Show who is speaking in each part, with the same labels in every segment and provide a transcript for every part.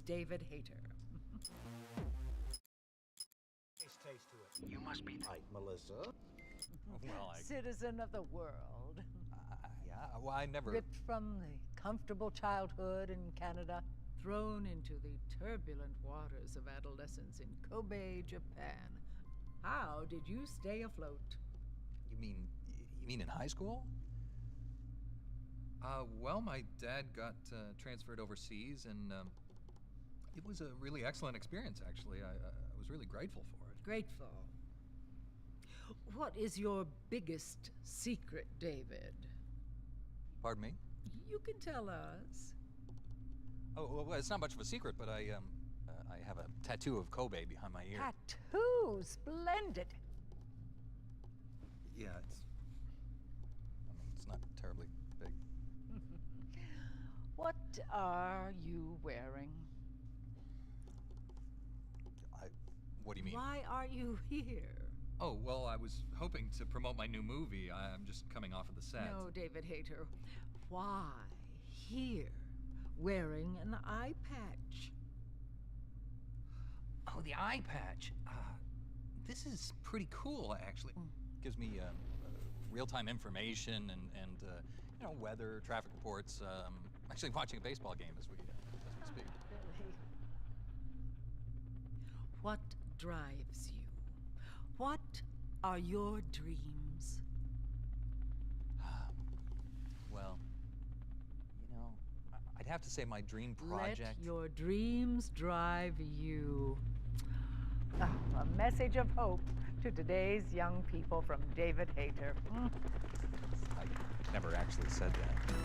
Speaker 1: David Hayter.
Speaker 2: Taste to it.
Speaker 3: You must be
Speaker 2: Right, Melissa.
Speaker 3: well,
Speaker 1: Citizen of the world.
Speaker 3: yeah. Well, I never.
Speaker 1: Ripped from the comfortable childhood in Canada, thrown into the turbulent waters of adolescence in Kobe, Japan. How did you stay afloat?
Speaker 3: You mean in high school? Well, my dad got transferred overseas, and it was a really excellent experience. Actually, I was really grateful for it.
Speaker 1: Grateful. What is your biggest secret, David?
Speaker 3: Pardon me?
Speaker 1: You can tell us.
Speaker 3: Oh, well, it's not much of a secret, but I have a tattoo of Kobe behind my ear.
Speaker 1: Tattoo, splendid.
Speaker 3: Yeah, it's not terribly big.
Speaker 1: What are you wearing?
Speaker 3: What do you mean?
Speaker 1: Why are you here?
Speaker 3: Oh, well, I was hoping to promote my new movie. I'm just coming off of the set.
Speaker 1: No, David Hayter. Why here, wearing an eye patch?
Speaker 3: Oh, the eye patch. This is pretty cool, actually. Gives me real-time information and weather, traffic reports. Actually watching a baseball game as we speak.
Speaker 1: Really? What drives you? What are your dreams?
Speaker 3: Well, I'd have to say my dream project.
Speaker 1: Let your dreams drive you. Oh, a message of hope to today's young people from David Hayter.
Speaker 3: I never actually said that.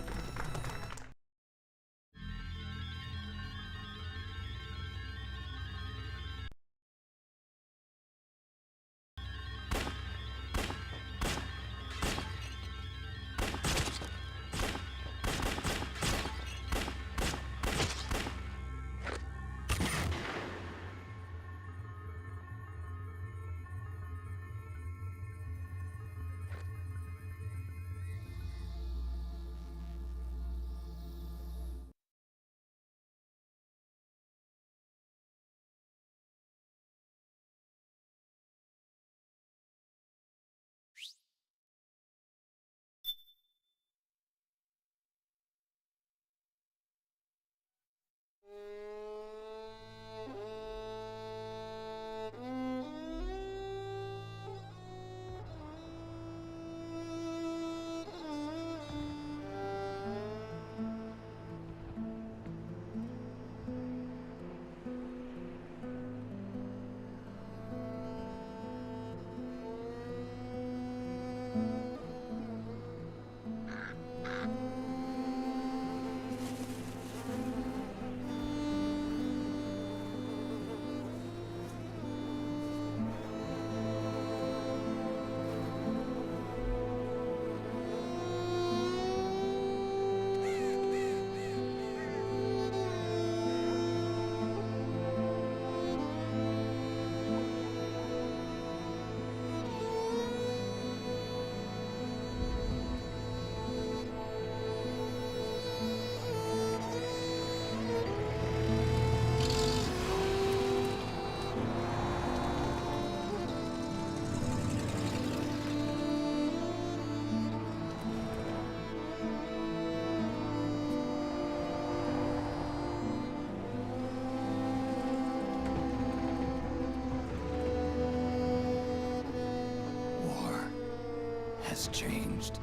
Speaker 4: Has changed.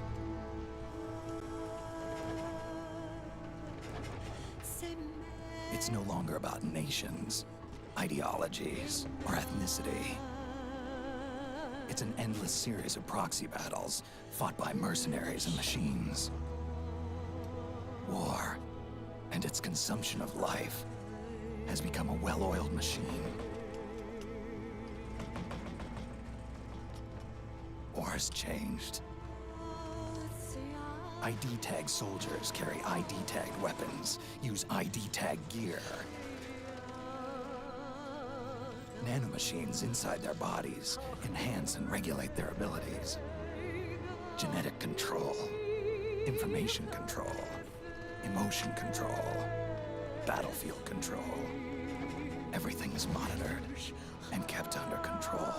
Speaker 4: It's no longer about nations, ideologies, or ethnicity. It's an endless series of proxy battles fought by mercenaries and machines. War and its consumption of life has become a well-oiled machine. War's changed. ID tag soldiers carry ID tagged weapons, use ID tag gear. Nanomachines inside their bodies enhance and regulate their abilities. Genetic control, information control, emotion control. battlefield control. Everything's monitored and kept under control.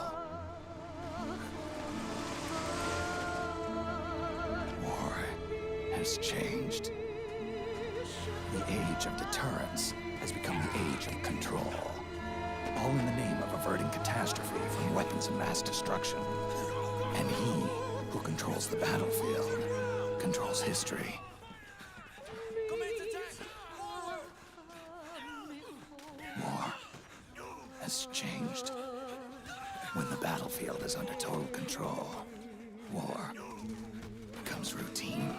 Speaker 4: War has changed. The age of deterrence has become the age of control. All in the name of averting catastrophe from weapons of mass destruction. And he who controls the battlefield controls history. War has changed. When the battlefield is under total control, war becomes routine.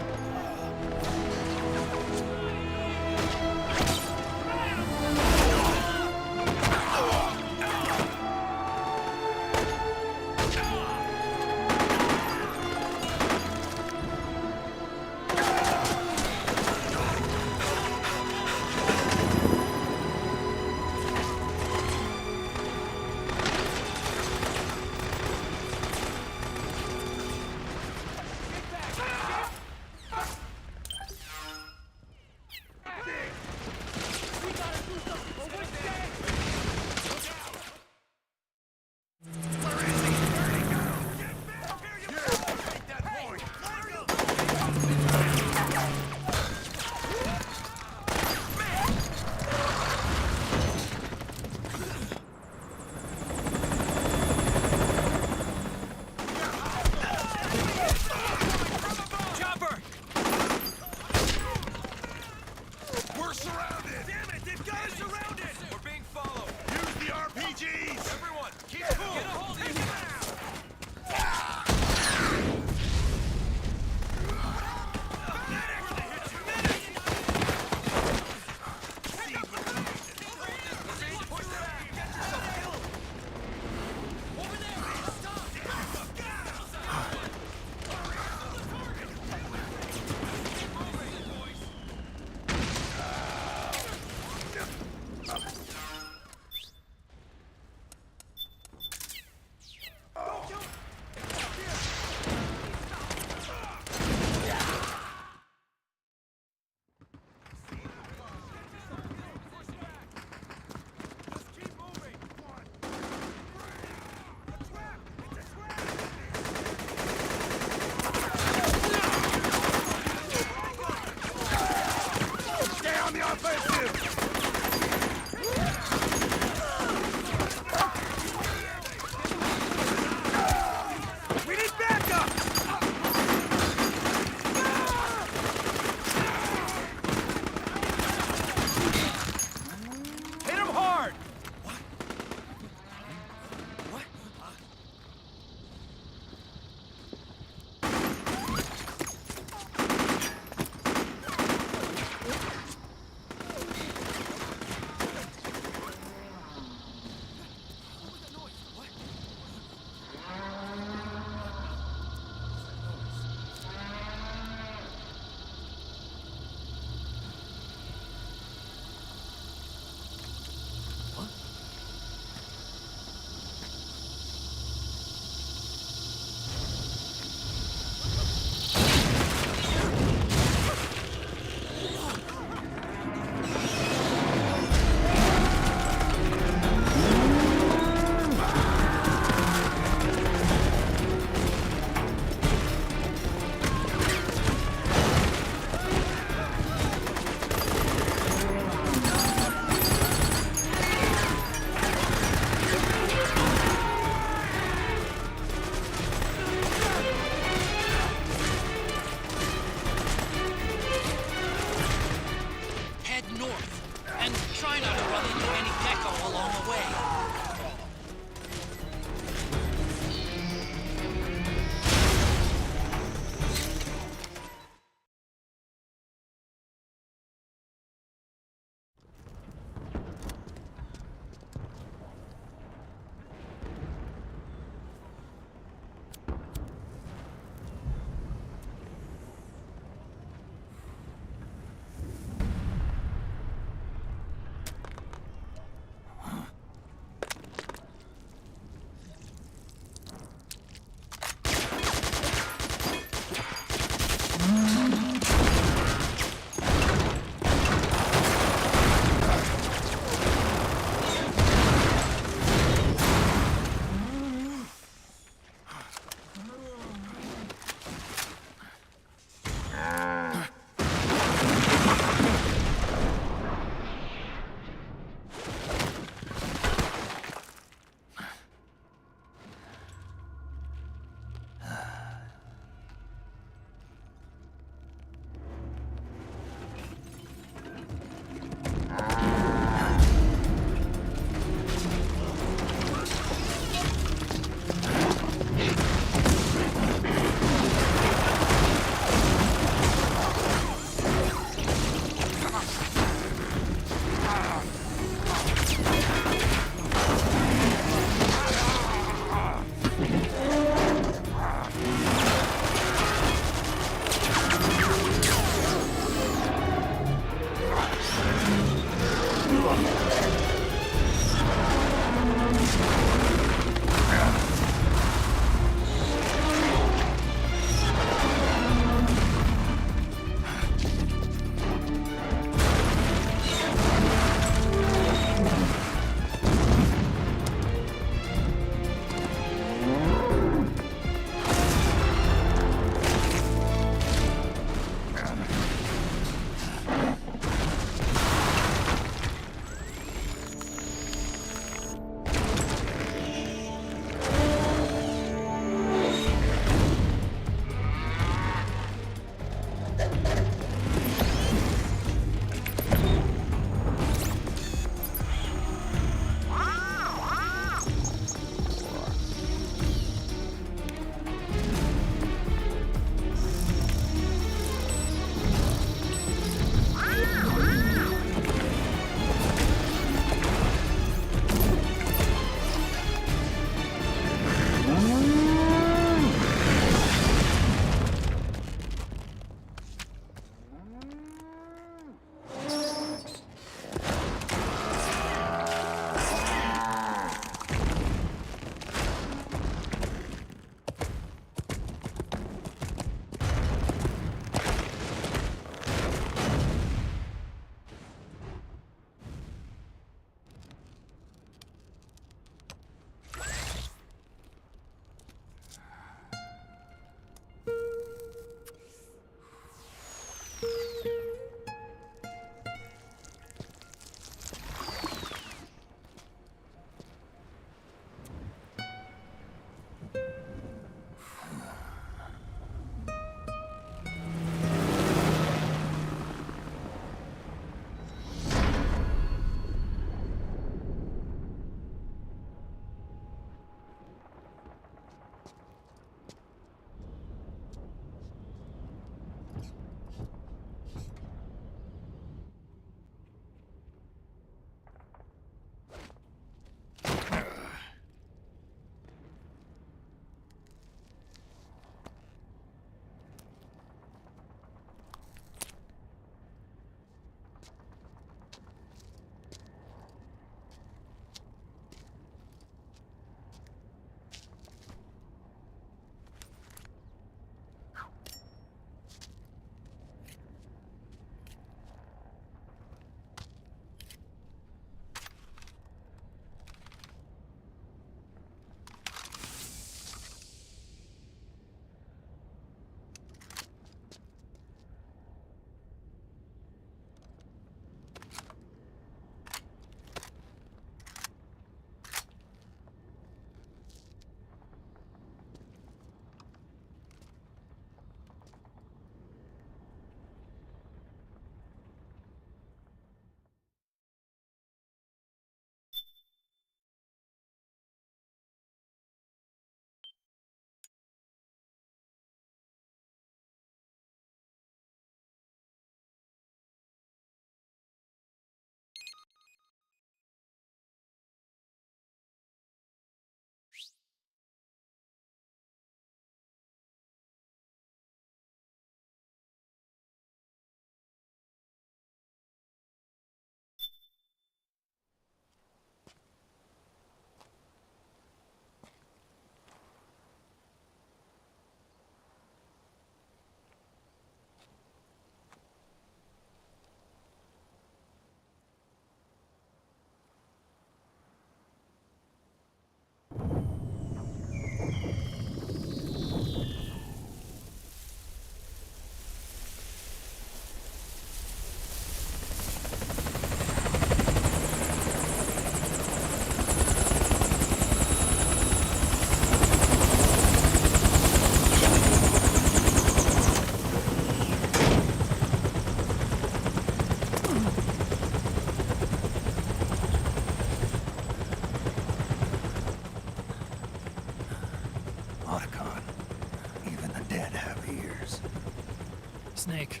Speaker 5: Snake,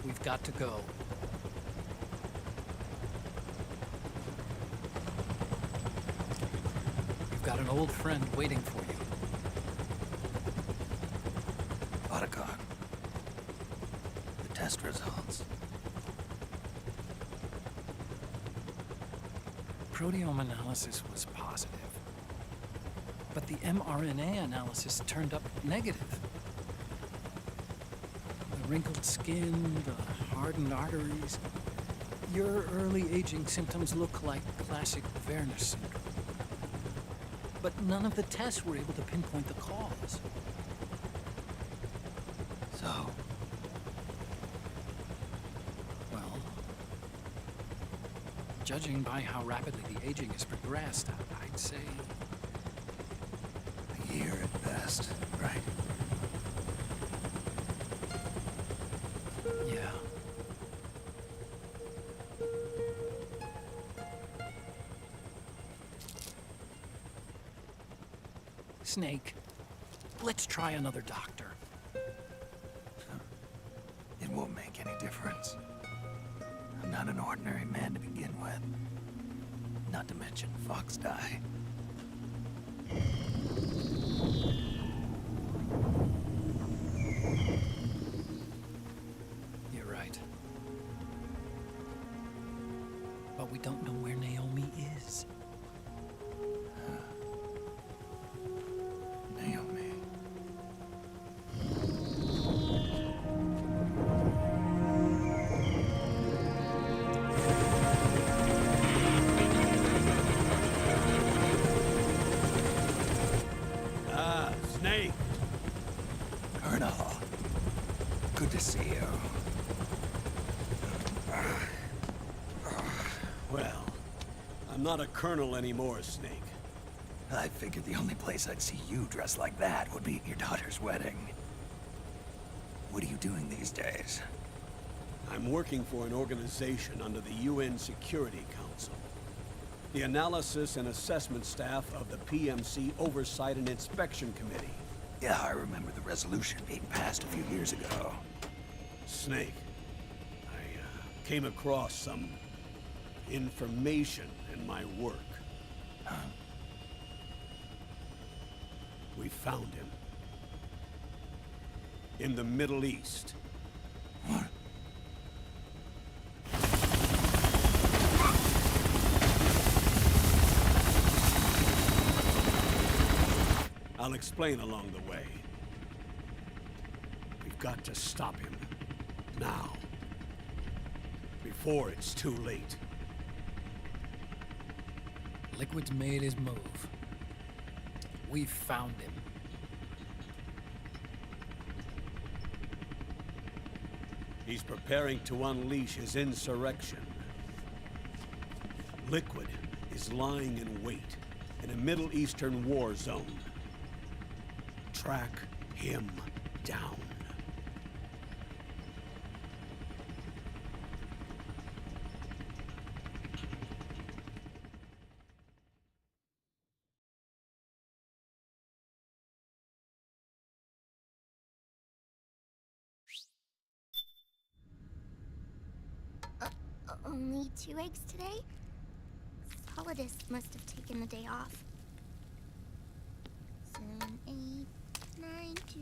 Speaker 5: we've got to go. You've got an old friend waiting for you.
Speaker 4: Otacon. The test results.
Speaker 5: Proteome analysis was positive, but the mRNA analysis turned up negative. The wrinkled skin, the hardened arteries. Your early aging symptoms look like classic Werner syndrome. But none of the tests were able to pinpoint the cause.
Speaker 4: So,
Speaker 5: Well, judging by how rapidly the aging has progressed, I'd say
Speaker 4: a year at best, right?
Speaker 5: yeah. Snake, let's try another doctor.
Speaker 4: It won't make any difference. I'm not an ordinary man to begin with. Not to mention Fox die.
Speaker 5: You're right. But we don't know where Naomi is.
Speaker 4: Naomi.
Speaker 6: Snake!
Speaker 4: Colonel. Good to see you.
Speaker 6: Well, I'm not a colonel anymore, Snake.
Speaker 4: I figured the only place I'd see you dressed like that would be at your daughter's wedding. What are you doing these days?
Speaker 6: I'm working for an organization under the UN Security Council. The Analysis and Assessment Staff of the PMC Oversight and Inspection Committee.
Speaker 4: Yeah, I remember the resolution being passed a few years ago.
Speaker 6: Snake, I came across some information in my work.
Speaker 4: Huh?
Speaker 6: We found him. In the Middle East.
Speaker 4: What?
Speaker 6: I'll explain along the way. We've got to stop him. Now. Before it's too late.
Speaker 5: Liquid's made his move. We found him.
Speaker 6: He's preparing to unleash his insurrection. Liquid is lying in wait in a Middle Eastern war zone. Track him down.
Speaker 7: Only 2 eggs today? Solidus must have taken the day off. 7, 8, 9, 2,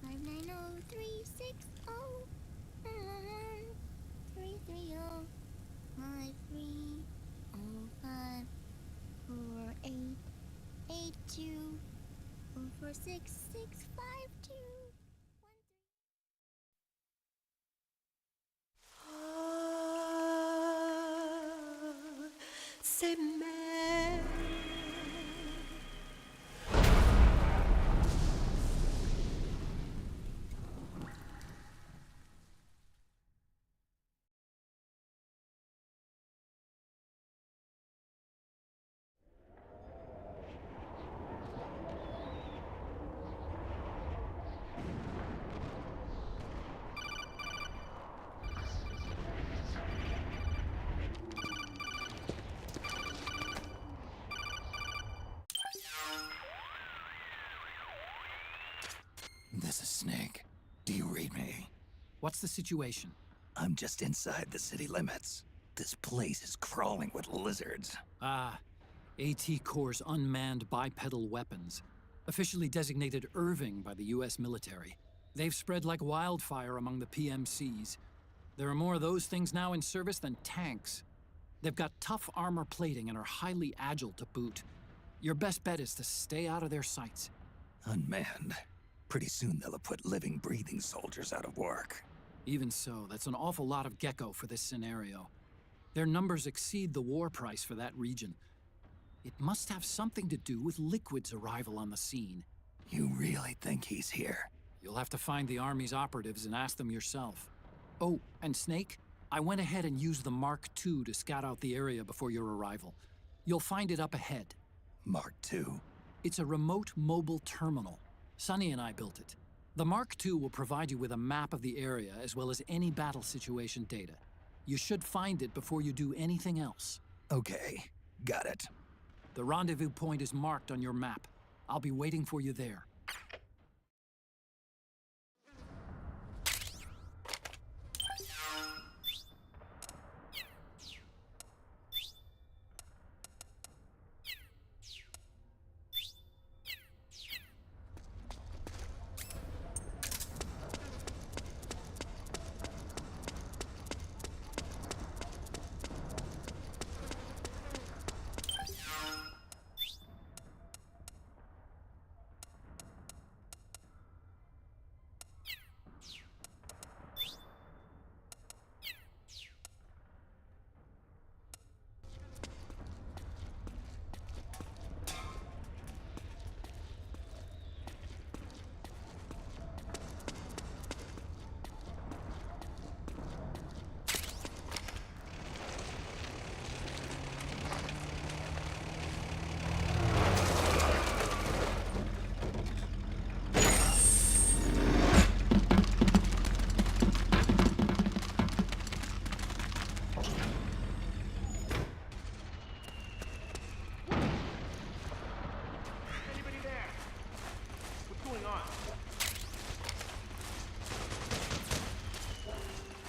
Speaker 7: 5, 9, 0, 3, 6, 0, 3, 3, 0, 5, 3, 0, 5, 4, 8, 8, 2, 4, 4, 6, 6, 5, 2.
Speaker 8: C'est mère.
Speaker 5: What's the situation?
Speaker 4: I'm just inside the city limits. This place is crawling with lizards.
Speaker 5: Ah, AT Corps' unmanned bipedal weapons, officially designated Irving by the US military. They've spread like wildfire among the PMCs. There are more of those things now in service than tanks. They've got tough armor plating and are highly agile to boot. Your best bet is to stay out of their sights.
Speaker 4: Unmanned. Pretty soon they'll have put living, breathing soldiers out of work.
Speaker 5: Even so, that's an awful lot of gecko for this scenario. Their numbers exceed the war price for that region. It must have something to do with Liquid's arrival on the scene.
Speaker 4: You really think he's here?
Speaker 5: You'll have to find the Army's operatives and ask them yourself. Oh, and Snake, I went ahead and used the Mark II to scout out the area before your arrival. You'll find it up ahead.
Speaker 4: Mark II?
Speaker 5: It's a remote mobile terminal. Sonny and I built it. The Mark II will provide you with a map of the area as well as any battle situation data. You should find it before you do anything else.
Speaker 4: Okay, got it.
Speaker 5: The rendezvous point is marked on your map. I'll be waiting for you there.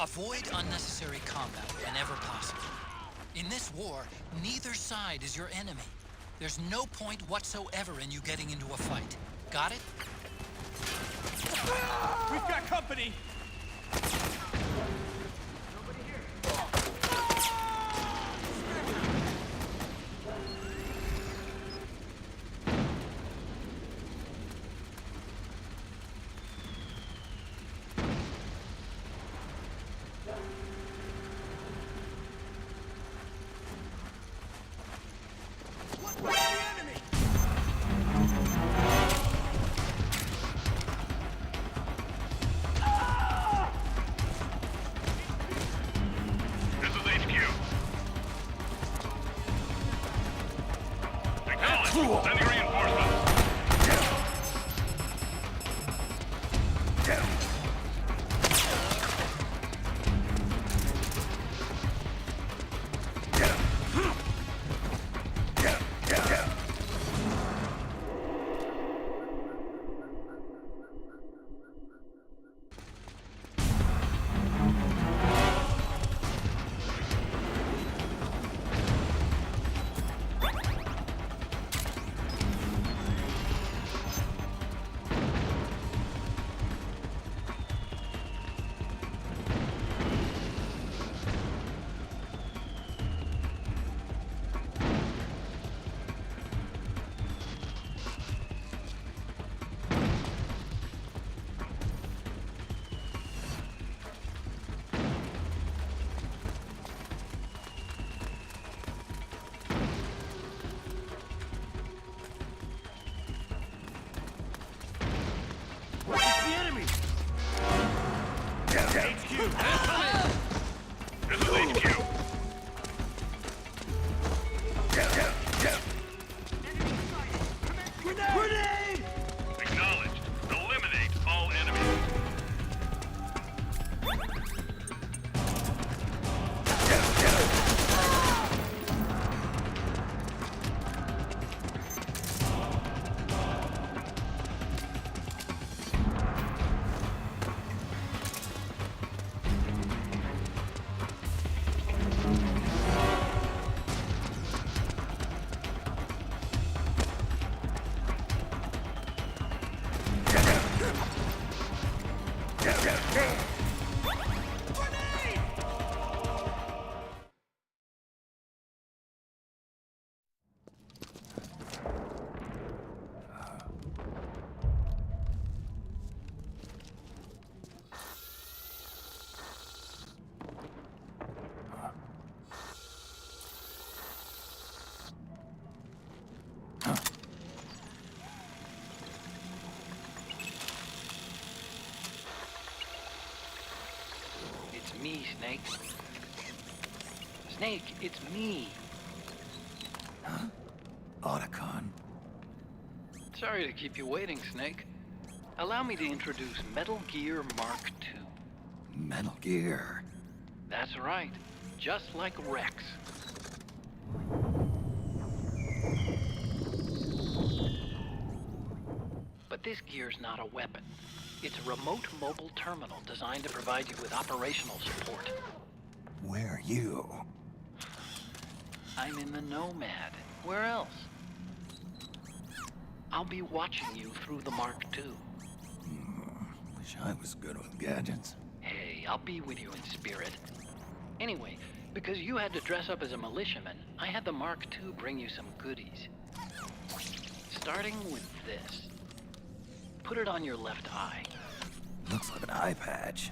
Speaker 5: Avoid unnecessary combat whenever possible. In this war, neither side is your enemy. There's no point whatsoever in you getting into a fight. Got it?
Speaker 9: We've got company!
Speaker 10: Sending reinforcements.
Speaker 5: It's me, Snake. Snake, it's me.
Speaker 4: Otacon.
Speaker 5: Sorry to keep you waiting, Snake. Allow me to introduce Metal Gear Mark II.
Speaker 4: Metal Gear.
Speaker 5: That's right. Just like Rex. But this gear's not a weapon. It's a remote mobile terminal designed to provide you with operational support.
Speaker 4: Where are you?
Speaker 5: I'm in the Nomad. Where else? I'll be watching you through the Mark II.
Speaker 4: Wish I was good with gadgets.
Speaker 5: Hey, I'll be with you in spirit. Anyway, because you had to dress up as a militiaman, I had the Mark II bring you some goodies. Starting with this. Put it on your left eye.
Speaker 4: Looks like an eye patch.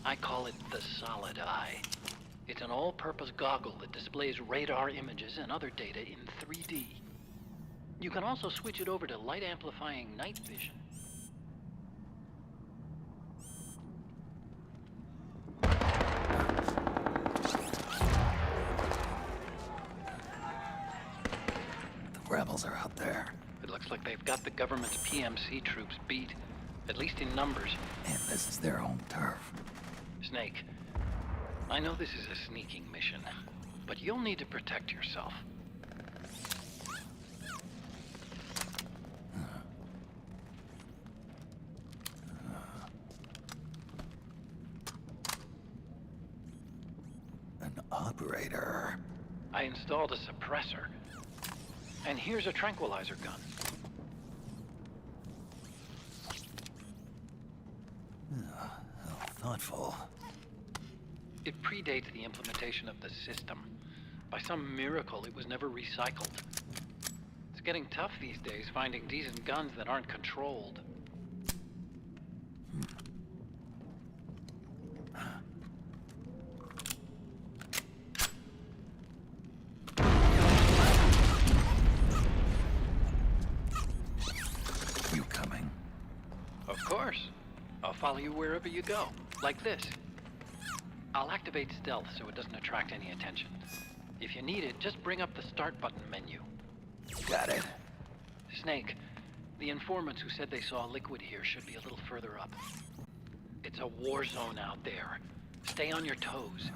Speaker 5: I call it the Solid Eye. It's an all-purpose goggle that displays radar images and other data in 3D. You can also switch it over to light-amplifying night vision.
Speaker 4: The rebels are out there.
Speaker 5: It looks like they've got the government's PMC troops beat, at least in numbers.
Speaker 4: And this is their home turf.
Speaker 5: Snake, I know this is a sneaking mission, but you'll need to protect yourself.
Speaker 4: An operator.
Speaker 5: I installed a suppressor. And here's a tranquilizer gun.
Speaker 4: How thoughtful.
Speaker 5: It predates the implementation of the system. By some miracle, it was never recycled. It's getting tough these days finding decent guns that aren't controlled.
Speaker 4: You coming?
Speaker 5: Of course. I'll follow you wherever you go. Like this. I'll activate stealth so it doesn't attract any attention. If you need it, just bring up the start button menu.
Speaker 4: Got it.
Speaker 5: Snake, the informants who said they saw liquid here should be a little further up. It's a war zone out there. Stay on your toes.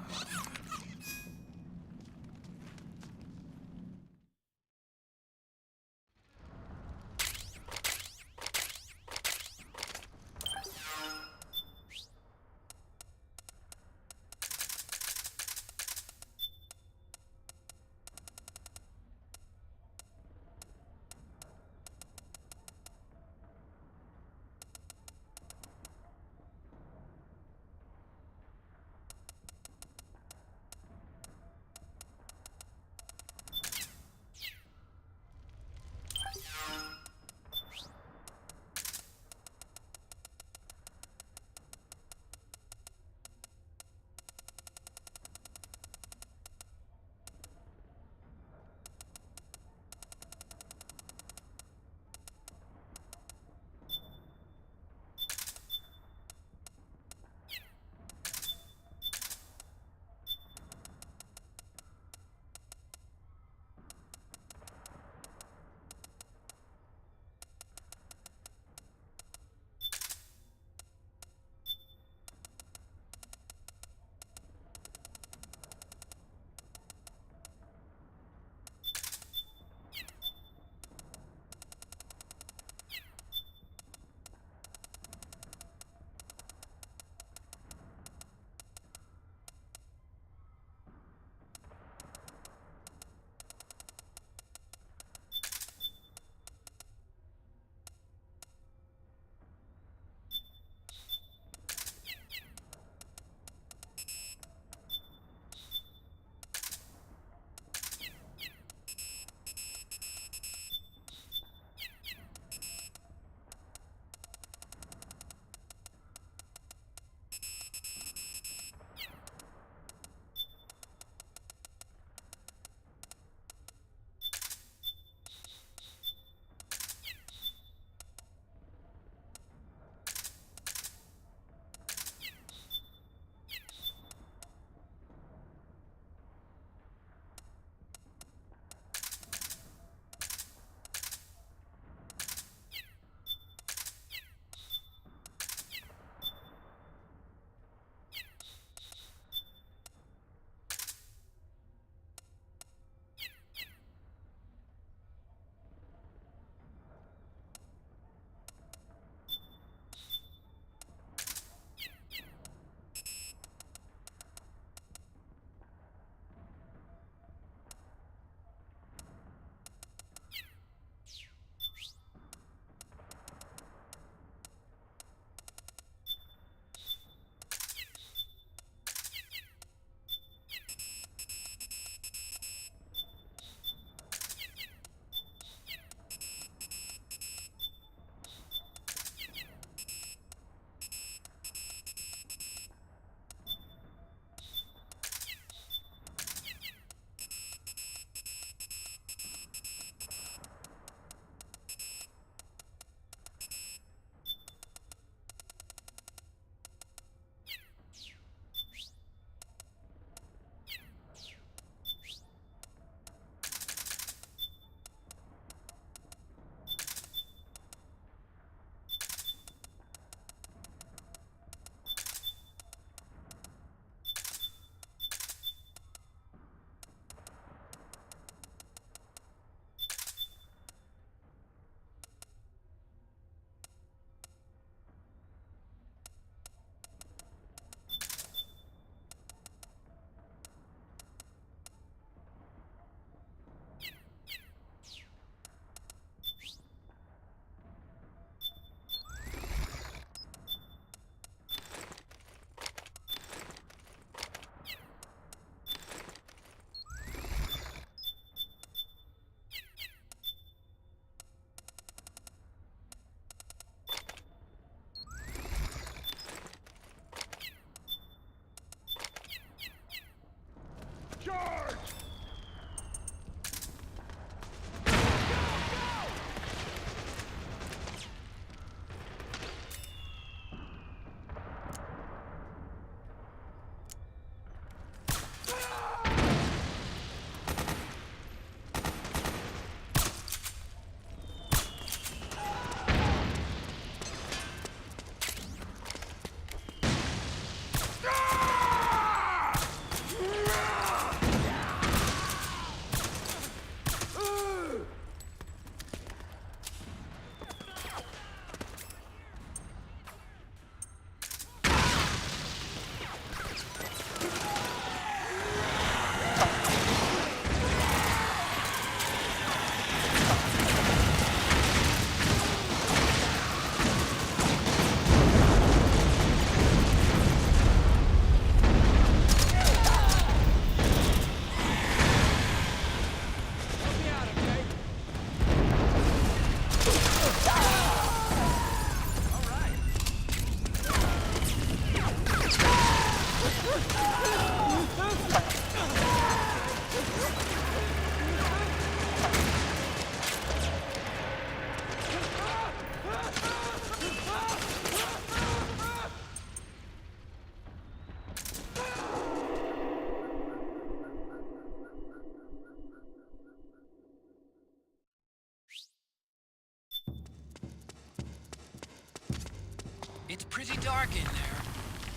Speaker 5: dark in there.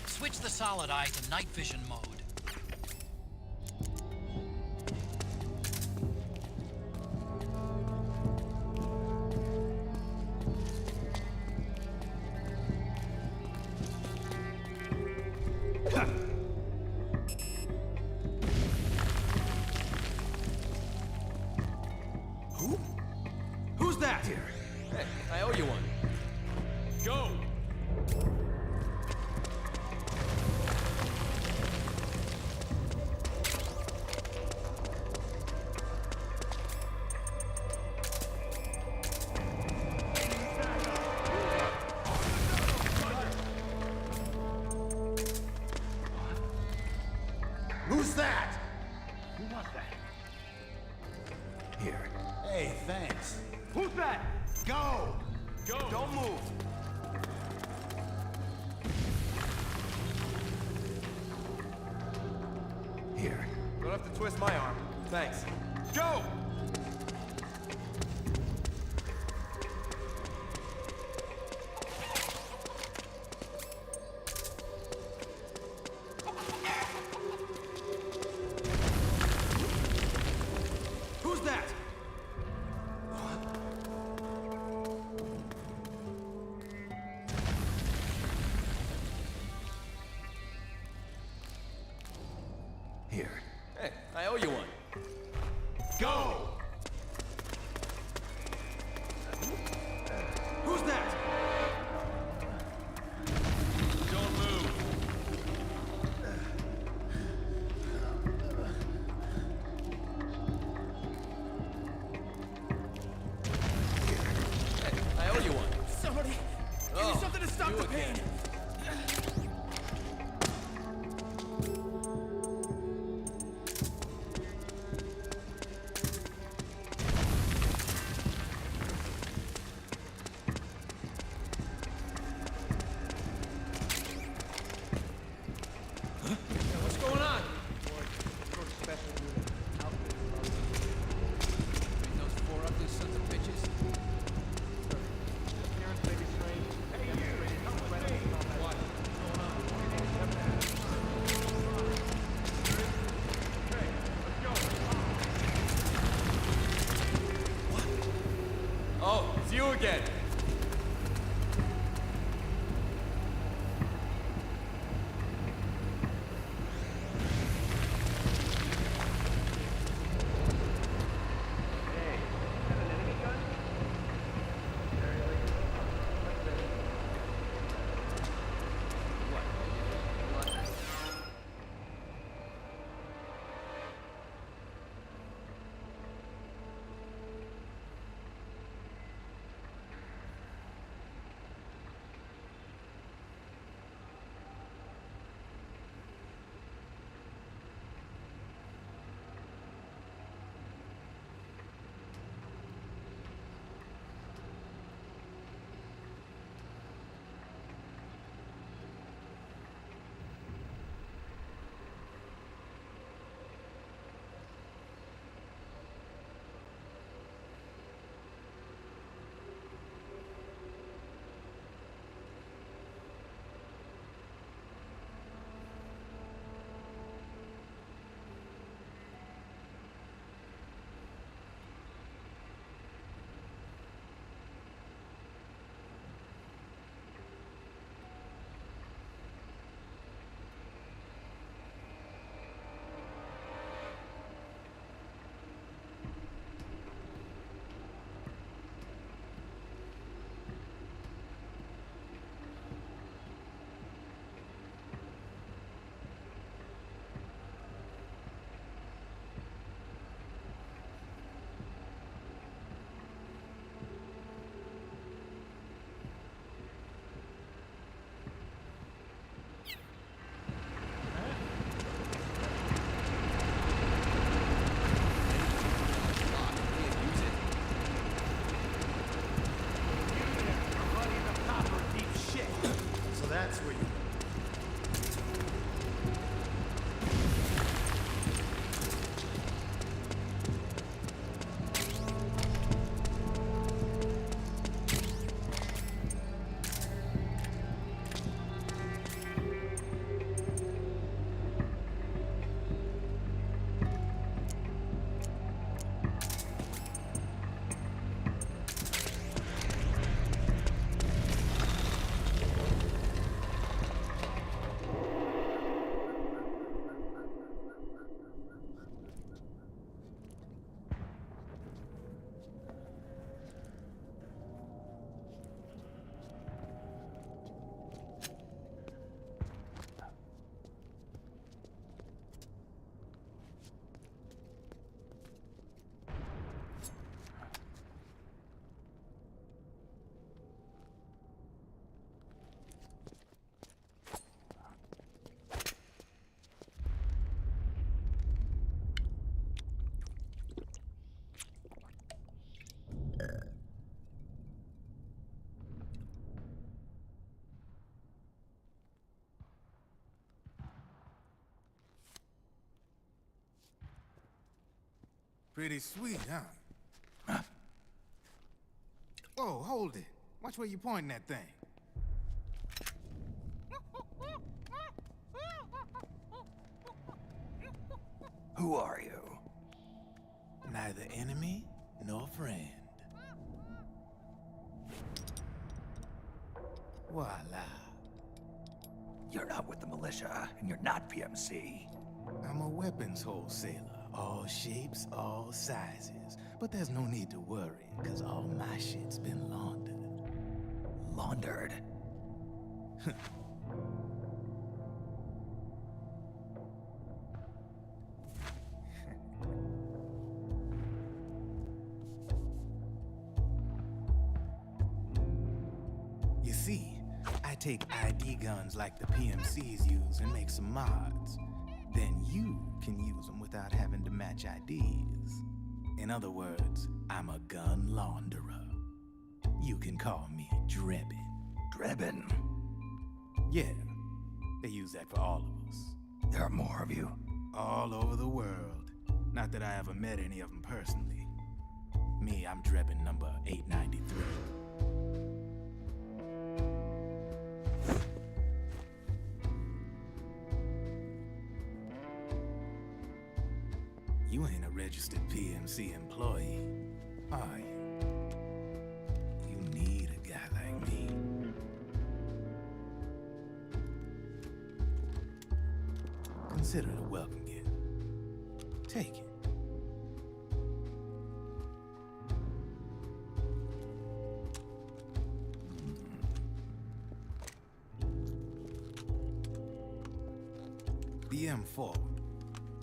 Speaker 5: Switch the solid eye to night vision mode.
Speaker 9: Who's that? Here. Hey, I owe you one. Go!
Speaker 2: Who's that? Who was that?
Speaker 4: Here.
Speaker 2: Hey, thanks.
Speaker 9: Who's that?
Speaker 2: Go!
Speaker 9: Go! Don't move!
Speaker 4: Here.
Speaker 9: Don't have to twist my arm. Thanks. Go! Who's that?
Speaker 4: Here.
Speaker 9: Hey, I owe you one.
Speaker 2: Go!
Speaker 9: Who's that? Don't move. Hey, I owe you one.
Speaker 5: Somebody, give me something to stop
Speaker 9: you
Speaker 5: the
Speaker 9: again.
Speaker 5: pain.
Speaker 11: Pretty sweet, huh? Whoa, hold it. Watch where you pointing that thing.
Speaker 4: Who are you?
Speaker 11: Neither enemy nor friend. Voila.
Speaker 4: You're not with the militia, and you're not PMC.
Speaker 11: I'm a weapons wholesaler. All shapes, all sizes. But there's no need to worry, because all my shit's been laundered.
Speaker 4: Laundered?
Speaker 11: You see, I take ID guns like the PMCs use and make some mods. Then you can use them without having to match IDs. In other words, I'm a gun launderer. You can call me Drebin.
Speaker 4: Drebin?
Speaker 11: Yeah, they use that for all of us.
Speaker 4: There are more of you?
Speaker 11: All over the world. Not that I ever met any of them personally. Me, I'm Drebin number 893. You ain't a registered PMC employee, are you? You need a guy like me. Consider it a welcome gift. Take it. The M4.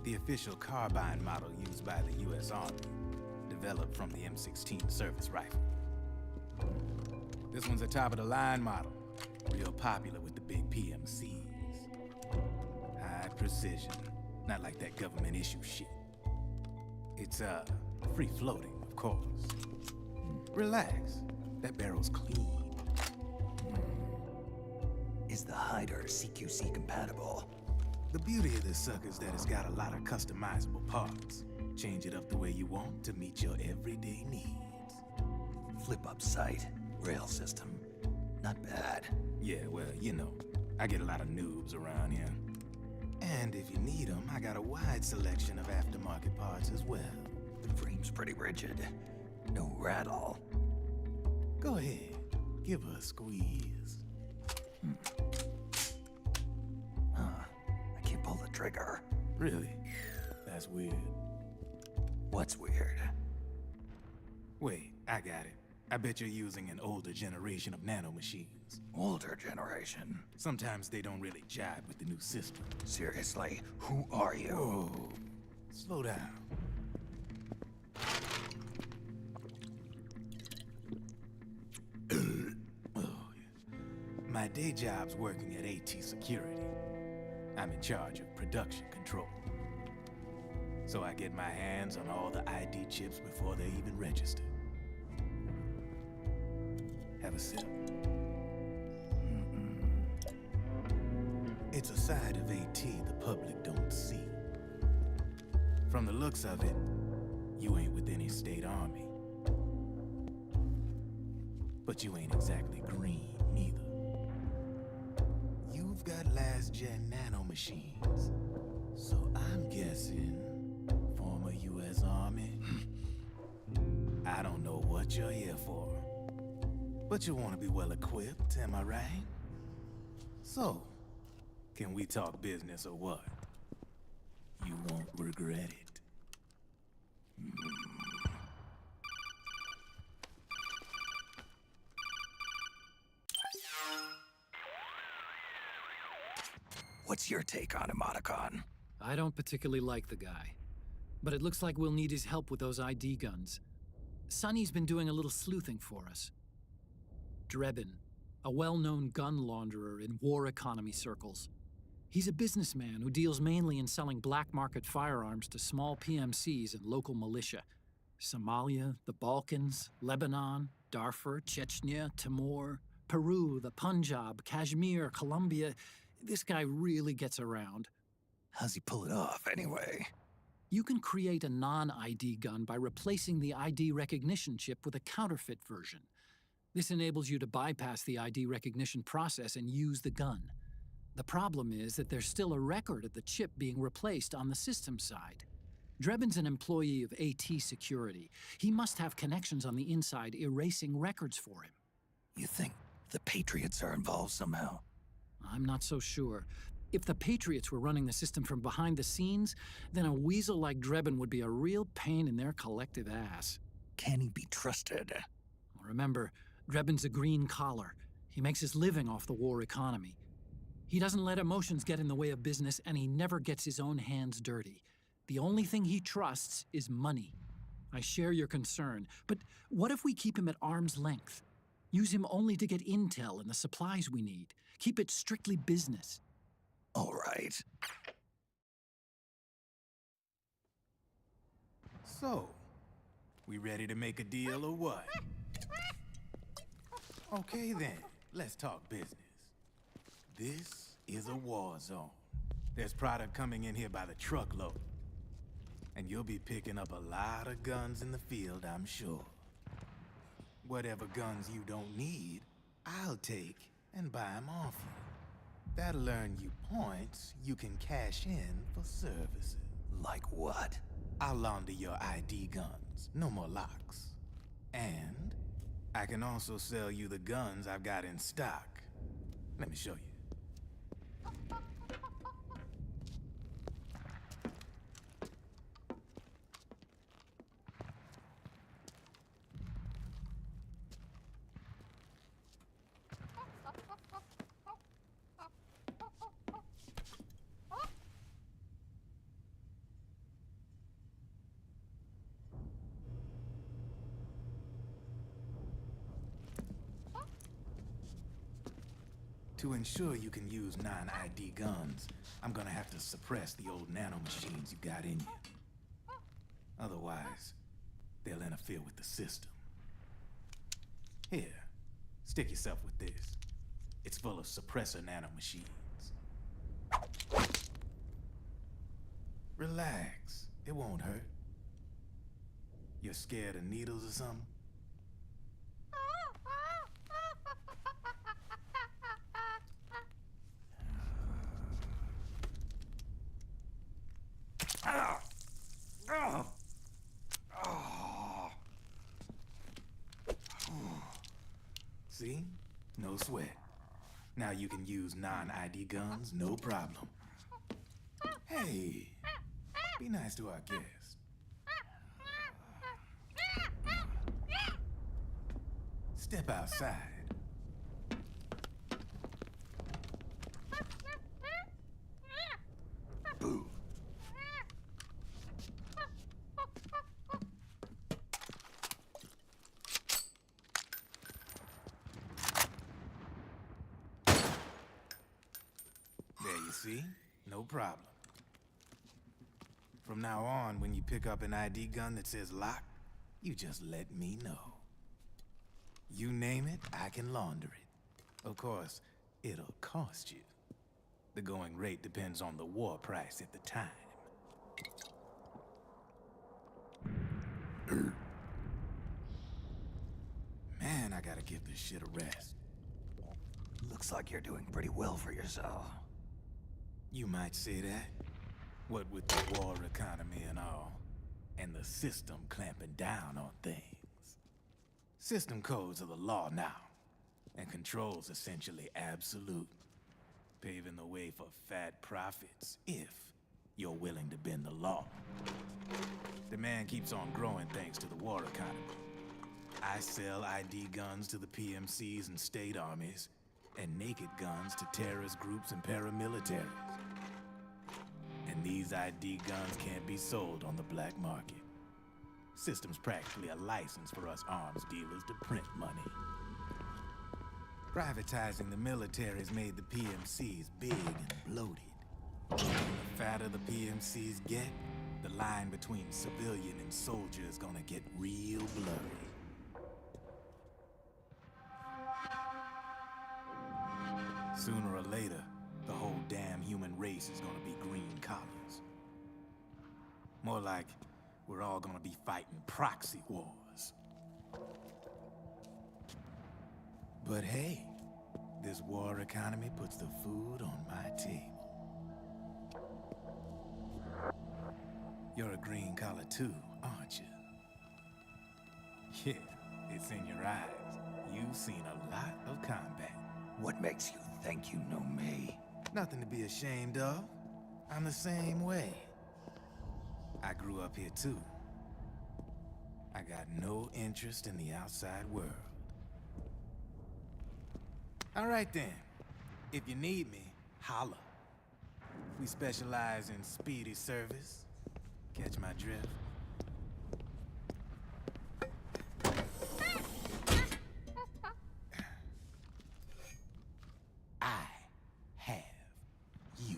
Speaker 11: The official carbine model used by the U.S. Army, developed from the M16 service rifle. This one's a top-of-the-line model, real popular with the big PMCs. High precision, not like that government-issue shit. It's, free-floating, of course. Relax, that barrel's clean.
Speaker 4: Is the hider CQC compatible?
Speaker 11: The beauty of this sucker is that it's got a lot of customizable parts. Change it up the way you want to meet your everyday needs.
Speaker 4: Flip-up sight, rail system. Not bad.
Speaker 11: Yeah, well, you know, I get a lot of noobs around here. And if you need them, I got a wide selection of aftermarket parts as well.
Speaker 4: The frame's pretty rigid. No rattle.
Speaker 11: Go ahead, give her a squeeze.
Speaker 4: I can't pull the trigger.
Speaker 11: Really? That's weird.
Speaker 4: What's weird?
Speaker 11: Wait, I got it. I bet you're using an older generation of nanomachines.
Speaker 4: Older generation?
Speaker 11: Sometimes they don't really jibe with the new system.
Speaker 4: Seriously, who are you?
Speaker 11: Whoa. Slow down. My day job's working at AT Security. I'm in charge of production control. So I get my hands on all the ID chips before they even register. Have a sip. It's a side of AT the public don't see. From the looks of it, you ain't with any state army. But you ain't exactly green, neither. You've got last-gen nanomachines. So I'm guessing former U.S. Army. I don't know what you're here for. But you want to be well-equipped, am I right? So, can we talk business or what? You won't regret it.
Speaker 4: What's your take on Emoticon?
Speaker 5: I don't particularly like the guy. But it looks like we'll need his help with those ID guns. Sonny's been doing a little sleuthing for us. Drebin, a well-known gun launderer in war economy circles. He's a businessman who deals mainly in selling black market firearms to small PMCs and local militia. Somalia, the Balkans, Lebanon, Darfur, Chechnya, Timor, Peru, the Punjab, Kashmir, Colombia. This guy really gets around.
Speaker 4: How's he pull it off, anyway?
Speaker 5: You can create a non-ID gun by replacing the ID recognition chip with a counterfeit version. This enables you to bypass the ID recognition process and use the gun. The problem is that there's still a record of the chip being replaced on the system side. Drebin's an employee of AT Security. He must have connections on the inside erasing records for him.
Speaker 4: You think the Patriots are involved somehow?
Speaker 5: I'm not so sure. If the Patriots were running the system from behind the scenes, then a weasel like Drebin would be a real pain in their collective ass.
Speaker 4: Can he be trusted?
Speaker 5: Remember, Drebin's a green collar. He makes his living off the war economy. He doesn't let emotions get in the way of business, and he never gets his own hands dirty. The only thing he trusts is money. I share your concern, but what if we keep him at arm's length? Use him only to get intel and the supplies we need. Keep it strictly business.
Speaker 4: All right.
Speaker 11: So, we ready to make a deal or what? Okay then, let's talk business. This is a war zone. There's product coming in here by the truckload. And you'll be picking up a lot of guns in the field, I'm sure. Whatever guns you don't need, I'll take and buy them off you. That'll earn you points you can cash in for services.
Speaker 4: Like what?
Speaker 11: I'll launder your ID guns, no more locks. And I can also sell you the guns I've got in stock. Let me show you. To ensure you can use non-ID guns, I'm gonna have to suppress the old nanomachines you got in you. Otherwise, they'll interfere with the system. Here, stick yourself with this. It's full of suppressor nanomachines. Relax, it won't hurt. You're scared of needles or something? See? No sweat. Now you can use non-ID guns, no problem. Hey, be nice to our guest. Step outside.
Speaker 4: Boo.
Speaker 11: There you see? No problem. From now on, when you pick up an ID gun that says lock, you just let me know. You name it, I can launder it. Of course, it'll cost you. The going rate depends on the war price at the time. Man, I gotta give this shit a rest.
Speaker 4: Looks like you're doing pretty well for yourself.
Speaker 11: You might say that. What with the war economy and all, and the system clamping down on things. System codes are the law now, and control's essentially absolute, paving the way for fat profits if you're willing to bend the law. Demand keeps on growing thanks to the war economy. I sell ID guns to the PMCs and state armies, and naked guns to terrorist groups and paramilitaries. And these ID guns can't be sold on the black market. System's practically a license for us arms dealers to print money. Privatizing the military's made the PMCs big and bloated. The fatter the PMCs get, the line between civilian and soldier is gonna get real blurry. Sooner or later, the whole damn human race is gonna be green collars. More like we're all gonna be fighting proxy wars. But hey, this war economy puts the food on my table. You're a green collar too, aren't you? Yeah, it's in your eyes. You've seen a lot of combat.
Speaker 4: What makes you think you know me?
Speaker 11: Nothing to be ashamed of. I'm the same way. I grew up here too. I got no interest in the outside world. All right then. If you need me, holla. We specialize in speedy service. Catch my drift? I have you.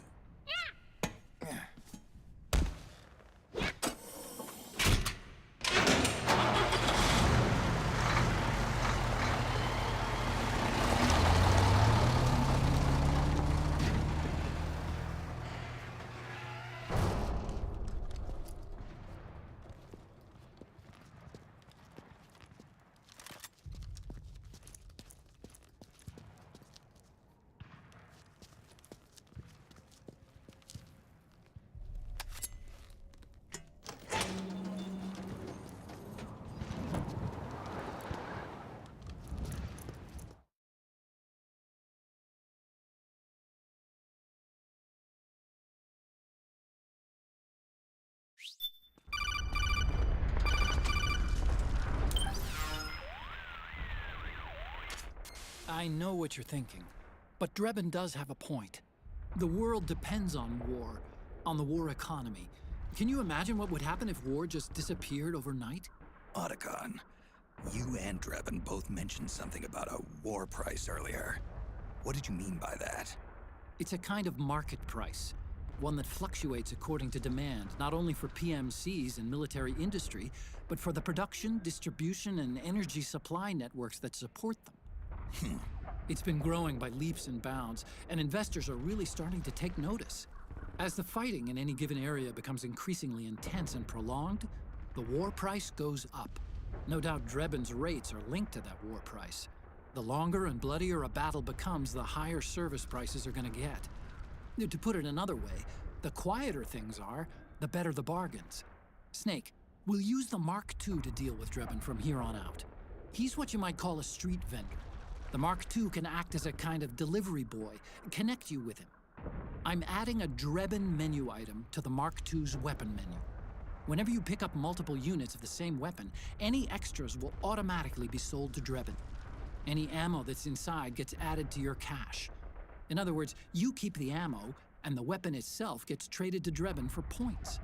Speaker 5: I know what you're thinking, but Drebin does have a point. The world depends on war, on the war economy. Can you imagine what would happen if war just disappeared overnight?
Speaker 4: Otacon, you and Drebin both mentioned something about a war price earlier. What did you mean by that?
Speaker 5: It's a kind of market price, one that fluctuates according to demand, not only for PMCs and military industry, but for the production, distribution, and energy supply networks that support them. It's been growing by leaps and bounds, and investors are really starting to take notice. As the fighting in any given area becomes increasingly intense and prolonged, the war price goes up. No doubt Drebin's rates are linked to that war price. The longer and bloodier a battle becomes, the higher service prices are going to get. To put it another way, the quieter things are, the better the bargains. Snake, we'll use the Mark II to deal with Drebin from here on out. He's what you might call a street vendor. The Mark II can act as a kind of delivery boy, connect you with him. I'm adding a Drebin menu item to the Mark II's weapon menu. Whenever you pick up multiple units of the same weapon, any extras will automatically be sold to Drebin. Any ammo that's inside gets added to your cache. In other words, you keep the ammo, and the weapon itself gets traded to Drebin for points.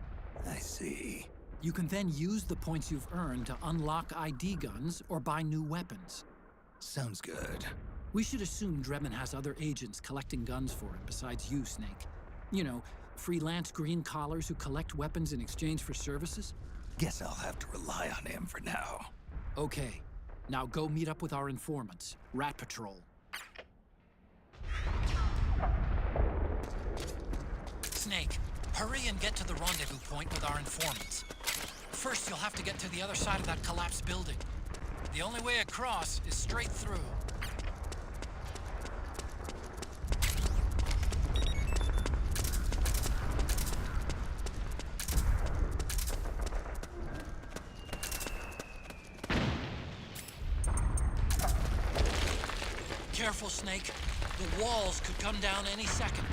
Speaker 4: I see.
Speaker 5: You can then use the points you've earned to unlock ID guns or buy new weapons.
Speaker 4: Sounds good.
Speaker 5: We should assume Drebin has other agents collecting guns for him besides you, Snake. You know, freelance green collars who collect weapons in exchange for services?
Speaker 4: Guess I'll have to rely on him for now.
Speaker 5: Okay. Now go meet up with our informants, Rat Patrol. Snake, hurry and get to the rendezvous point with our informants. First, you'll have to get to the other side of that collapsed building. The only way across is straight through. Careful, Snake. The walls could come down any second.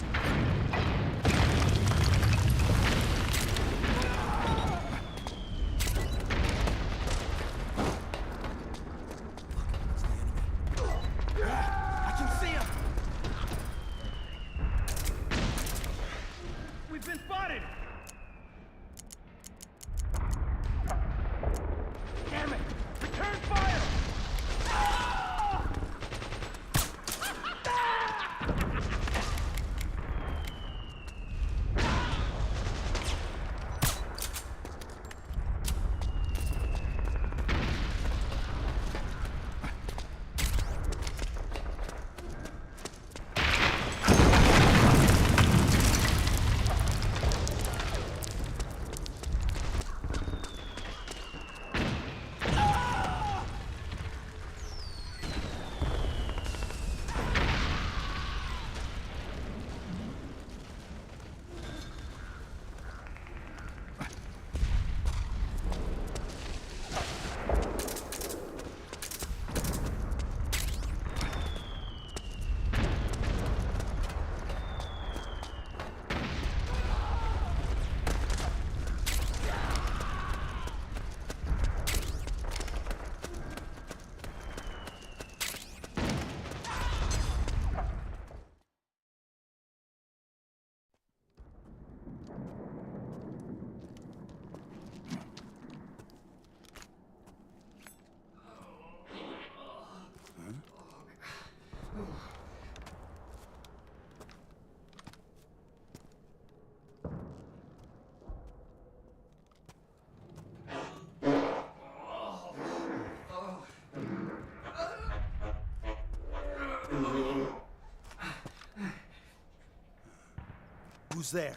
Speaker 2: Who's there?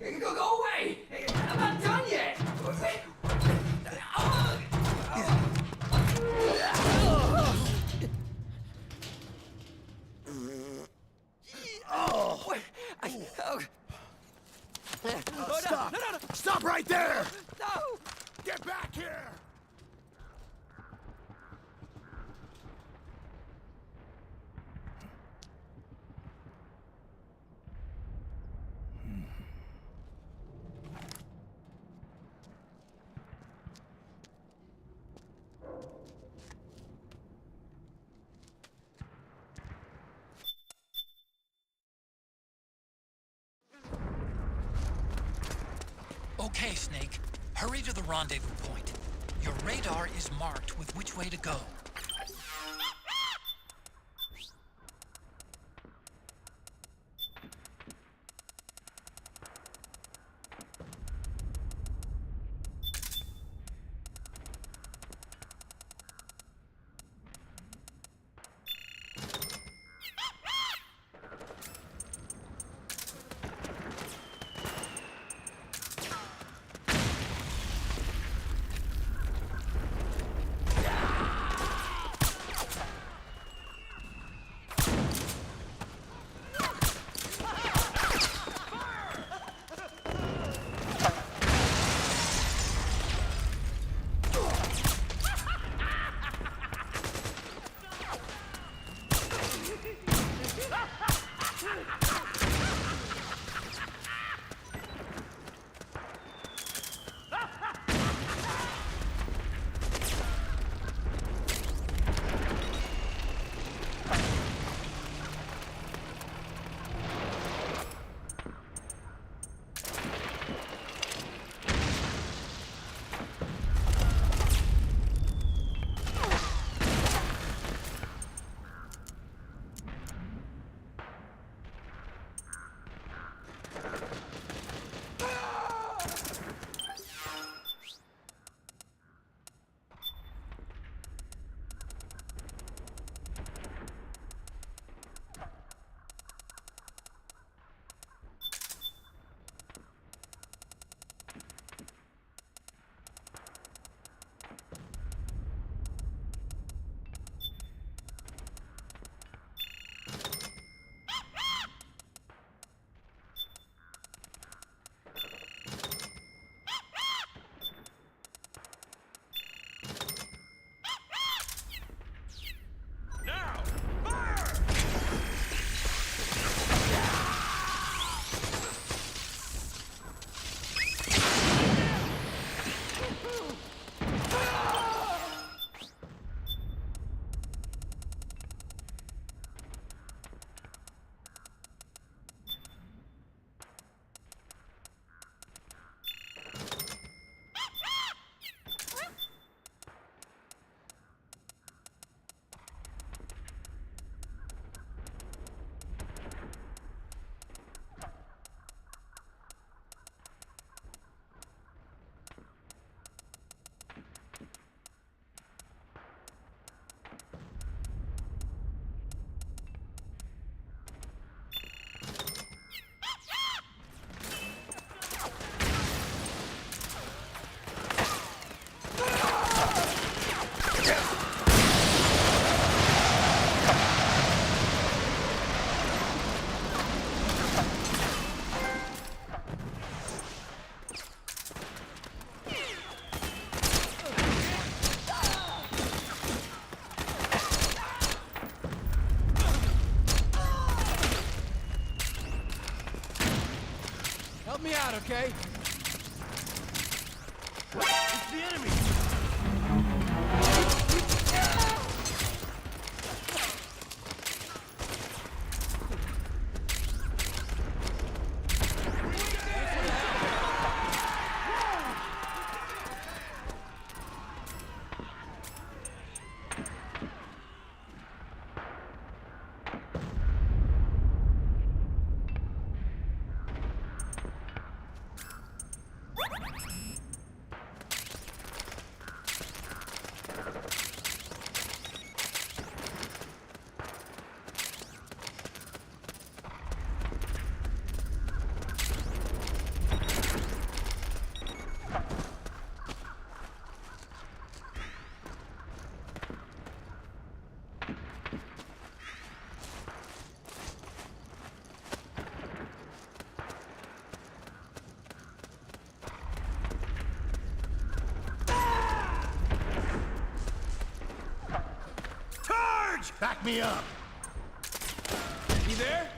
Speaker 9: Go away! I'm not done yet!
Speaker 2: Stop! Stop right there!
Speaker 9: No!
Speaker 2: Get back here!
Speaker 5: Okay, Snake. Hurry to the rendezvous point. Your radar is marked with which way to go.
Speaker 9: me out, okay? It's the enemy!
Speaker 2: Back me up.
Speaker 9: You there?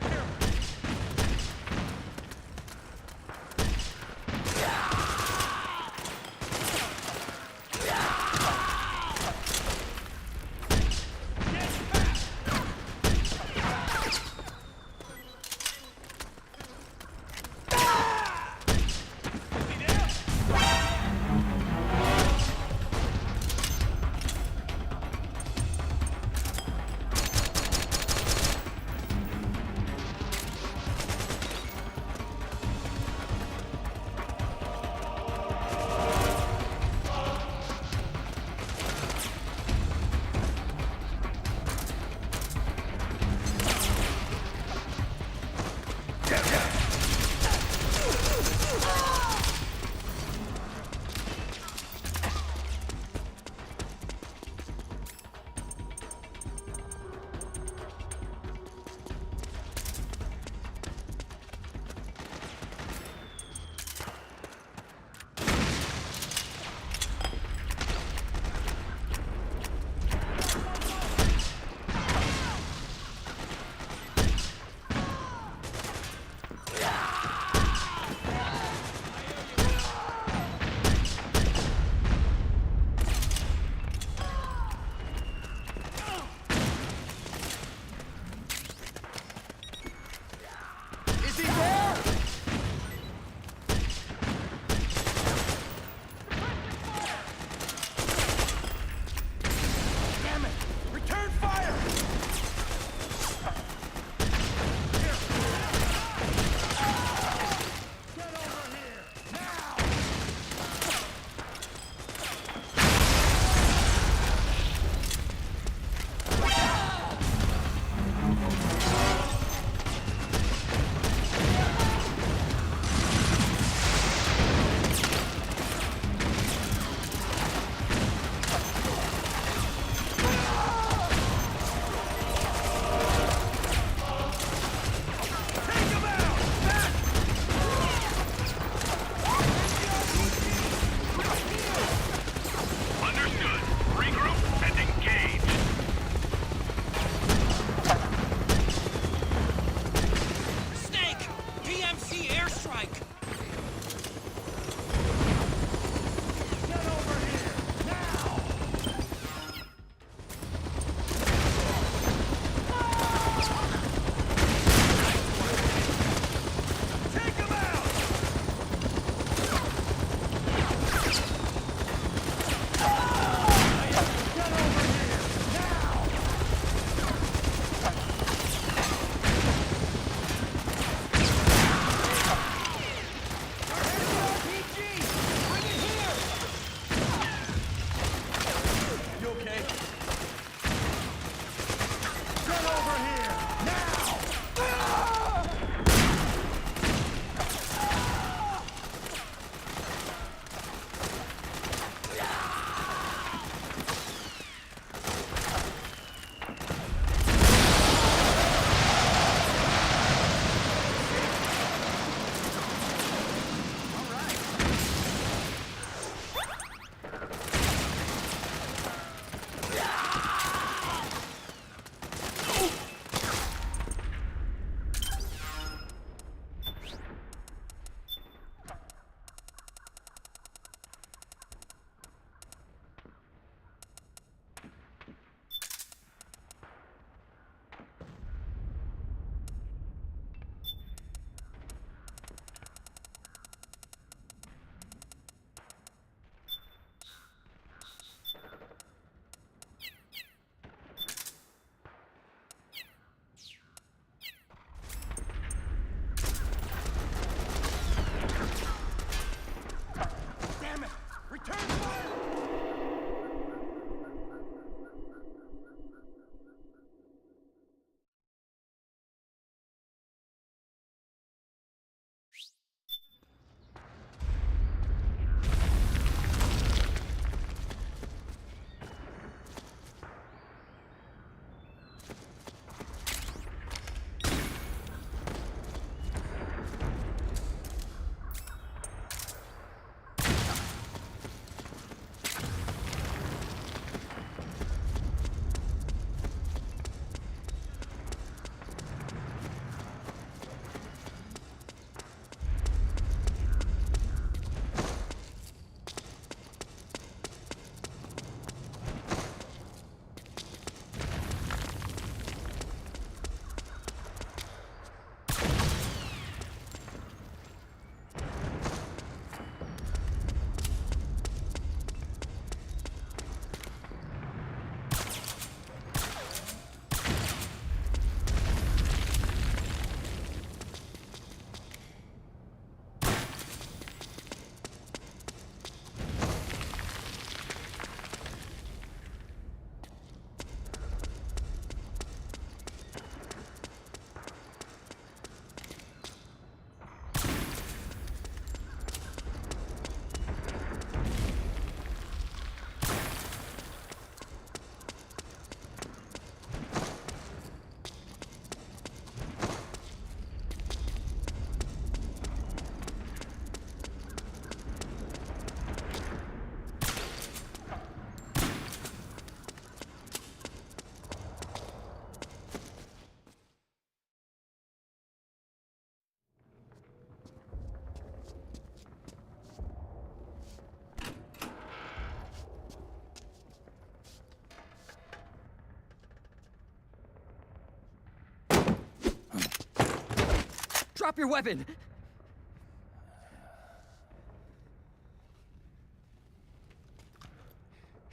Speaker 12: Drop your weapon!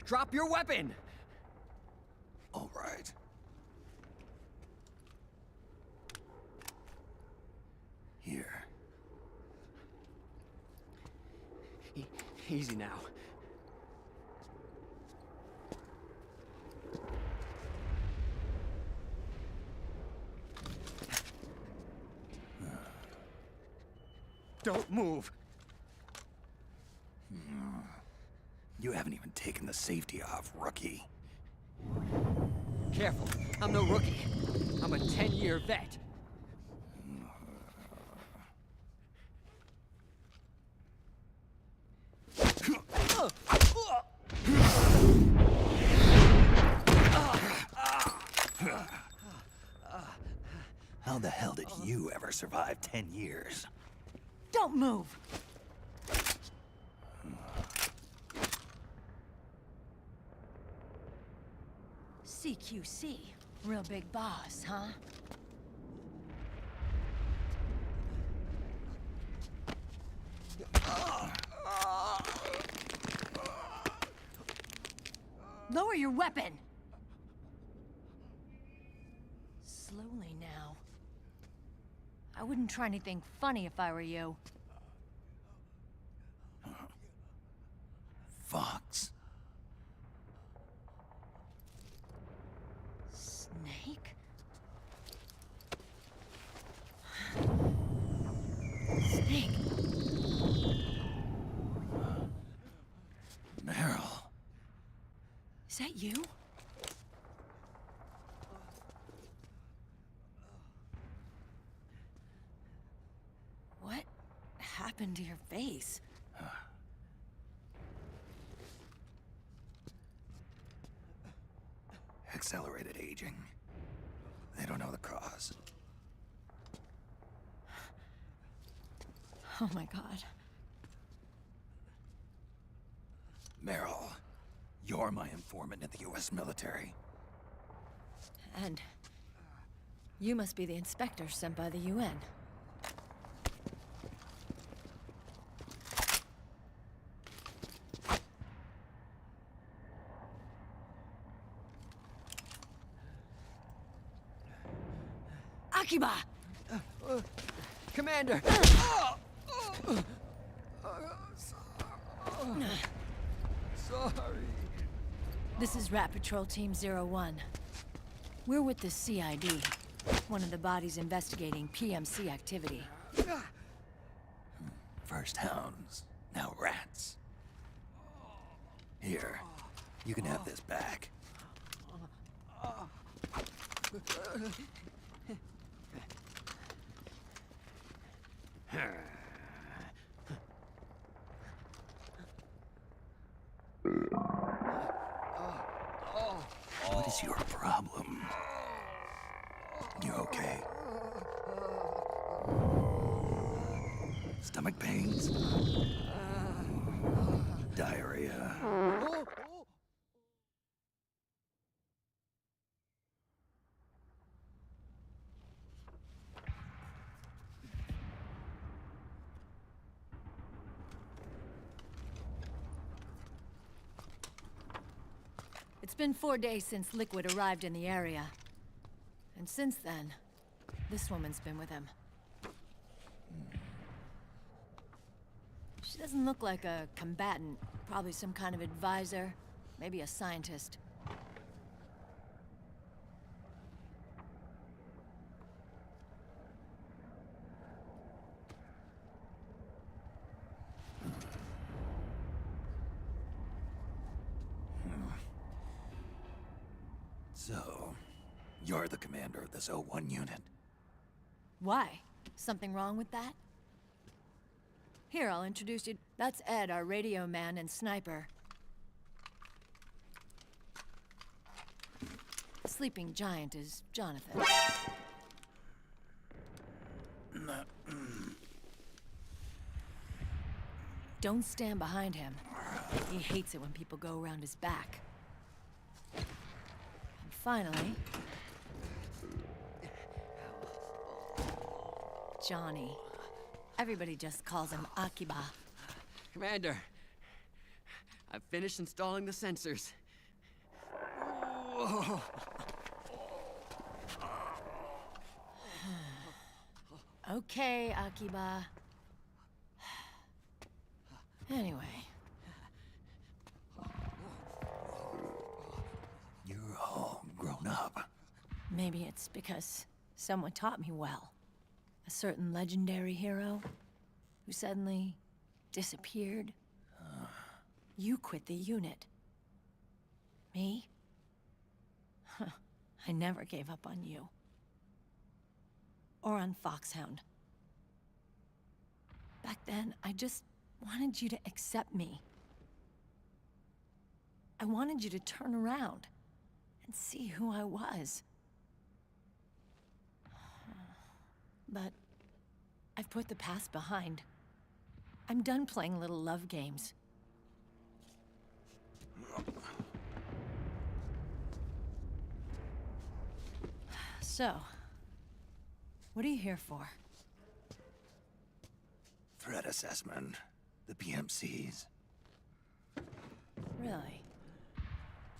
Speaker 12: Drop your weapon!
Speaker 4: All right. Here.
Speaker 12: Easy now. Don't move!
Speaker 4: You haven't even taken the safety off, rookie.
Speaker 12: Careful, I'm no rookie. I'm a 10-year vet.
Speaker 4: How the hell did you ever survive 10 years?
Speaker 1: Don't move! CQC. Real big boss, huh? Lower your weapon! Slowly now. I wouldn't try anything funny if I were you.
Speaker 4: Fox.
Speaker 1: Snake? Snake?
Speaker 4: Meryl.
Speaker 1: Is that you? What happened to your face?
Speaker 4: Accelerated aging. They don't know the cause.
Speaker 1: Oh my god.
Speaker 4: Meryl, you're my informant in the U.S. military.
Speaker 1: And you must be the inspector sent by the UN. Akiba!
Speaker 12: Commander! Sorry.
Speaker 1: This is Rat Patrol Team 01. We're with the CID, one of the bodies investigating PMC activity.
Speaker 4: First hounds, now rats. Here, you can have this back. What is your problem? You okay? Stomach pains? Diarrhea?
Speaker 1: It's been 4 days since Liquid arrived in the area. And since then, this woman's been with him. She doesn't look like a combatant. Probably some kind of advisor, maybe a scientist.
Speaker 4: So, you're the commander of this O1 unit?
Speaker 1: Why? Something wrong with that? Here, I'll introduce you. That's Ed, our radio man and sniper. The sleeping giant is Jonathan. Don't stand behind him. He hates it when people go around his back. And finally...
Speaker 13: Johnny. Everybody just calls him Akiba.
Speaker 12: Commander, I've finished installing the sensors. Whoa.
Speaker 13: Okay, Akiba. Anyway.
Speaker 4: You're all grown up.
Speaker 13: Maybe it's because someone taught me well. A certain legendary hero who suddenly disappeared. You quit the unit. Me? I never gave up on you. Or on Foxhound. Back then, I just wanted you to accept me. I wanted you to turn around and see who I was. But I've put the past behind. I'm done playing little love games. So, what are you here for?
Speaker 4: Threat assessment. The PMCs.
Speaker 13: Really?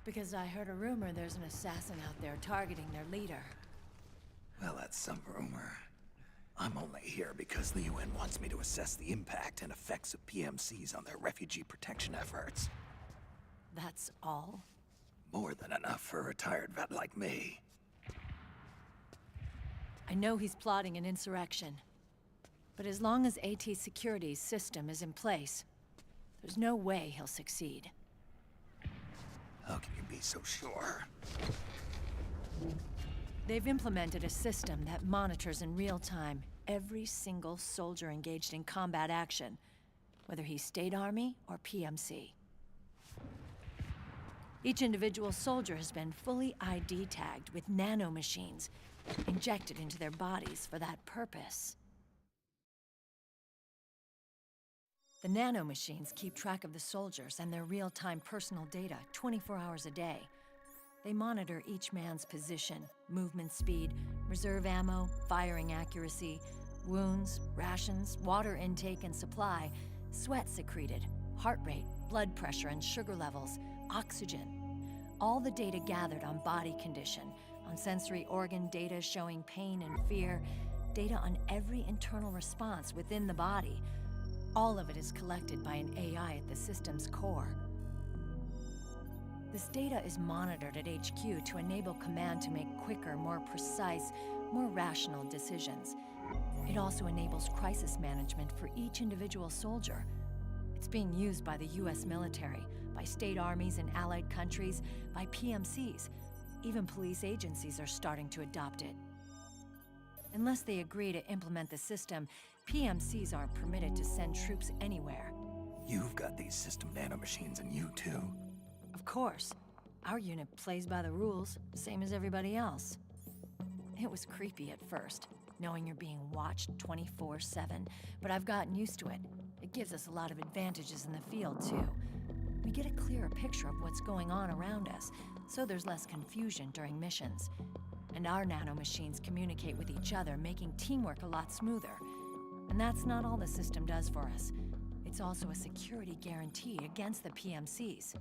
Speaker 13: Because I heard a rumor there's an assassin out there targeting their leader.
Speaker 4: Well, that's some rumor. I'm only here because the UN wants me to assess the impact and effects of PMCs on their refugee protection efforts.
Speaker 13: That's all?
Speaker 4: More than enough for a retired vet like me.
Speaker 13: I know he's plotting an insurrection. But as long as AT Security's system is in place, there's no way he'll succeed.
Speaker 4: How can you be so sure?
Speaker 13: They've implemented a system that monitors in real time every single soldier engaged in combat action, whether he's State Army or PMC. Each individual soldier has been fully ID tagged with nanomachines injected into their bodies for that purpose. The nanomachines keep track of the soldiers and their real-time personal data 24 hours a day. They monitor each man's position, movement speed, reserve ammo, firing accuracy, wounds, rations, water intake and supply, sweat secreted, heart rate, blood pressure and sugar levels, oxygen. All the data gathered on body condition, on sensory organ data showing pain and fear, data on every internal response within the body. All of it is collected by an AI at the system's core. This data is monitored at HQ to enable command to make quicker, more precise, more rational decisions. It also enables crisis management for each individual soldier. It's being used by the US military, by state armies in allied countries, by PMCs. Even police agencies are starting to adopt it. Unless they agree to implement the system, PMCs aren't permitted to send troops anywhere.
Speaker 4: You've got these system nanomachines in you too.
Speaker 13: Of course. Our unit plays by the rules, same as everybody else. It was creepy at first, knowing you're being watched 24/7, but I've gotten used to it. It gives us a lot of advantages in the field too. We get a clearer picture of what's going on around us, so there's less confusion during missions. And our nanomachines communicate with each other, making teamwork a lot smoother. And that's not all the system does for us. It's also a security guarantee against the PMCs.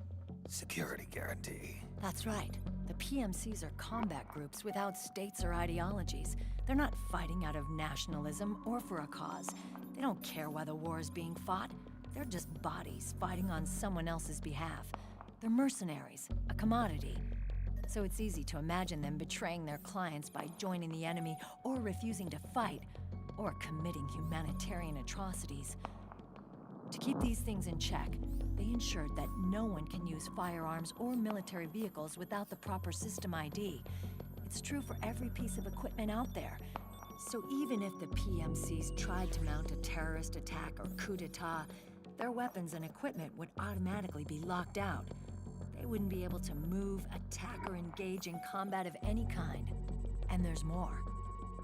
Speaker 4: Security guarantee.
Speaker 13: That's right. The PMCs are combat groups without states or ideologies. They're not fighting out of nationalism or for a cause. They don't care why the war is being fought. They're just bodies fighting on someone else's behalf. They're mercenaries, a commodity. So it's easy to imagine them betraying their clients by joining the enemy or refusing to fight, or committing humanitarian atrocities. To keep these things in check, they ensured that no one can use firearms or military vehicles without the proper system ID. It's true for every piece of equipment out there. So even if the PMCs tried to mount a terrorist attack or coup d'etat, their weapons and equipment would automatically be locked out. They wouldn't be able to move, attack, or engage in combat of any kind. And there's more.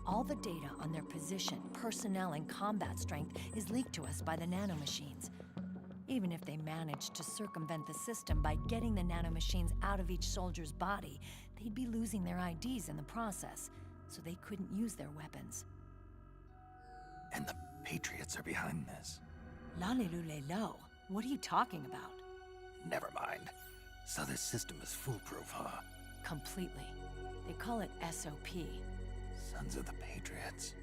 Speaker 13: All the data on their position, personnel, and combat strength is leaked to us by the nanomachines. Even if they managed to circumvent the system by getting the nanomachines out of each soldier's body, they'd be losing their IDs in the process, so they couldn't use their weapons.
Speaker 4: And the Patriots are behind this.
Speaker 13: Lalilulelo. What are you talking about?
Speaker 4: Never mind. So this system is foolproof, huh?
Speaker 13: Completely. They call it SOP.
Speaker 4: Sons of the Patriots.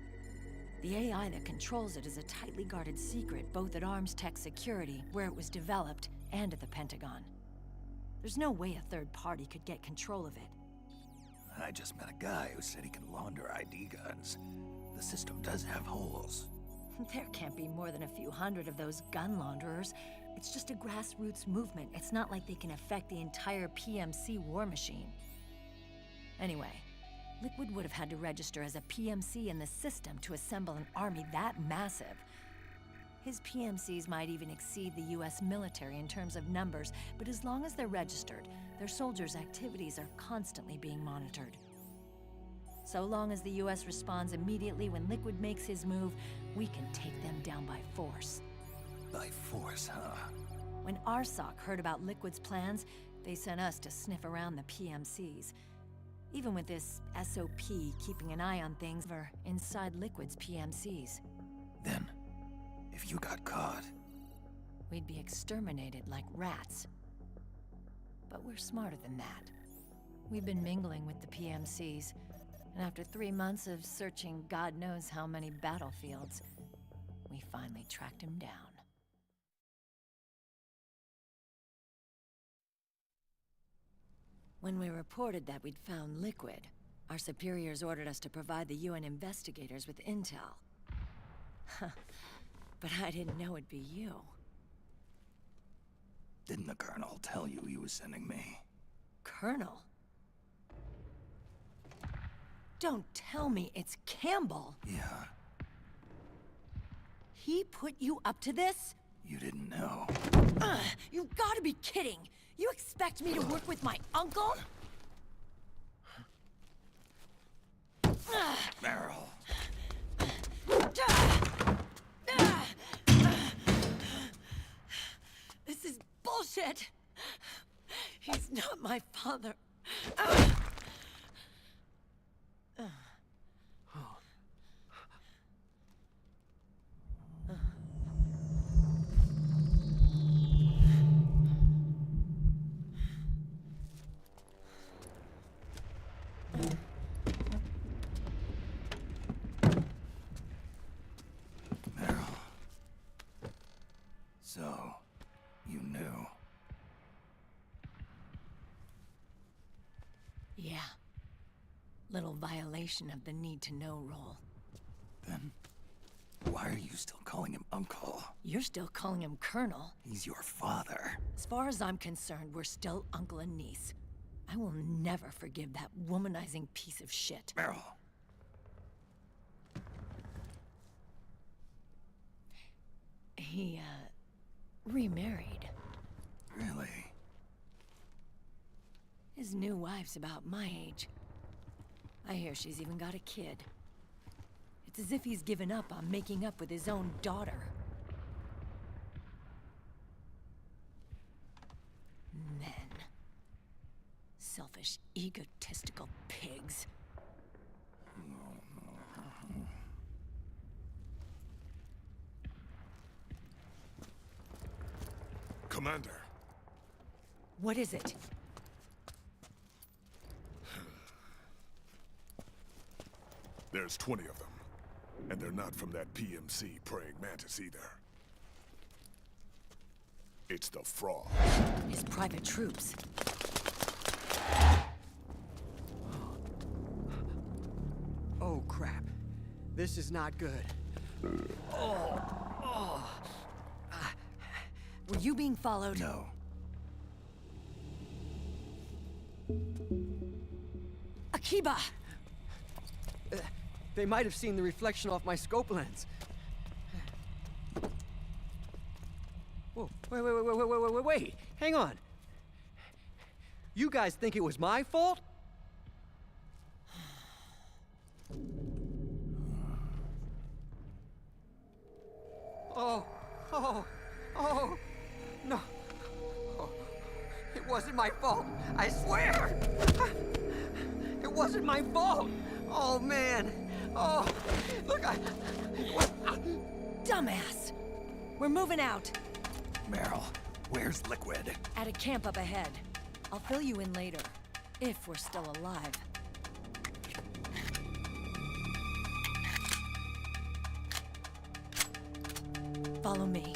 Speaker 13: The AI that controls it is a tightly guarded secret, both at Arms Tech Security, where it was developed, and at the Pentagon. There's no way a third party could get control of it.
Speaker 4: I just met a guy who said he can launder ID guns. The system does have holes.
Speaker 13: There can't be more than a few hundred of those gun launderers. It's just a grassroots movement. It's not like they can affect the entire PMC war machine. Anyway, Liquid would have had to register as a PMC in the system to assemble an army that massive. His PMCs might even exceed the US military in terms of numbers, but as long as they're registered, their soldiers' activities are constantly being monitored. So long as the US responds immediately when Liquid makes his move, we can take them down by force.
Speaker 4: By force, huh?
Speaker 13: When RSOC heard about Liquid's plans, they sent us to sniff around the PMCs. Even with this SOP keeping an eye on things for inside Liquid's PMCs.
Speaker 4: Then, if you got caught,
Speaker 13: we'd be exterminated like rats. But we're smarter than that. We've been mingling with the PMCs, and after 3 months of searching God knows how many battlefields, we finally tracked him down. When we reported that we'd found Liquid, our superiors ordered us to provide the UN investigators with intel. But I didn't know it'd be you.
Speaker 4: didn't the Colonel tell you he was sending me?
Speaker 13: Colonel? Don't tell me it's Campbell.
Speaker 4: Yeah.
Speaker 13: He put you up to this?
Speaker 4: You didn't know.
Speaker 13: You've got to be kidding! You expect me to work with my uncle?
Speaker 4: Meryl.
Speaker 13: This is bullshit! He's not my father.
Speaker 4: So, you knew.
Speaker 13: Yeah. Little violation of the need-to-know rule.
Speaker 4: Then, why are you still calling him Uncle?
Speaker 13: You're still calling him Colonel.
Speaker 4: He's your father.
Speaker 13: As far as I'm concerned, we're still uncle and niece. I will never forgive that womanizing piece of shit.
Speaker 4: Meryl.
Speaker 13: He, remarried.
Speaker 4: Really?
Speaker 13: His new wife's about my age. I hear she's even got a kid. It's as if he's given up on making up with his own daughter. Men. Selfish, egotistical pigs.
Speaker 2: Commander.
Speaker 13: What is it?
Speaker 2: There's 20 of them. And they're not from that PMC praying mantis either. It's the Frog.
Speaker 13: His private troops.
Speaker 12: Oh, crap. This is not good.
Speaker 13: Were you being followed?
Speaker 4: No.
Speaker 13: Akiba!
Speaker 12: They might have seen the reflection off my scope lens. Whoa, wait. Hang on. You guys think it was my fault? Oh, no. Oh, it wasn't my fault, I swear! It wasn't my fault! Oh, man. Oh, look,
Speaker 13: Dumbass! We're moving out.
Speaker 4: Meryl, where's Liquid?
Speaker 13: At a camp up ahead. I'll fill you in later. If we're still alive. Follow me.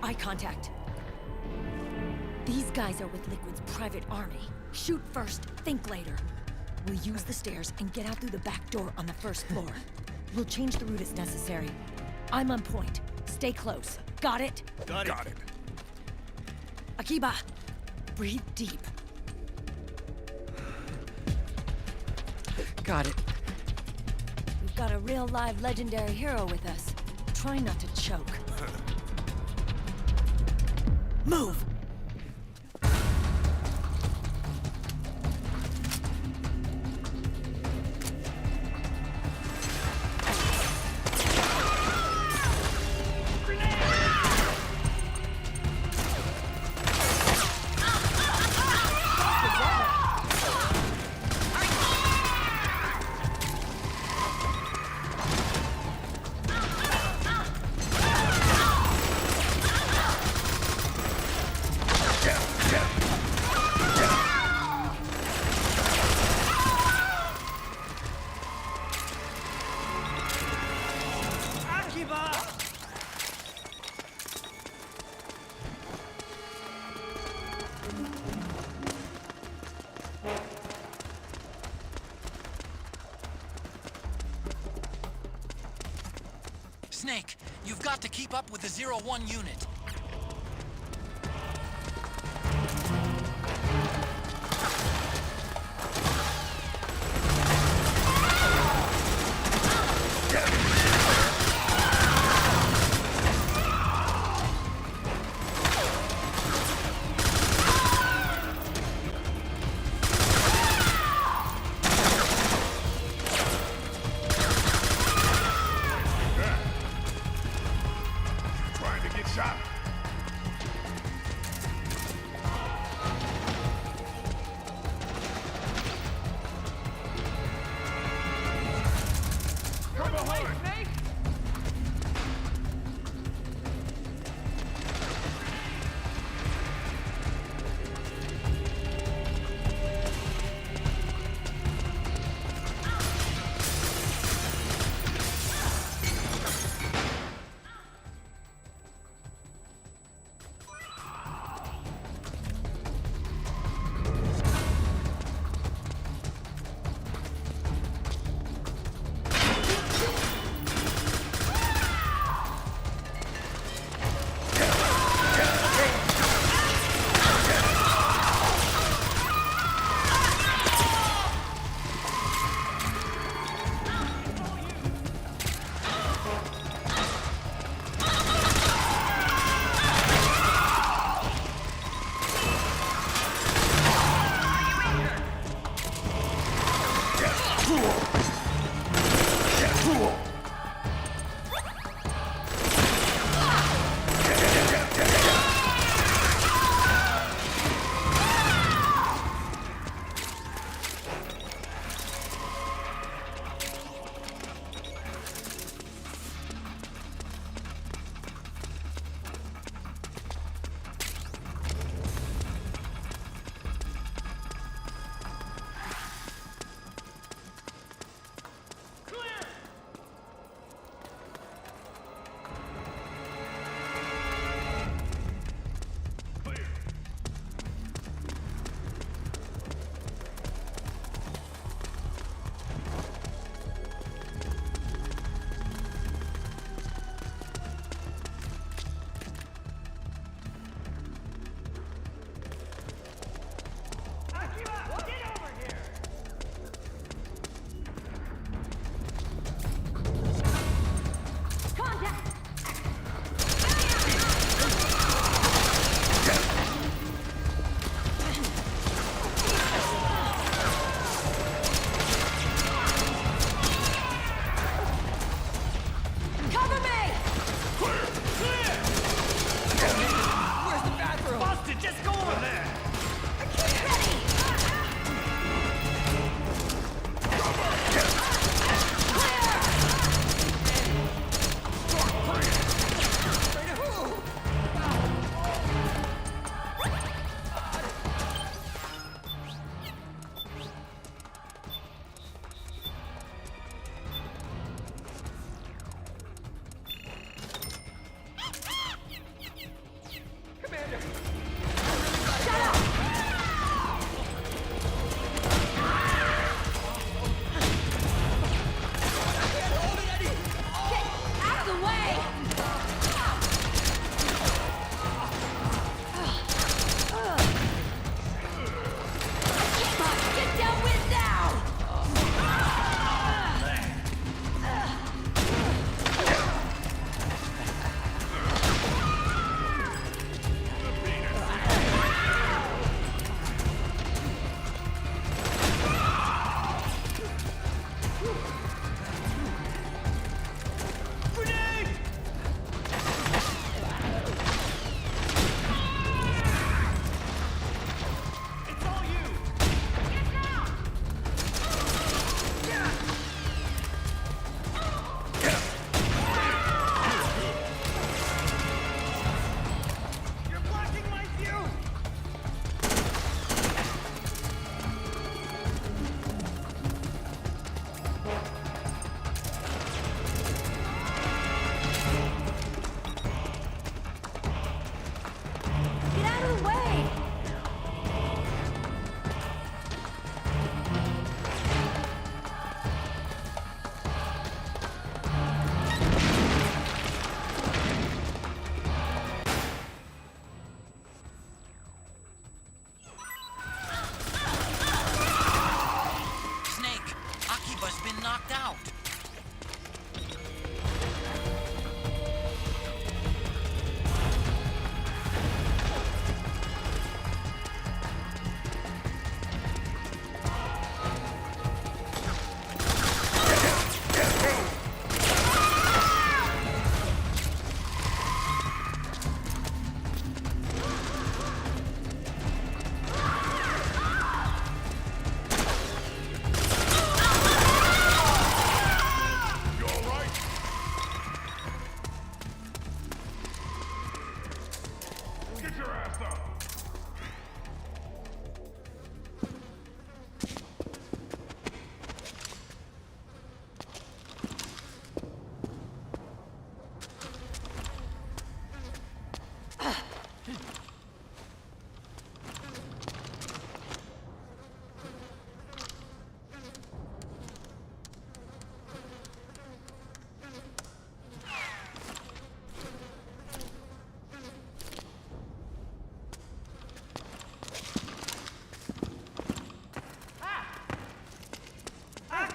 Speaker 13: Eye contact. These guys are with Liquid's private army. Shoot first, think later. We'll use the stairs and get out through the back door on the first floor. We'll change the route as necessary. I'm on point. Stay close. Got it?
Speaker 2: Got it.
Speaker 13: Akiba, breathe deep.
Speaker 12: got it.
Speaker 13: We've got a real live legendary hero with us. Try not to choke. Move!
Speaker 14: Snake, you've got to keep up with the 0-1 unit.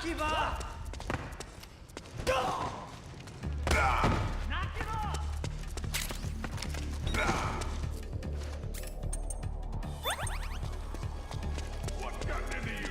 Speaker 9: Give up!
Speaker 10: Knock it off! What got into you?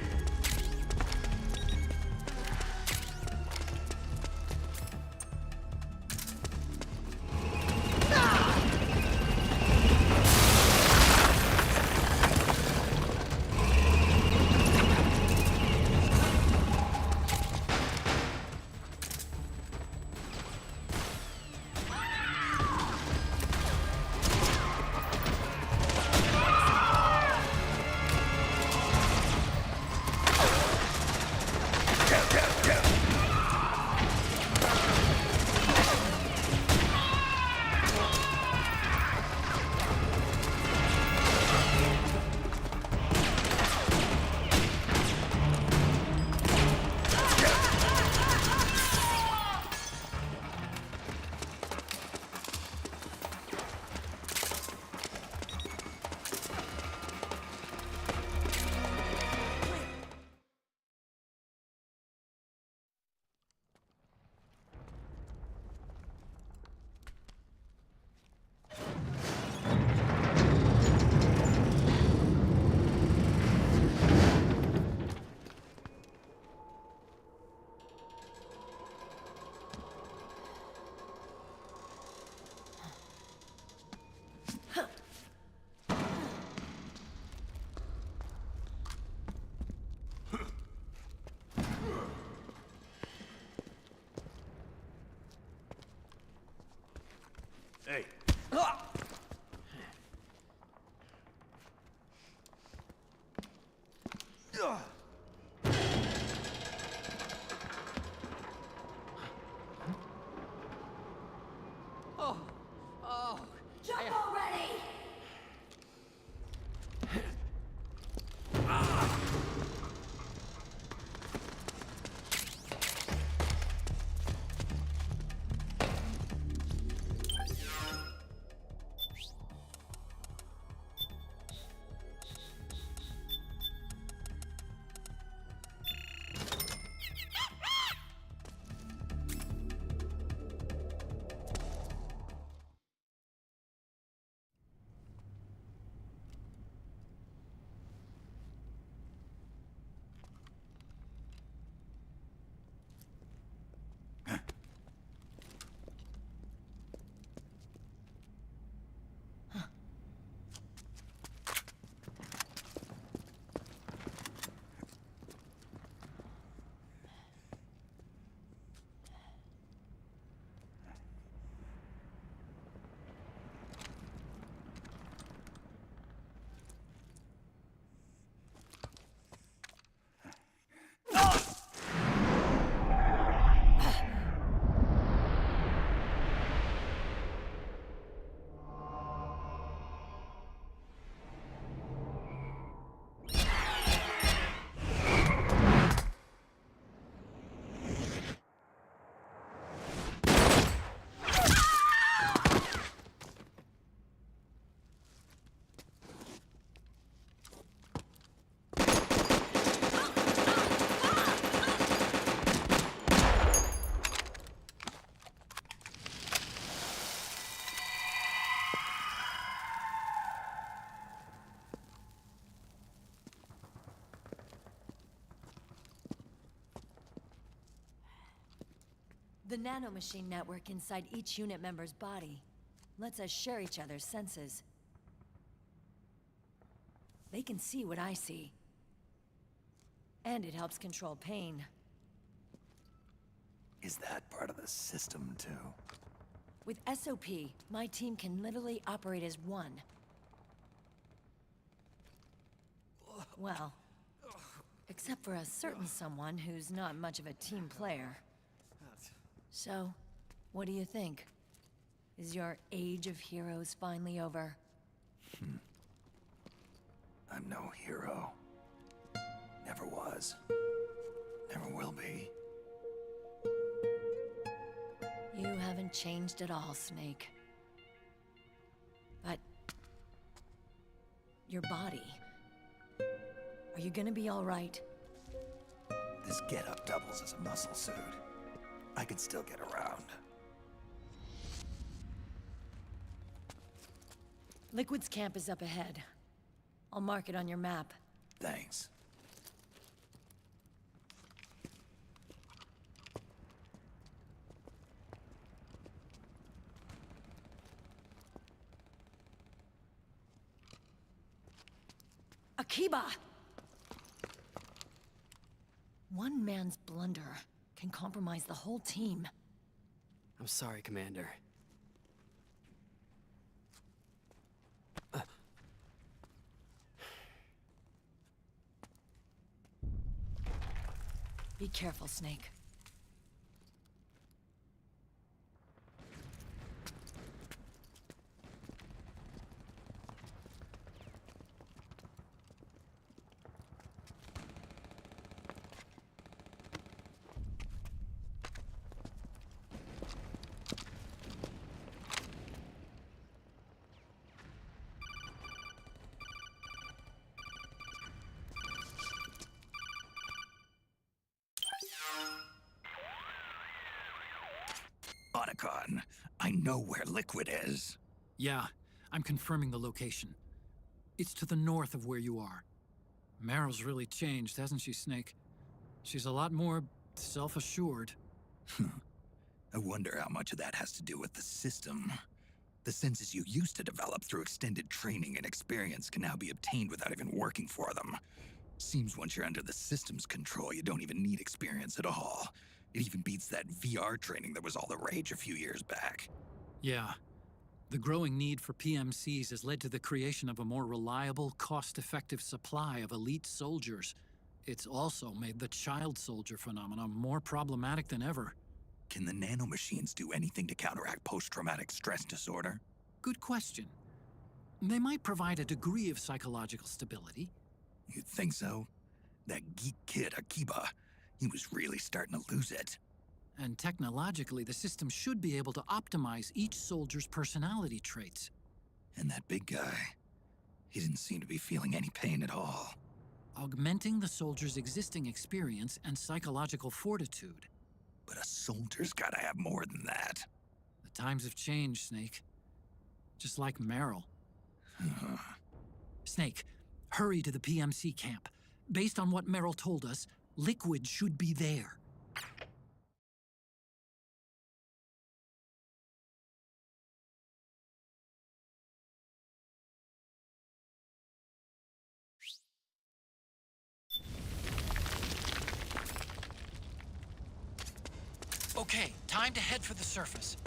Speaker 6: Hey.
Speaker 3: Oh, oh.
Speaker 13: Jump already! The nanomachine network inside each unit member's body lets us share each other's senses. They can see what I see. And it helps control pain.
Speaker 4: Is that part of the system, too?
Speaker 13: With SOP, my team can literally operate as one. Well, except for a certain someone who's not much of a team player. So, what do you think? Is your age of heroes finally over?
Speaker 4: I'm no hero. Never was. Never will be.
Speaker 13: You haven't changed at all, Snake. But... your body... are you gonna be all right?
Speaker 4: this getup doubles as a muscle suit, I can still get around.
Speaker 13: Liquid's camp is up ahead. I'll mark it on your map.
Speaker 4: Thanks.
Speaker 13: Akiba! One man's blunder can compromise the whole team.
Speaker 12: I'm sorry, Commander.
Speaker 13: Be careful, Snake.
Speaker 4: Otacon, I know where Liquid is.
Speaker 5: Yeah, I'm confirming the location. It's to the north of where you are. Meryl's really changed, hasn't she, Snake? She's a lot more self-assured.
Speaker 4: I wonder how much of that has to do with the system. The senses you used to develop through extended training and experience can now be obtained without even working for them. Seems once you're under the system's control, you don't even need experience at all. It even beats that VR training that was all the rage a few years back.
Speaker 5: Yeah. The growing need for PMCs has led to the creation of a more reliable, cost-effective supply of elite soldiers. It's also made the child soldier phenomenon more problematic than ever.
Speaker 4: Can the nanomachines do anything to counteract post-traumatic stress disorder?
Speaker 5: Good question. They might provide a degree of psychological stability.
Speaker 4: You'd think so? That geek kid, Akiba, he was really starting to lose it.
Speaker 5: And technologically, the system should be able to optimize each soldier's personality traits.
Speaker 4: And that big guy, he didn't seem to be feeling any pain at all.
Speaker 5: Augmenting the soldier's existing experience and psychological fortitude.
Speaker 4: But a soldier's gotta have more than that.
Speaker 5: The times have changed, Snake. Just like Meryl. Snake, hurry to the PMC camp. Based on what Meryl told us, Liquid should be there.
Speaker 14: Okay, time to head for the surface.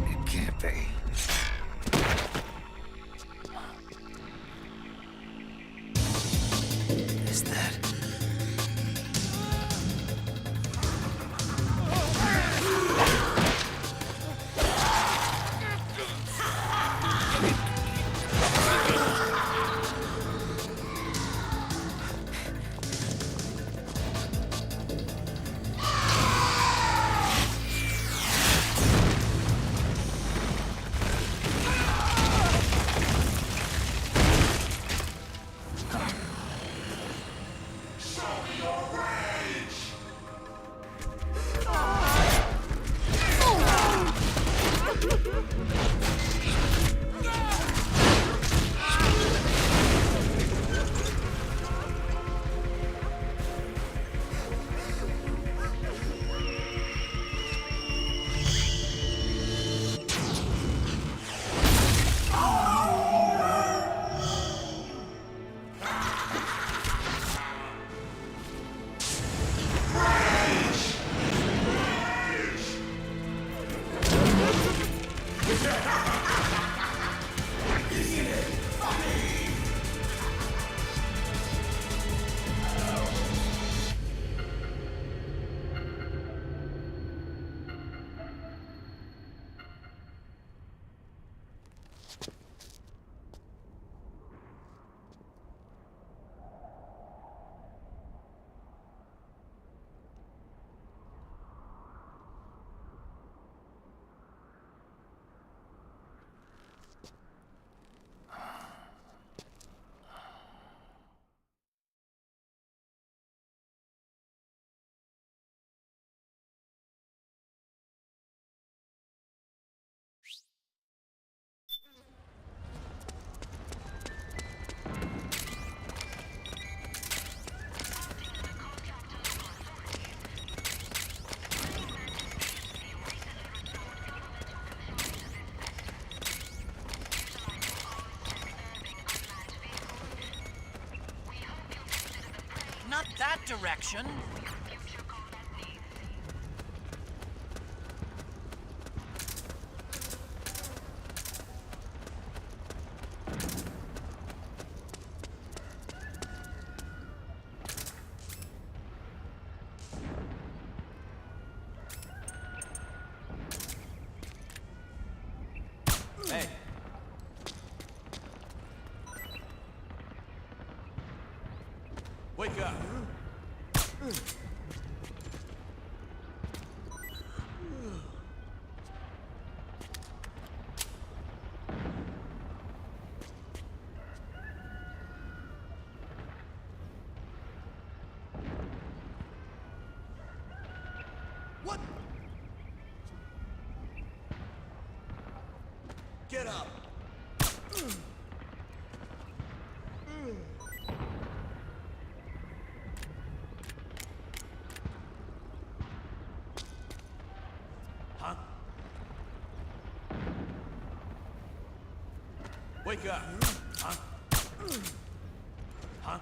Speaker 4: It can't be. Is that...
Speaker 14: Not that direction.
Speaker 9: Hey. Wake up. What? Get up. Huh? Wake up. Huh? Huh?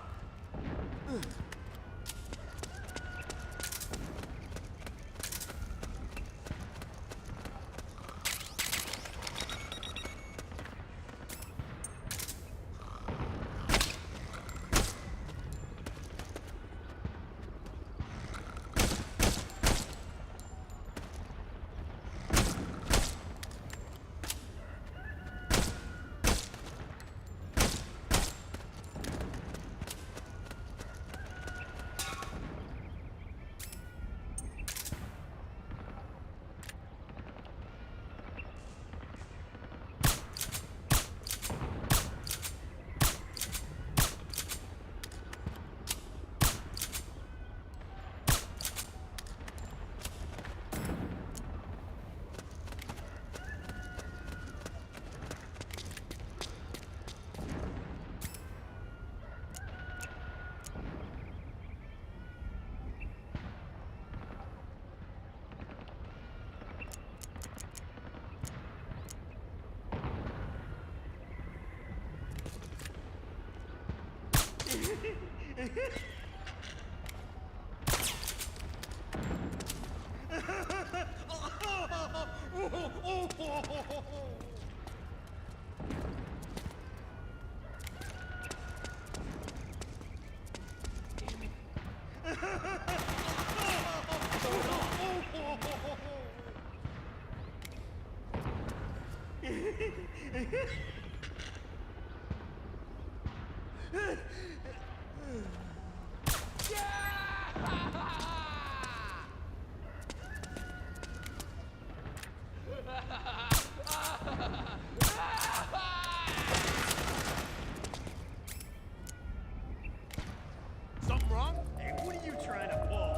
Speaker 10: Something wrong? Hey, what are you trying to pull?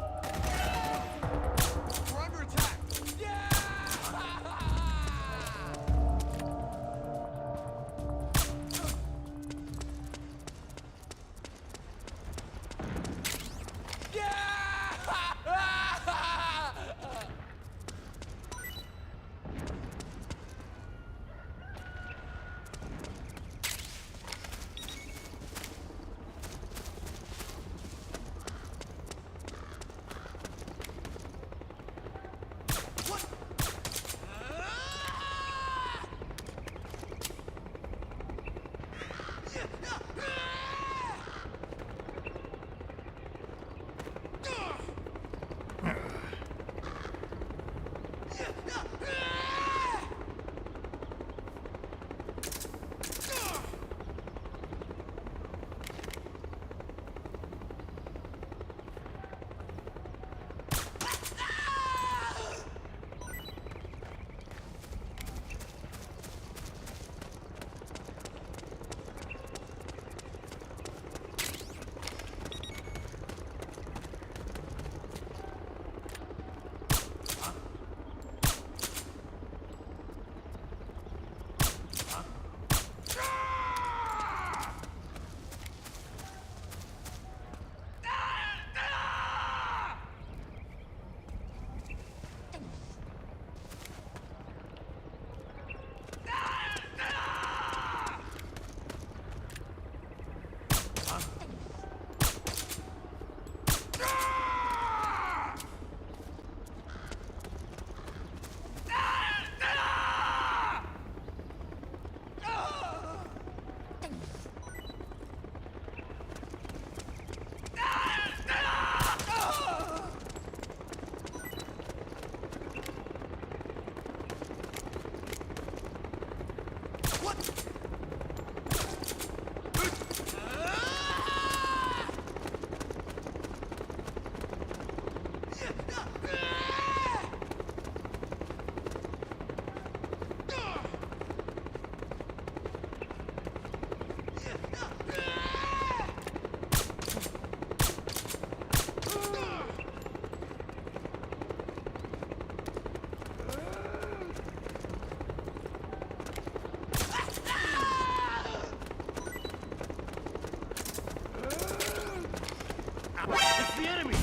Speaker 10: We're under attack. It's the enemy!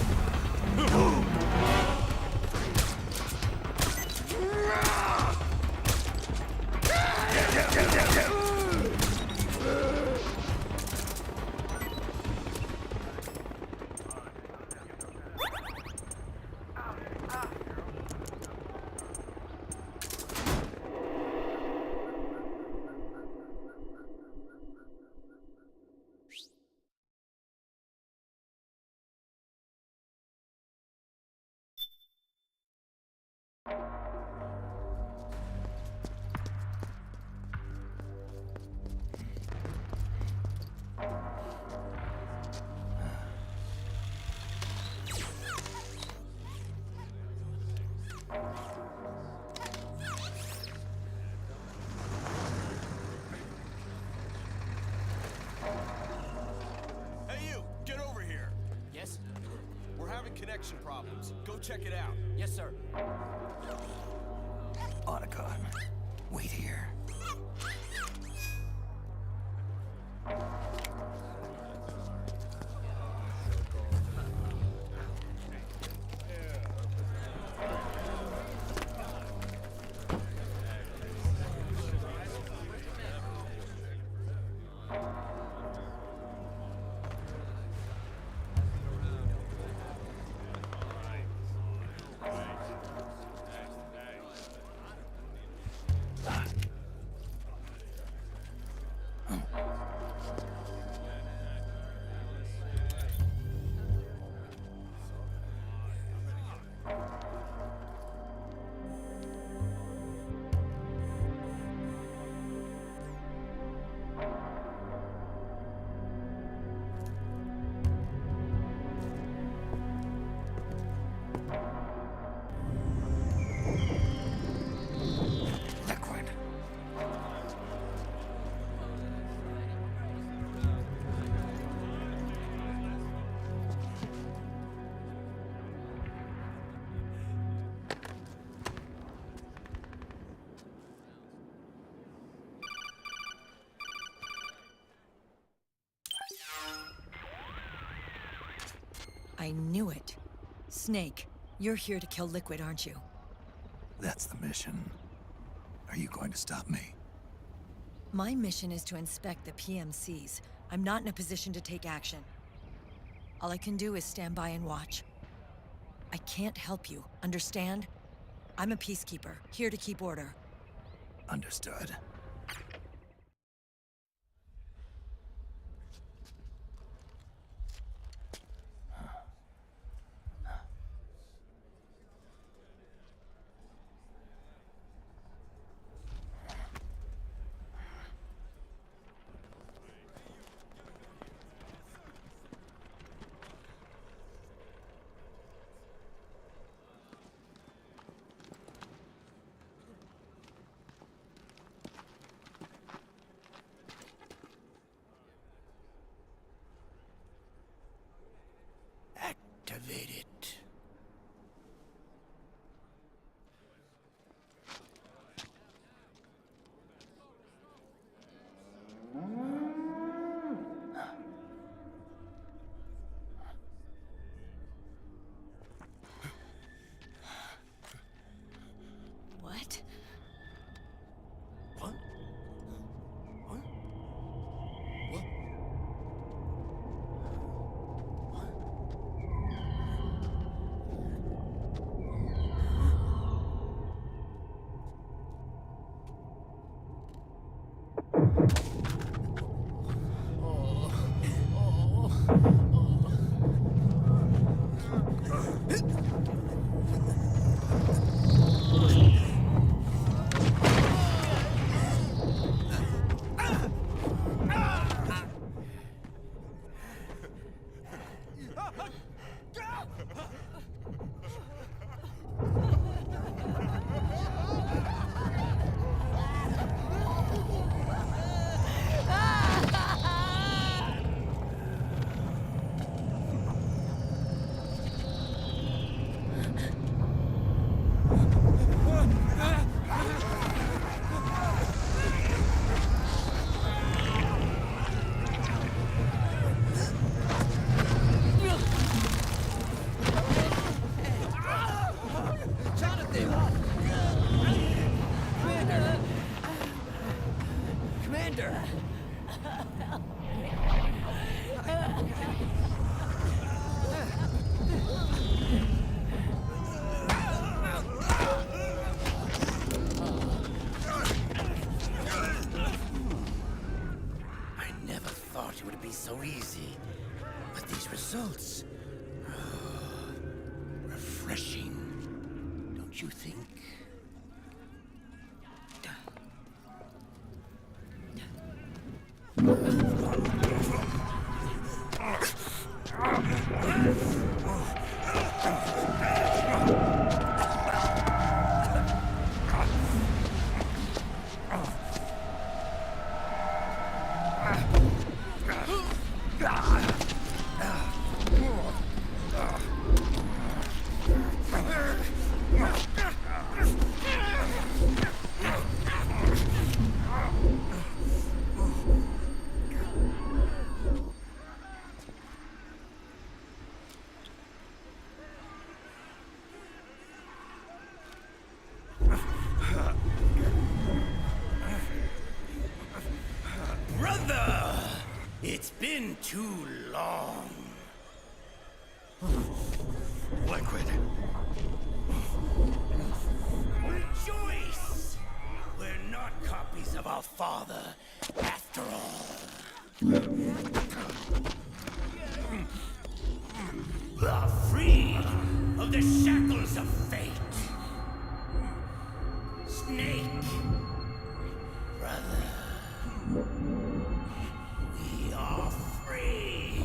Speaker 9: Hey you, get over here.
Speaker 15: Yes?
Speaker 9: We're having connection problems. Go check it out.
Speaker 15: Yes, sir.
Speaker 4: Otacon, wait here.
Speaker 13: I knew it. Snake, you're here to kill Liquid, aren't you?
Speaker 4: That's the mission. Are you going to stop me?
Speaker 13: My mission is to inspect the PMCs. I'm not in a position to take action. All I can do is stand by and watch. I can't help you, understand? I'm a peacekeeper, here to keep order.
Speaker 4: Understood.
Speaker 11: Activate it.
Speaker 13: What?
Speaker 11: What? What? What?
Speaker 12: Commander!
Speaker 11: I never thought it would be so easy. But these results... refreshing. Don't you think? Brother! It's been too long.
Speaker 2: Liquid.
Speaker 11: Rejoice! We're not copies of our father, after all. Are free of the shackles of fate. Snake, brother, we are free.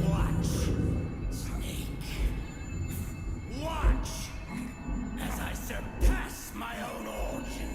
Speaker 11: Watch, Snake. Watch as I surpass my own origin.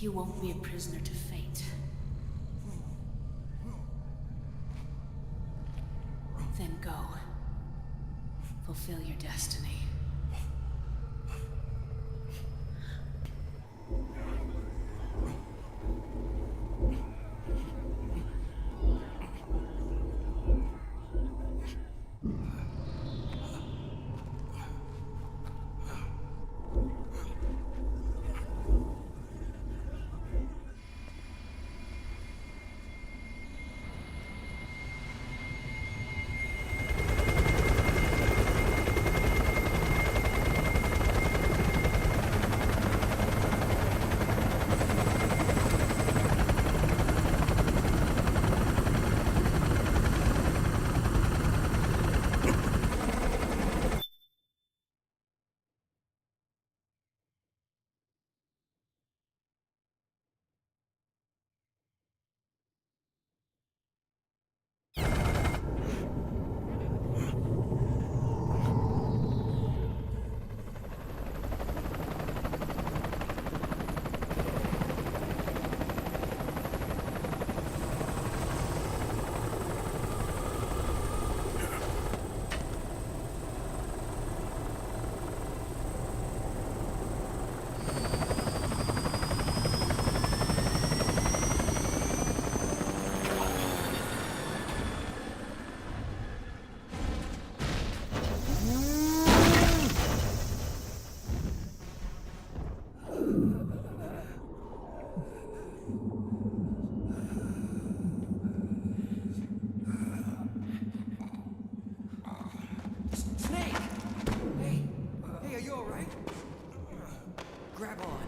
Speaker 15: You won't be a prisoner to fate. Then go. Fulfill your destiny.
Speaker 12: Snake! Hey! Hey, are you alright? Grab on.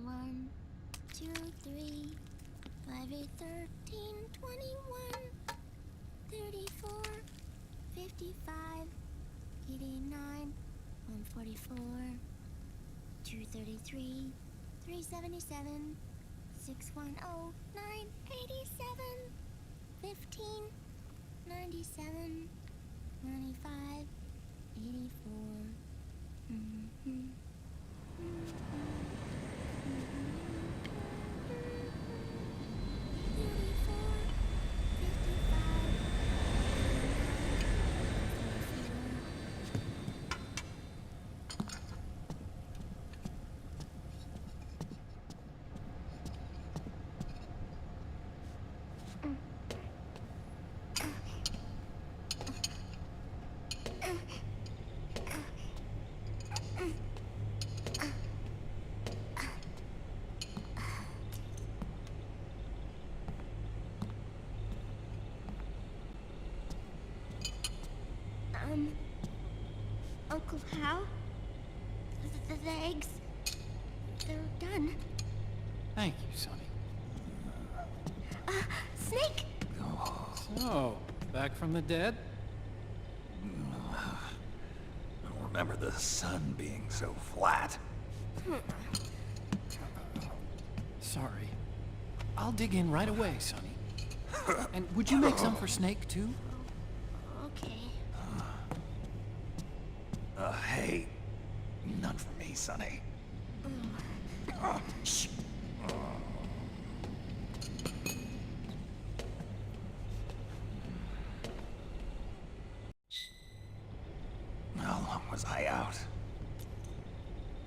Speaker 7: One, 2, 3, 5, 8, 13, 21, 34, 55, 89, 144, 233, 377, 610, 987, 15, 97, 95, 84. Uncle Hal? The eggs? They're done.
Speaker 5: Thank you, Sonny.
Speaker 7: Snake!
Speaker 5: So, back from the dead?
Speaker 4: I don't remember the sun being so flat.
Speaker 5: Sorry. I'll dig in right away, Sonny. And would you make some for Snake, too?
Speaker 7: Okay.
Speaker 4: Hey, none for me, Sonny. Shh.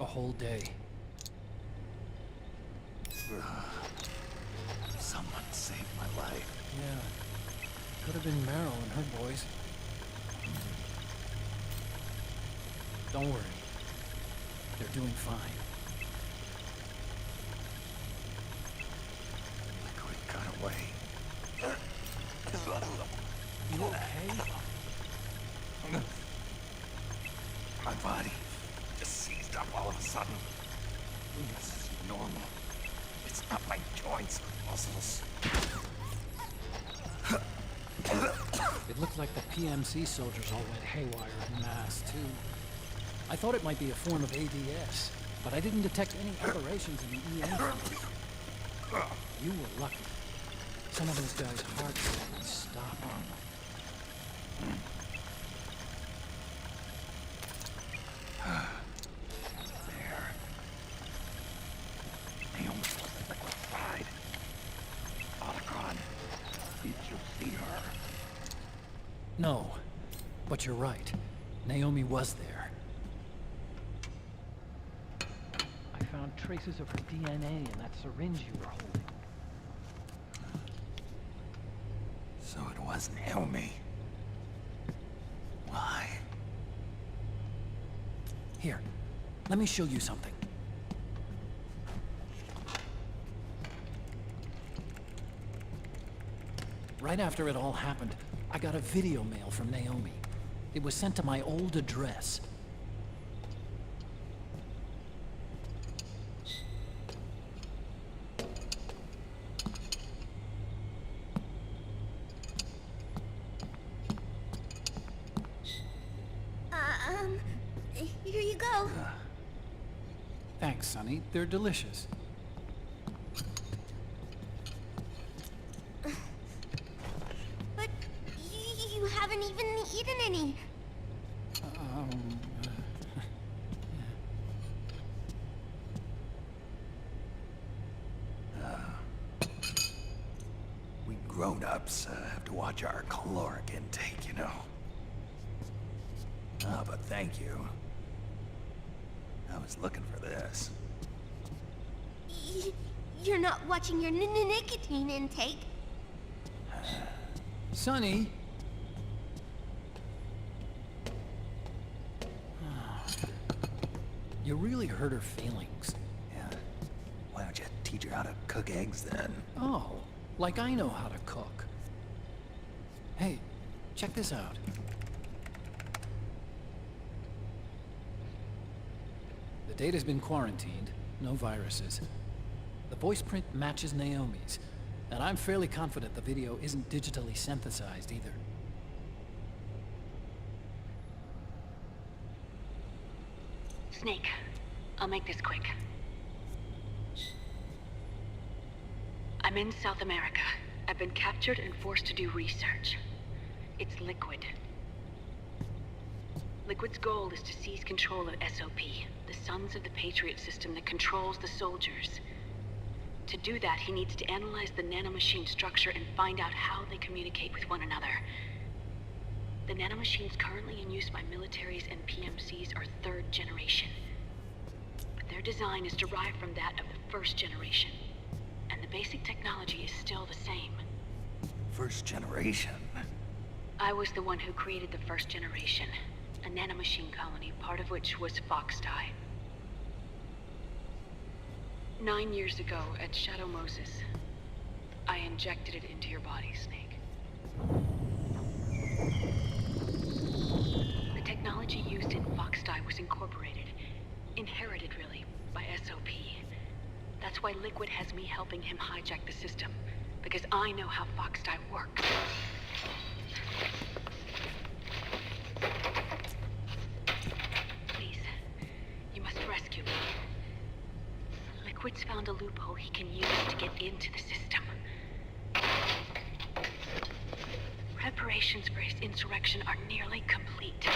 Speaker 5: a whole day.
Speaker 4: Someone saved my life.
Speaker 5: Yeah. Could have been Meryl and her boys. Don't worry. They're doing fine.
Speaker 4: Liquid got away.
Speaker 5: You okay?
Speaker 4: My body just seized up all of a sudden. This is normal. It's not my joints or muscles.
Speaker 5: It looked like the PMC soldiers all went haywire en masse, too. I thought it might be a form of ADS, but I didn't detect any aberrations in the EM field. You were lucky. Some of those guys' hearts would stop.
Speaker 4: There. Naomi was liquefied. Otacon, did you see her?
Speaker 5: No, but you're right. Naomi was there. I found traces of her DNA in that syringe you were holding.
Speaker 4: So it was Naomi. Why?
Speaker 5: Here, let me show you something. Right after it all happened, I got a video mail from Naomi. It was sent to my old address.
Speaker 7: Here you go.
Speaker 5: Thanks, Sonny. They're delicious.
Speaker 7: But you haven't even eaten any.
Speaker 4: We grown-ups have to watch our caloric intake, you know. But thank you. I was looking for this.
Speaker 7: You're not watching your nicotine intake.
Speaker 5: Sonny! You really hurt her feelings.
Speaker 4: Yeah. Why don't you teach her how to cook eggs then?
Speaker 5: Oh, like I know how to cook. Hey, check this out. The data's been quarantined, no viruses. The voice print matches Naomi's, and I'm fairly confident the video isn't digitally synthesized either.
Speaker 15: Snake, I'll make this quick. I'm in South America. I've been captured and forced to do research. It's Liquid. Liquid's goal is to seize control of SOP, the Sons of the Patriot system that controls the soldiers. To do that, he needs to analyze the nanomachine structure and find out how they communicate with one another. The nanomachines currently in use by militaries and PMCs are third generation. But their design is derived from that of the first generation. And the basic technology is still the same.
Speaker 4: First generation?
Speaker 15: I was the one who created the first generation. A nanomachine colony, part of which was Foxdie. 9 years ago, at Shadow Moses, I injected it into your body, Snake. The technology used in Foxdie was incorporated, inherited really, by SOP. That's why Liquid has me helping him hijack the system, because I know how Foxdie works. Please, you must rescue me. Liquid's found a loophole he can use to get into the system. Preparations for his insurrection are nearly complete.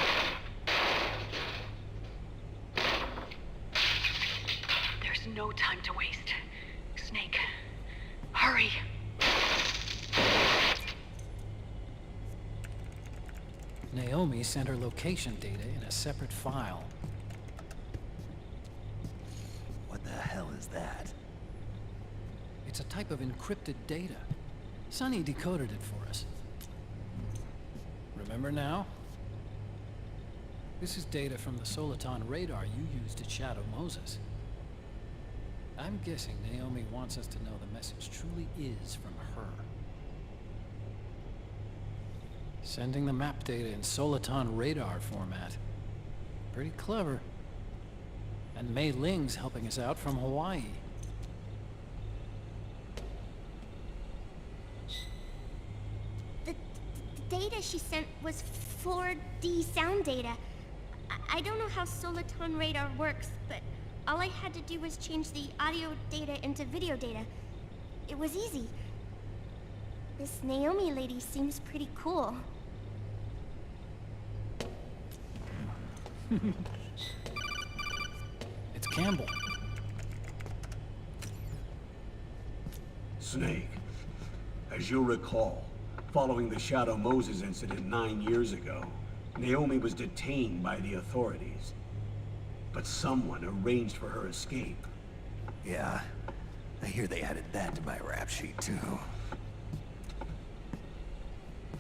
Speaker 15: There's no time to waste. Snake, hurry!
Speaker 5: Naomi sent her location data in a separate file. It's a type of encrypted data. Sonny decoded it for us. Remember now? This is data from the Soliton radar you used at Shadow Moses. I'm guessing Naomi wants us to know the message truly is from her. Sending the map data in Soliton radar format. Pretty clever. And Mei Ling's helping us out from Hawaii.
Speaker 7: The data she sent was 4D sound data. I don't know how Soliton radar works, but all I had to do was change the audio data into video data. It was easy. This Naomi lady seems pretty cool.
Speaker 5: It's Campbell.
Speaker 6: Snake, as you'll recall, following the Shadow Moses incident 9 years ago, Naomi was detained by the authorities. But someone arranged for her escape.
Speaker 4: Yeah, I hear they added that to my rap sheet too.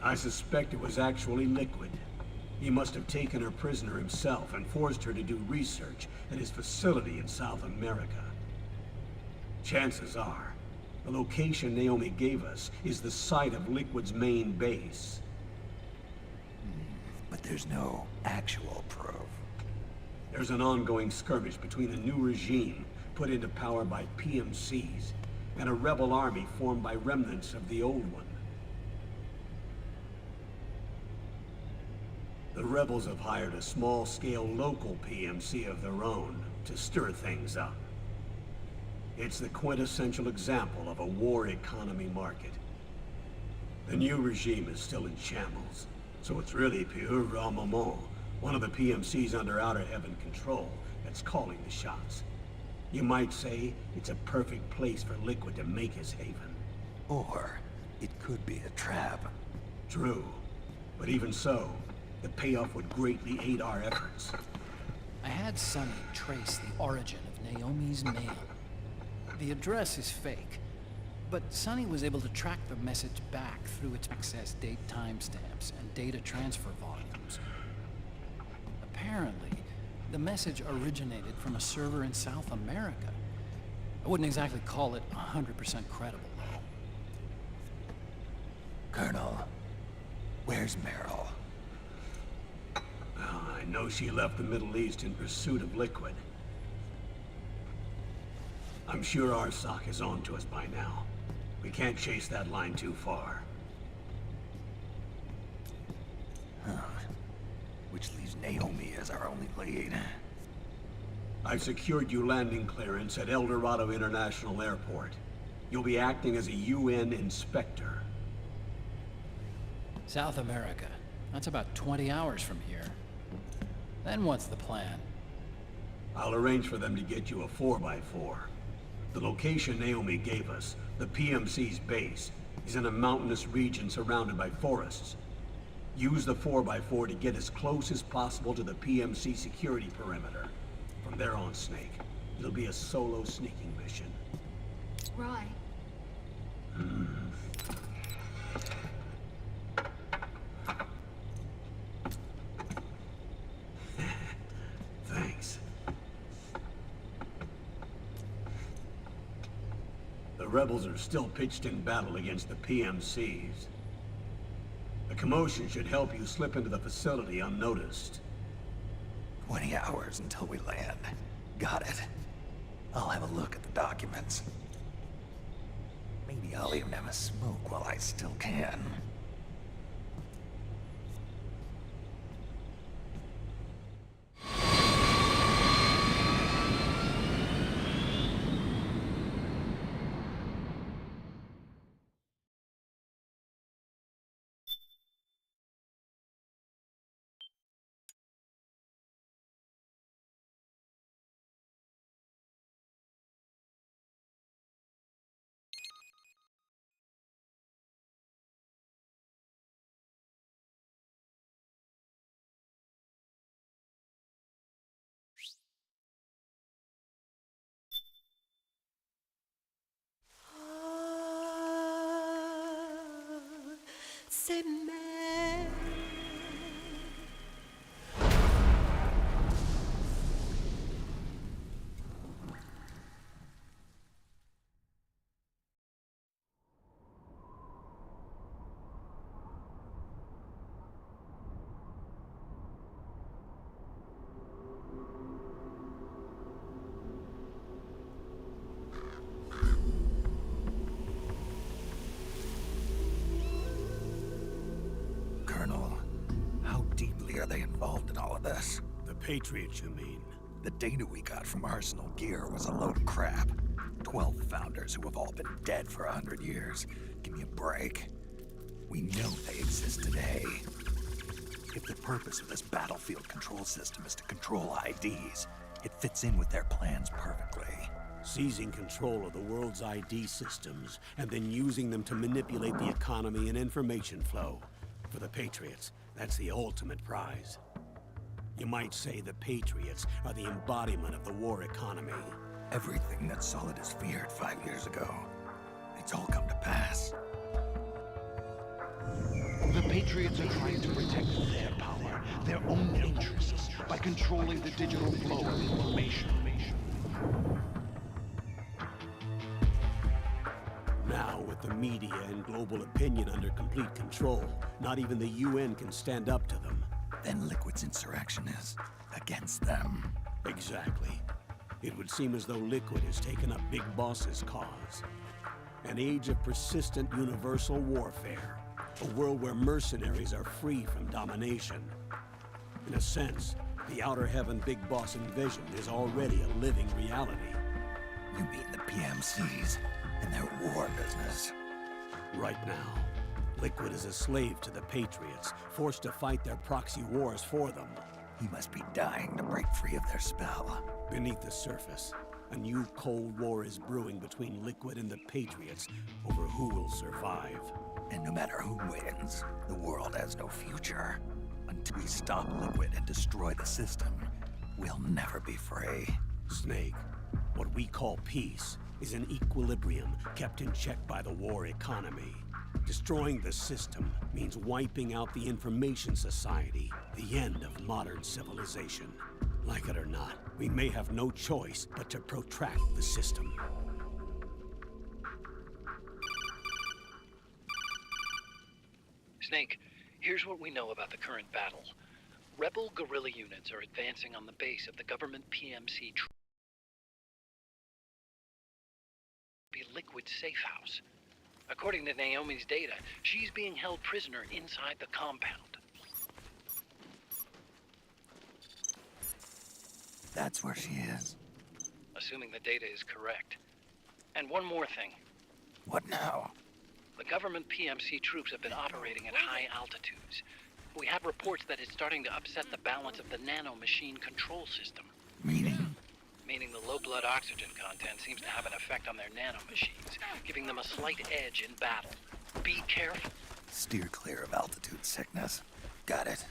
Speaker 6: I suspect it was actually Liquid. He must have taken her prisoner himself and forced her to do research at his facility in South America. Chances are, the location Naomi gave us is the site of Liquid's main base.
Speaker 4: But there's no actual proof.
Speaker 6: There's an ongoing skirmish between a new regime put into power by PMCs and a rebel army formed by remnants of the old one. The rebels have hired a small-scale local PMC of their own to stir things up. It's the quintessential example of a war economy market. The new regime is still in shambles, so it's really Pure Moment, one of the PMCs under Outer Heaven control, that's calling the shots. You might say it's a perfect place for Liquid to make his haven.
Speaker 4: Or it could be a trap.
Speaker 6: True, but even so, the payoff would greatly aid our efforts.
Speaker 5: I had Sonny trace the origin of Naomi's mail. The address is fake, but Sonny was able to track the message back through its access date timestamps and data transfer volumes. Apparently, the message originated from a server in South America. I wouldn't exactly call it 100% credible, though.
Speaker 4: Colonel, where's Meryl?
Speaker 6: I know she left the Middle East in pursuit of Liquid. I'm sure Arsak is on to us by now. We can't chase that line too far.
Speaker 4: Which leaves Naomi as our only lead.
Speaker 6: I've secured you landing clearance at El Dorado International Airport. You'll be acting as a UN inspector.
Speaker 5: South America. That's about 20 hours from here. Then what's the plan?
Speaker 6: I'll arrange for them to get you a 4x4. The location Naomi gave us, the PMC's base, is in a mountainous region surrounded by forests. Use the 4x4 to get as close as possible to the PMC security perimeter. From there on, Snake, it'll be a solo sneaking mission.
Speaker 7: Right.
Speaker 6: Thanks. The rebels are still pitched in battle against the PMCs. The commotion should help you slip into the facility unnoticed.
Speaker 4: 20 hours until we land. Got it. I'll have a look at the documents. Maybe I'll even have a smoke while I still can.
Speaker 8: c'est mad.
Speaker 4: Colonel, how deeply are they involved in all of this?
Speaker 6: The Patriots, you mean?
Speaker 4: The data we got from Arsenal Gear was a load of crap. 12 founders who have all been dead for 100 years. Give me a break. We know they exist today. If the purpose of this battlefield control system is to control IDs, it fits in with their plans perfectly.
Speaker 6: Seizing control of the world's ID systems, and then using them to manipulate the economy and information flow. For the Patriots, that's the ultimate prize. You might say the Patriots are the embodiment of the war economy.
Speaker 4: Everything that Solidus feared 5 years ago, it's all come to pass.
Speaker 16: The Patriots are trying to protect their power, their own interests, by controlling the digital flow of information.
Speaker 6: Now, with the media and global opinion under complete control, not even the UN can stand up to them.
Speaker 4: Then Liquid's insurrection is against them.
Speaker 6: Exactly. It would seem as though Liquid has taken up Big Boss's cause. An age of persistent universal warfare. A world where mercenaries are free from domination. In a sense, the Outer Heaven Big Boss envisioned is already a living reality.
Speaker 4: You mean the PMCs and their war business?
Speaker 6: Right now, Liquid is a slave to the Patriots, forced to fight their proxy wars for them.
Speaker 4: He must be dying to break free of their spell.
Speaker 6: Beneath the surface, a new Cold War is brewing between Liquid and the Patriots over who will survive.
Speaker 4: And no matter who wins, the world has no future. Until we stop Liquid and destroy the system, we'll never be free.
Speaker 6: Snake, what we call peace is an equilibrium kept in check by the war economy. Destroying the system means wiping out the information society, the end of modern civilization. Like it or not, we may have no choice but to protract the system.
Speaker 17: Snake, here's what we know about the current battle. Rebel guerrilla units are advancing on the base of the government PMC Liquid safe house. According to Naomi's data, she's being held prisoner inside the compound.
Speaker 4: That's where she is.
Speaker 17: Assuming the data is correct. And one more thing.
Speaker 4: What now?
Speaker 17: The government PMC troops have been operating at high altitudes. We have reports that it's starting to upset the balance of the nanomachine control system.
Speaker 4: Meaning?
Speaker 17: Meaning the low blood oxygen content seems to have an effect on their nanomachines, giving them a slight edge in battle. Be careful.
Speaker 4: Steer clear of altitude sickness. Got it.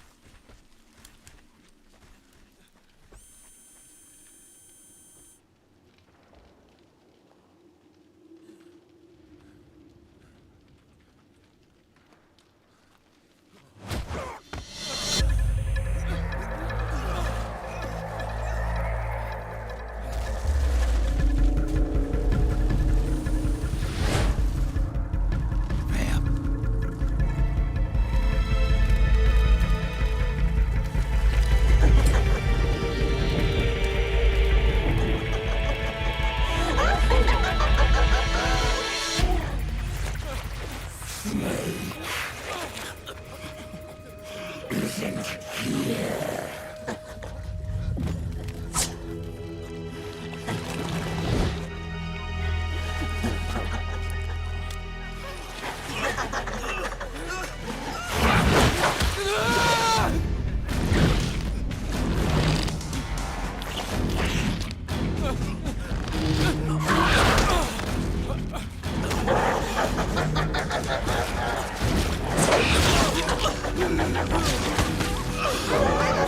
Speaker 8: Oh,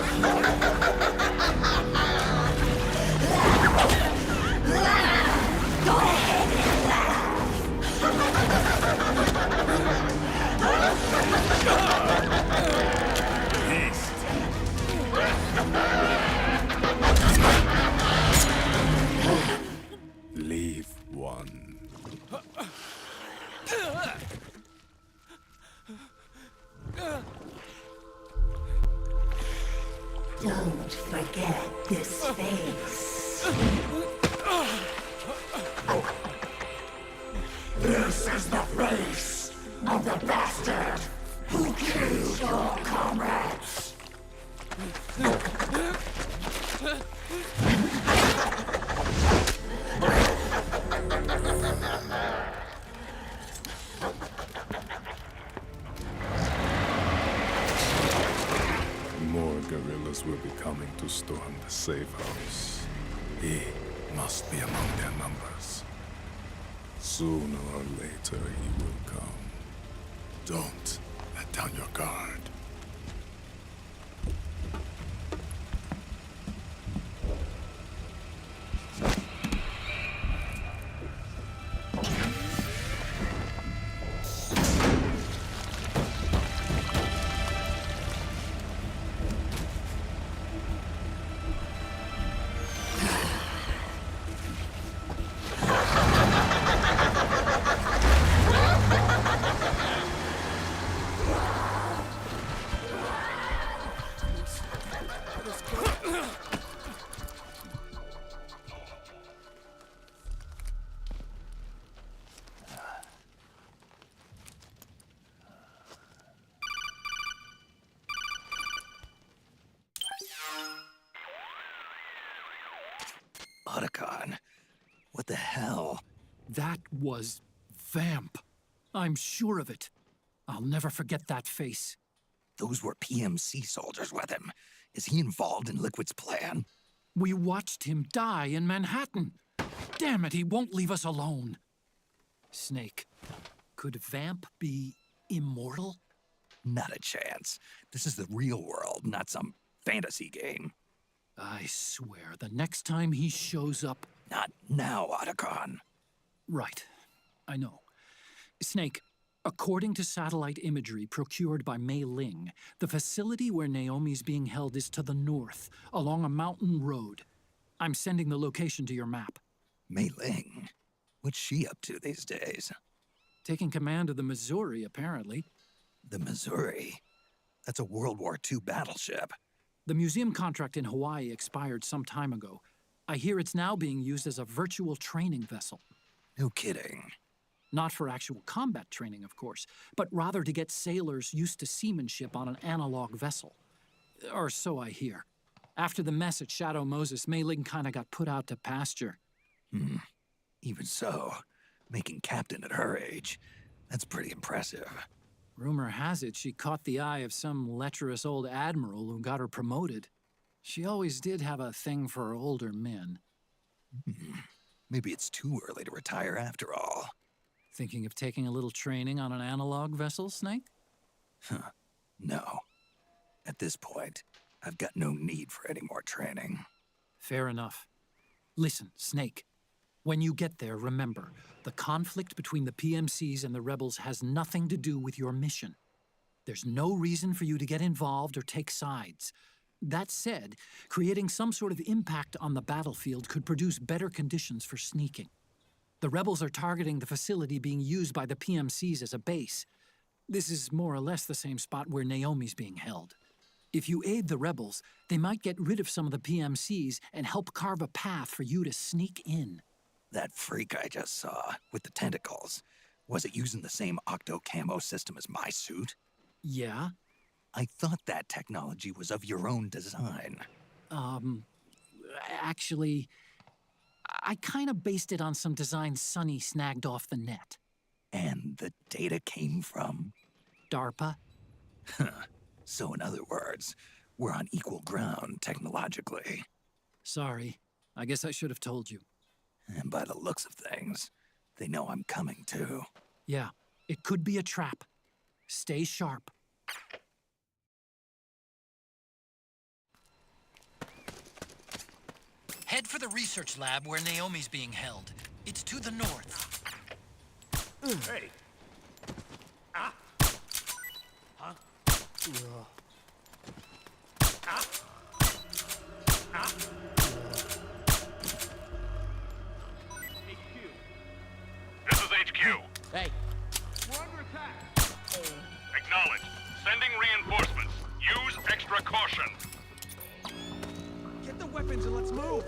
Speaker 18: Don't forget this face. This is the face of the bastard who killed your comrades.
Speaker 2: More guerrillas will be coming to storm the safe house. He must be among their numbers. Sooner or later, he will come. Don't let down your guard.
Speaker 4: Otacon, what the hell?
Speaker 5: That was Vamp. I'm sure of it. I'll never forget that face.
Speaker 4: Those were PMC soldiers with him. Is he involved in Liquid's plan?
Speaker 5: We watched him die in Manhattan. Damn it, he won't leave us alone. Snake, could Vamp be immortal?
Speaker 4: Not a chance. This is the real world, not some fantasy game.
Speaker 5: I swear, the next time he shows up...
Speaker 4: Not now, Otacon.
Speaker 5: Right. I know. Snake, according to satellite imagery procured by Mei Ling, the facility where Naomi's being held is to the north, along a mountain road. I'm sending the location to your map.
Speaker 4: Mei Ling? What's she up to these days?
Speaker 5: Taking command of the Missouri, apparently.
Speaker 4: The Missouri? That's a World War II battleship.
Speaker 5: The museum contract in Hawaii expired some time ago. I hear it's now being used as a virtual training vessel.
Speaker 4: No kidding.
Speaker 5: Not for actual combat training, of course, but rather to get sailors used to seamanship on an analog vessel. Or so I hear. After the mess at Shadow Moses, Mei Ling kinda got put out to pasture.
Speaker 4: Even so, making captain at her age, that's pretty impressive.
Speaker 5: Rumor has it she caught the eye of some lecherous old admiral who got her promoted. She always did have a thing for older men.
Speaker 4: Maybe it's too early to retire after all.
Speaker 5: Thinking of taking a little training on an analog vessel, Snake?
Speaker 4: No. At this point, I've got no need for any more training.
Speaker 5: Fair enough. Listen, Snake. When you get there, remember, the conflict between the PMCs and the rebels has nothing to do with your mission. There's no reason for you to get involved or take sides. That said, creating some sort of impact on the battlefield could produce better conditions for sneaking. The rebels are targeting the facility being used by the PMCs as a base. This is more or less the same spot where Naomi's being held. If you aid the rebels, they might get rid of some of the PMCs and help carve a path for you to sneak in.
Speaker 4: That freak I just saw, with the tentacles, was it using the same octo-camo system as my suit?
Speaker 5: Yeah?
Speaker 4: I thought that technology was of your own design.
Speaker 5: Actually, I kinda based it on some designs Sonny snagged off the net.
Speaker 4: And the data came from?
Speaker 5: DARPA.
Speaker 4: So in other words, we're on equal ground technologically.
Speaker 5: Sorry. I guess I should have told you.
Speaker 4: And by the looks of things, they know I'm coming too.
Speaker 5: Yeah, it could be a trap. Stay sharp.
Speaker 14: Head for the research lab where Naomi's being held. It's to the north.
Speaker 10: Hey. Ah. Huh? Ah. Ah.
Speaker 2: This is HQ.
Speaker 10: Hey. Acknowledged. Sending reinforcements. Use extra caution.
Speaker 9: Get the weapons and let's move!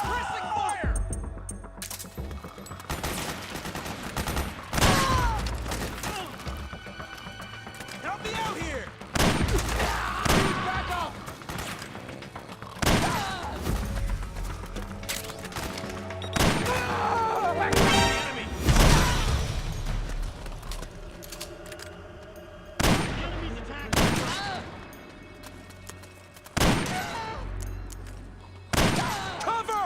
Speaker 9: Pressing fire! Help me out here! Need backup! Back to the enemy! Enemy's attacking! Cover!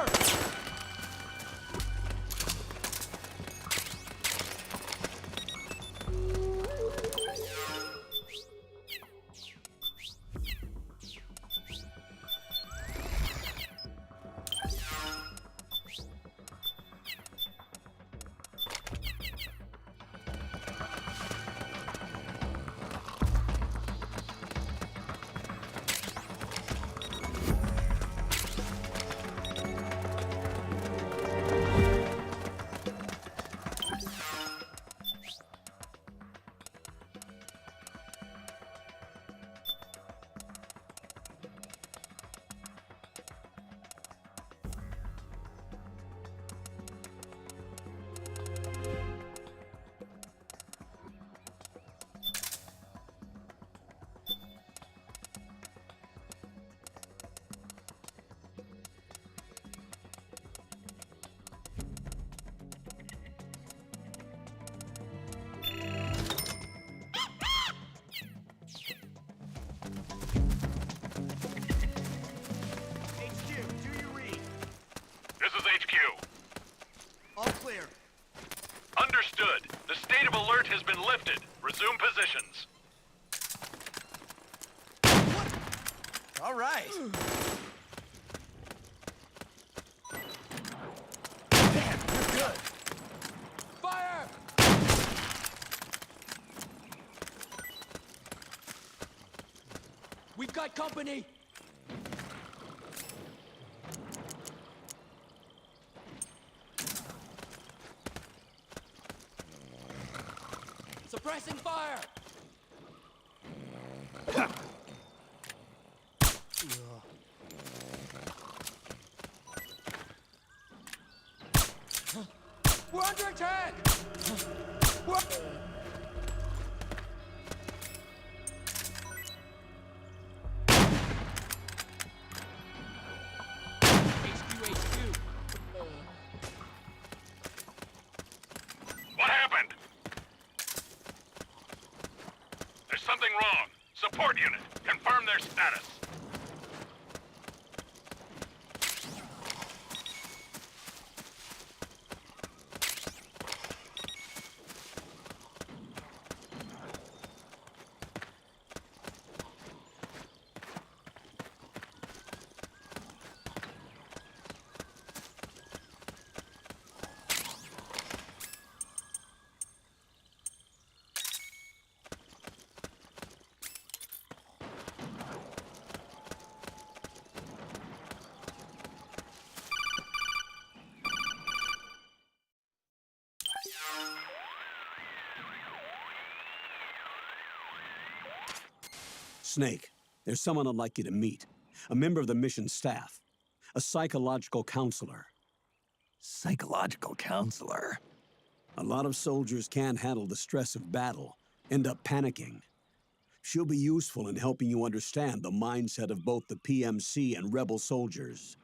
Speaker 10: This is HQ.
Speaker 9: All clear.
Speaker 10: Understood. The state of alert has been lifted. Resume positions.
Speaker 9: All right. Damn, you're good. Fire! We've got company. Suppressing fire! We're under attack!
Speaker 10: What happened? There's something wrong. Support unit. Confirm their status.
Speaker 6: Snake, there's someone I'd like you to meet. A member of the mission staff. A psychological counselor.
Speaker 4: Psychological counselor?
Speaker 6: A lot of soldiers can't handle the stress of battle, end up panicking. She'll be useful in helping you understand the mindset of both the PMC and rebel soldiers.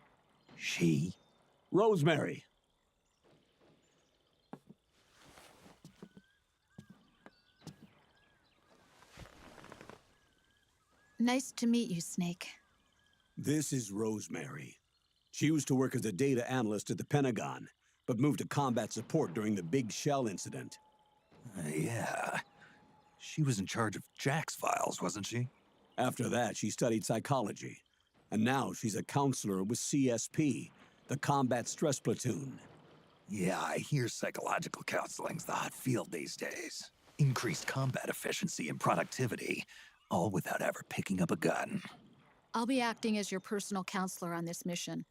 Speaker 4: She?
Speaker 6: Rosemary.
Speaker 19: Nice to meet you, Snake.
Speaker 6: This is Rosemary. She used to work as a data analyst at the Pentagon, but moved to combat support during the Big Shell incident.
Speaker 4: Yeah. She was in charge of Jack's files, wasn't she?
Speaker 6: After that, she studied psychology. And now she's a counselor with CSP, the Combat Stress Platoon.
Speaker 4: Yeah, I hear psychological counseling's the hot field these days. Increased combat efficiency and productivity, all without ever picking up a gun.
Speaker 19: I'll be acting as your personal counselor on this mission.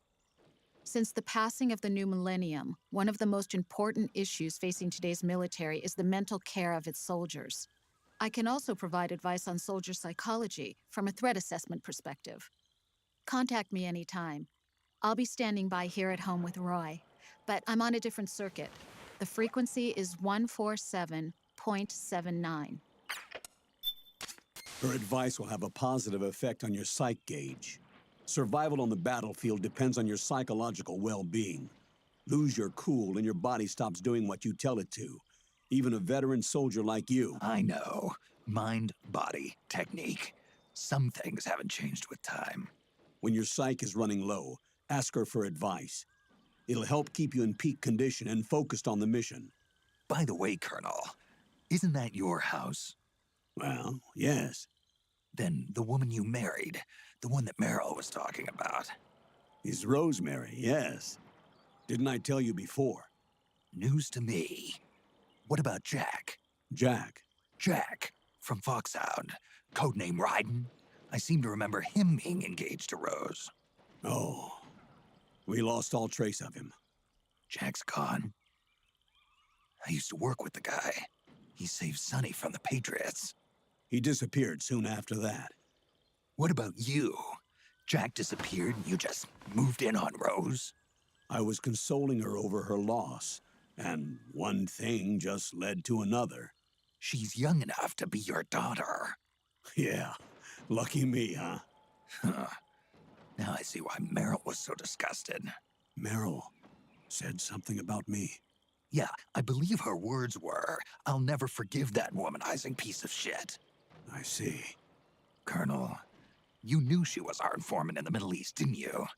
Speaker 19: Since the passing of the new millennium, one of the most important issues facing today's military is the mental care of its soldiers. I can also provide advice on soldier psychology from a threat assessment perspective. Contact me anytime. I'll be standing by here at home with Roy, but I'm on a different circuit. The frequency is 147.79.
Speaker 6: Her advice will have a positive effect on your psych gauge. Survival on the battlefield depends on your psychological well-being. Lose your cool and your body stops doing what you tell it to. Even a veteran soldier like you.
Speaker 4: I know. Mind, body, technique. Some things haven't changed with time.
Speaker 6: When your psyche is running low, ask her for advice. It'll help keep you in peak condition and focused on the mission.
Speaker 4: By the way, Colonel, isn't that your house?
Speaker 6: Well, yes.
Speaker 4: Then the woman you married, the one that Meryl was talking about.
Speaker 6: Is Rosemary, yes. Didn't I tell you before?
Speaker 4: News to me. What about Jack?
Speaker 6: Jack?
Speaker 4: Jack, from Foxhound. Codename Ryden. I seem to remember him being engaged to Rose.
Speaker 6: Oh. We lost all trace of him.
Speaker 4: Jack's gone. I used to work with the guy. He saved Sonny from the Patriots.
Speaker 6: He disappeared soon after that.
Speaker 4: What about you? Jack disappeared and you just moved in on Rose?
Speaker 6: I was consoling her over her loss, and one thing just led to another.
Speaker 4: She's young enough to be your daughter.
Speaker 6: Yeah, lucky me, huh?
Speaker 4: Huh. Now I see why Meryl was so disgusted.
Speaker 6: Meryl said something about me.
Speaker 4: Yeah, I believe her words were, "I'll never forgive that womanizing piece of shit."
Speaker 6: I see.
Speaker 4: Colonel, you knew she was our informant in the Middle East, didn't you?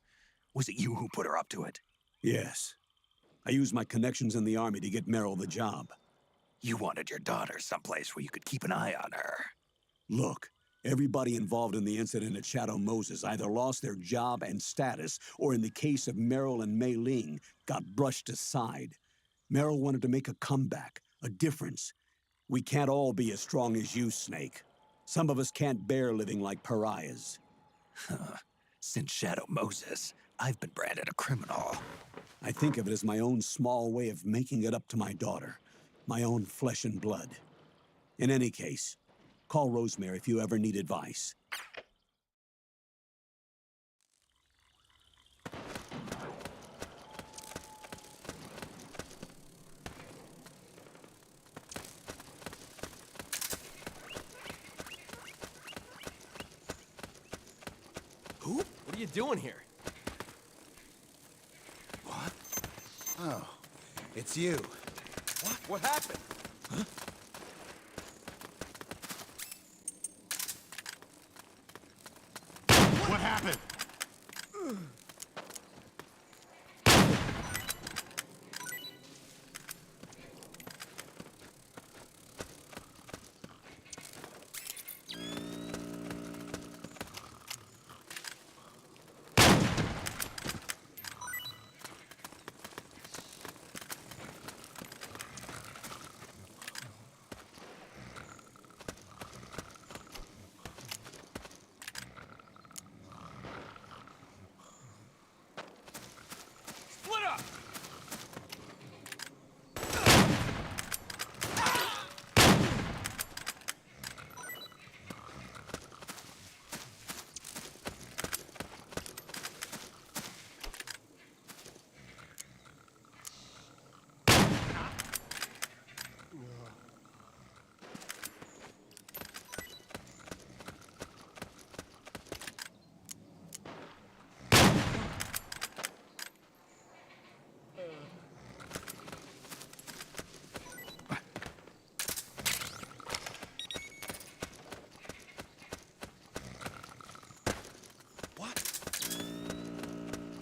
Speaker 4: Was it you who put her up to it?
Speaker 6: Yes. I used my connections in the army to get Meryl the job.
Speaker 4: You wanted your daughter someplace where you could keep an eye on her.
Speaker 6: Look, everybody involved in the incident at Shadow Moses either lost their job and status, or in the case of Meryl and Mei Ling, got brushed aside. Meryl wanted to make a comeback, a difference. We can't all be as strong as you, Snake. Some of us can't bear living like pariahs.
Speaker 4: Since Shadow Moses, I've been branded a criminal.
Speaker 6: I think of it as my own small way of making it up to my daughter. My own flesh and blood. In any case, call Rosemary if you ever need advice.
Speaker 9: Who? What are you doing here?
Speaker 11: What? Oh, it's you.
Speaker 9: What happened?
Speaker 11: Huh? What happened?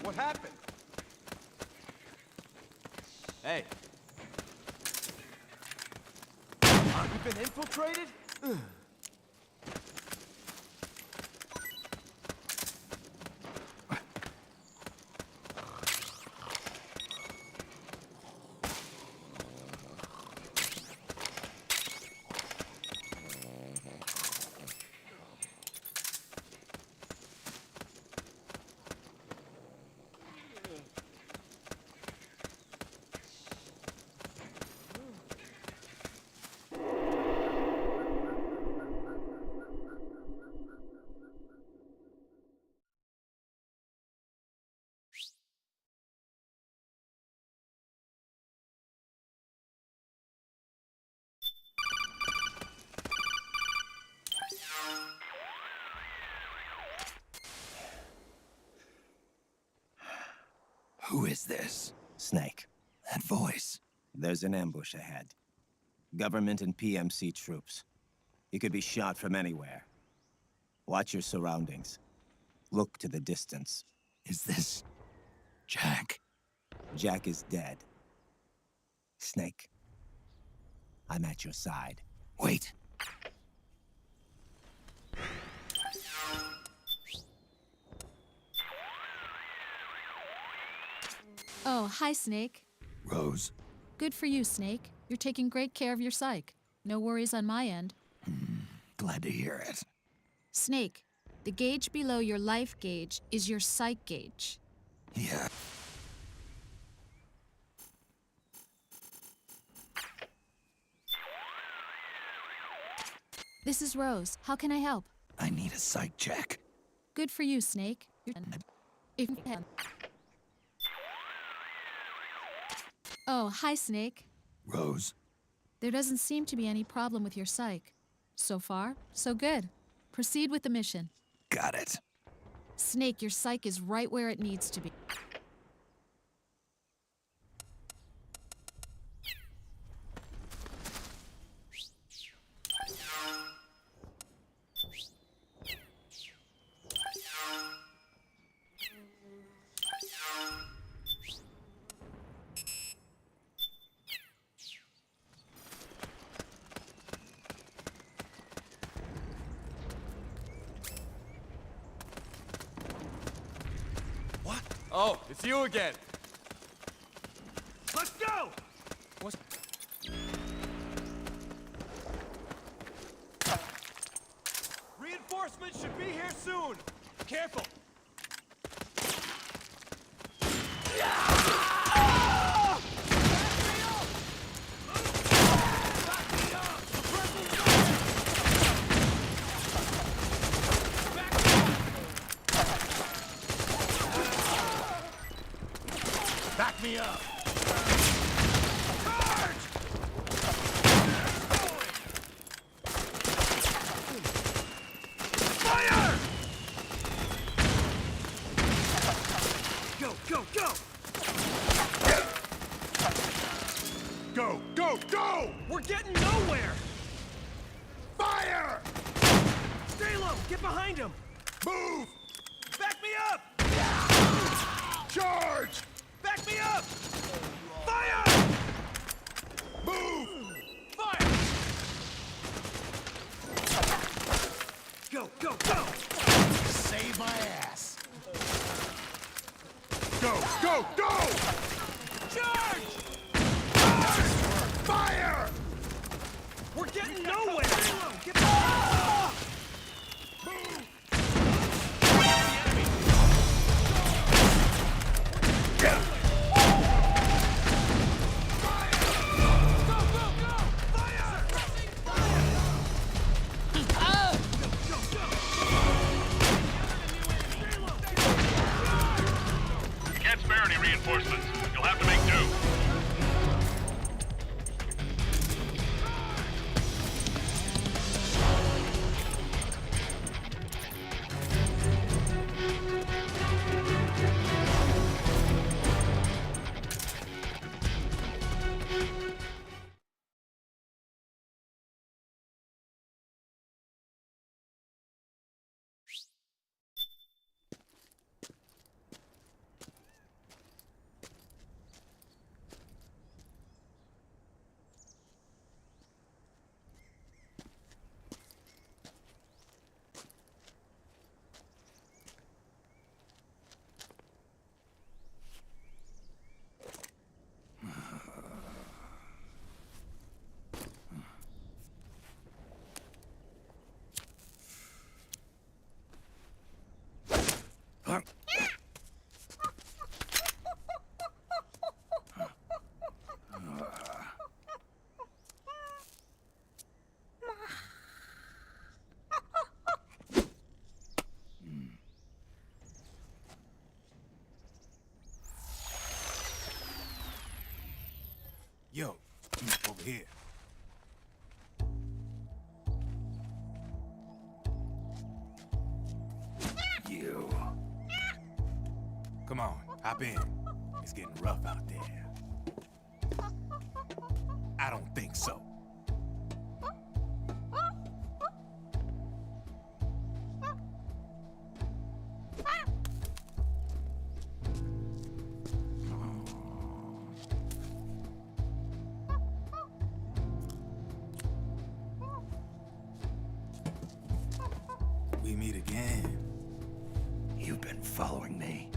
Speaker 9: What happened? Hey. We've been infiltrated?
Speaker 4: Who is this?
Speaker 11: Snake.
Speaker 4: That voice.
Speaker 11: There's an ambush ahead. Government and PMC troops. You could be shot from anywhere. Watch your surroundings. Look to the distance.
Speaker 4: Is this... Jack?
Speaker 11: Jack is dead. Snake. I'm at your side.
Speaker 4: Wait.
Speaker 19: Oh, hi, Snake.
Speaker 4: Rose.
Speaker 19: Good for you, Snake. You're taking great care of your psych. No worries on my end.
Speaker 4: Glad to hear it.
Speaker 19: Snake, the gauge below your life gauge is your psych gauge.
Speaker 4: Yeah.
Speaker 19: This is Rose. How can I help?
Speaker 4: I need a psych check.
Speaker 19: Good for you, Snake. If you can. Oh, hi, Snake.
Speaker 4: Rose.
Speaker 19: There doesn't seem to be any problem with your psych. So far, so good. Proceed with the mission.
Speaker 4: Got it.
Speaker 19: Snake, your psych is right where it needs to be.
Speaker 9: Oh, it's you again. Let's go! What's... Reinforcements should be here soon. Careful. Back me up! Charge! Fire! Go, go, go! Go, go, go! We're getting nowhere! Fire! Stay low! Get behind him! Move! Back me up! Charge! Back me up! Fire! Move! Fire! Go, go, go! Save my ass! Go, go, go! Charge! Charge! Fire! We're getting nowhere! Get back! Move!
Speaker 10: Can't spare any reinforcements. You'll have to make do.
Speaker 11: Yo, over here.
Speaker 4: You.
Speaker 11: Come on, hop in. getting rough out there. I don't think so. We meet again.
Speaker 4: You've been following me.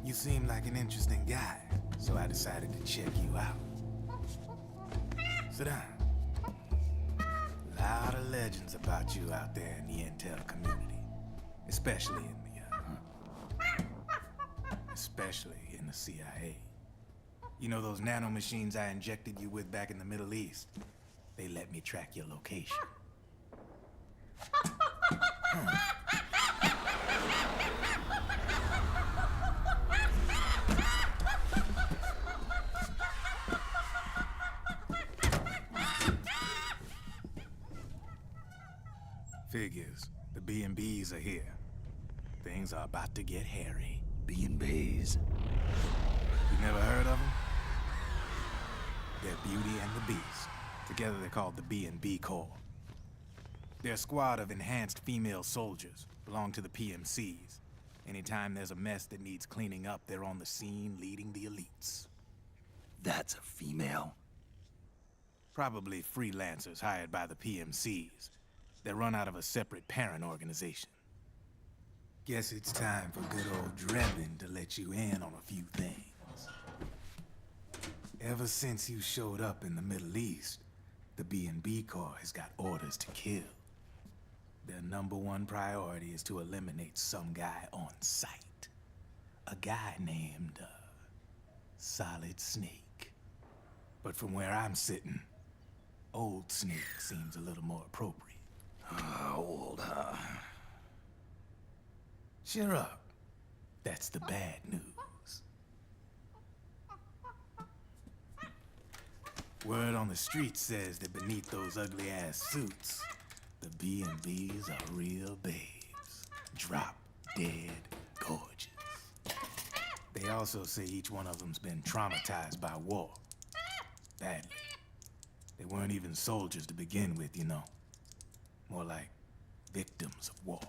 Speaker 11: You seem like an interesting guy, so I decided to check you out. Sit down. A lot of legends about you out there in the intel community, especially in the CIA. You know those nanomachines I injected you with back in the Middle East? They let me track your location. Figures. The B&Bs are here. Things are about to get hairy.
Speaker 4: B&Bs?
Speaker 11: You never heard of them? They're Beauty and the Beast. Together they're called the B&B Corps. They're a squad of enhanced female soldiers, belong to the PMCs. Anytime there's a mess that needs cleaning up, they're on the scene leading the elites.
Speaker 4: That's a female?
Speaker 11: Probably freelancers hired by the PMCs. They're run out of a separate parent organization. Guess it's time for good old Drebin to let you in on a few things. Ever since you showed up in the Middle East, the B&B Corps has got orders to kill. Their #1 priority is to eliminate some guy on sight. A guy named, Solid Snake. But from where I'm sitting, Old Snake seems a little more appropriate.
Speaker 4: Old, huh?
Speaker 11: Cheer up. That's the bad news. Word on the street says that beneath those ugly-ass suits, the B&Bs are real babes. Drop dead gorgeous. They also say each one of them's been traumatized by war. Badly. They weren't even soldiers to begin with, you know. More like victims of war.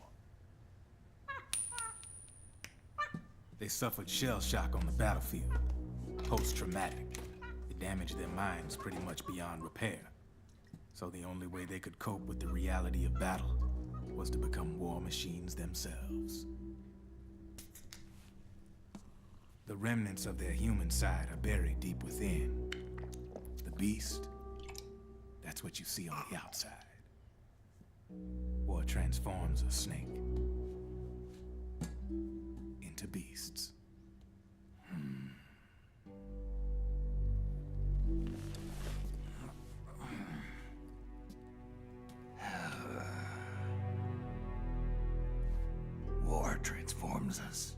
Speaker 11: They suffered shell shock on the battlefield. Post-traumatic. It damaged their minds pretty much beyond repair. So the only way they could cope with the reality of battle was to become war machines themselves. The remnants of their human side are buried deep within. The beast, that's what you see on the outside. War transforms a snake into beasts.
Speaker 4: War transforms us.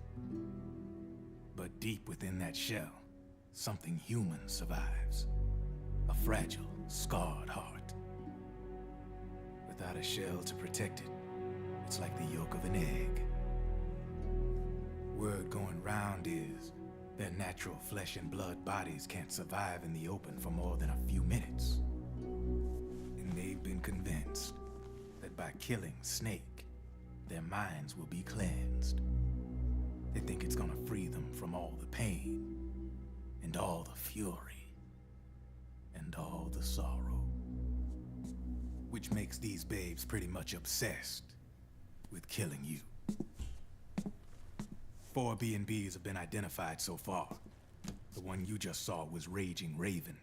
Speaker 11: But deep within that shell, something human survives. A fragile, scarred heart. Without a shell to protect it, it's like the yolk of an egg. Word going round is their natural flesh and blood bodies can't survive in the open for more than a few minutes. And they've been convinced that by killing Snake, their minds will be cleansed. They think it's gonna free them from all the pain, and all the fury, and all the sorrow. Which makes these babes pretty much obsessed with killing you. 4 B&Bs have been identified so far. The one you just saw was Raging Raven.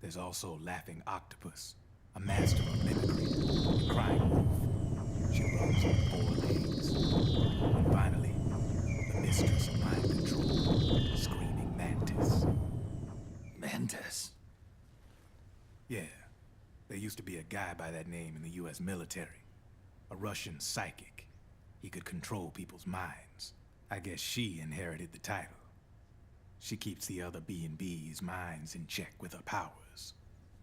Speaker 11: There's also Laughing Octopus, a master of mimicry, and Crying Wolf. She runs on 4 legs. And finally, the mistress of mind control, Screaming Mantis.
Speaker 4: Mantis?
Speaker 11: Yeah. There used to be a guy by that name in the US military. A Russian psychic. He could control people's minds. I guess she inherited the title. She keeps the other B&B's minds in check with her powers.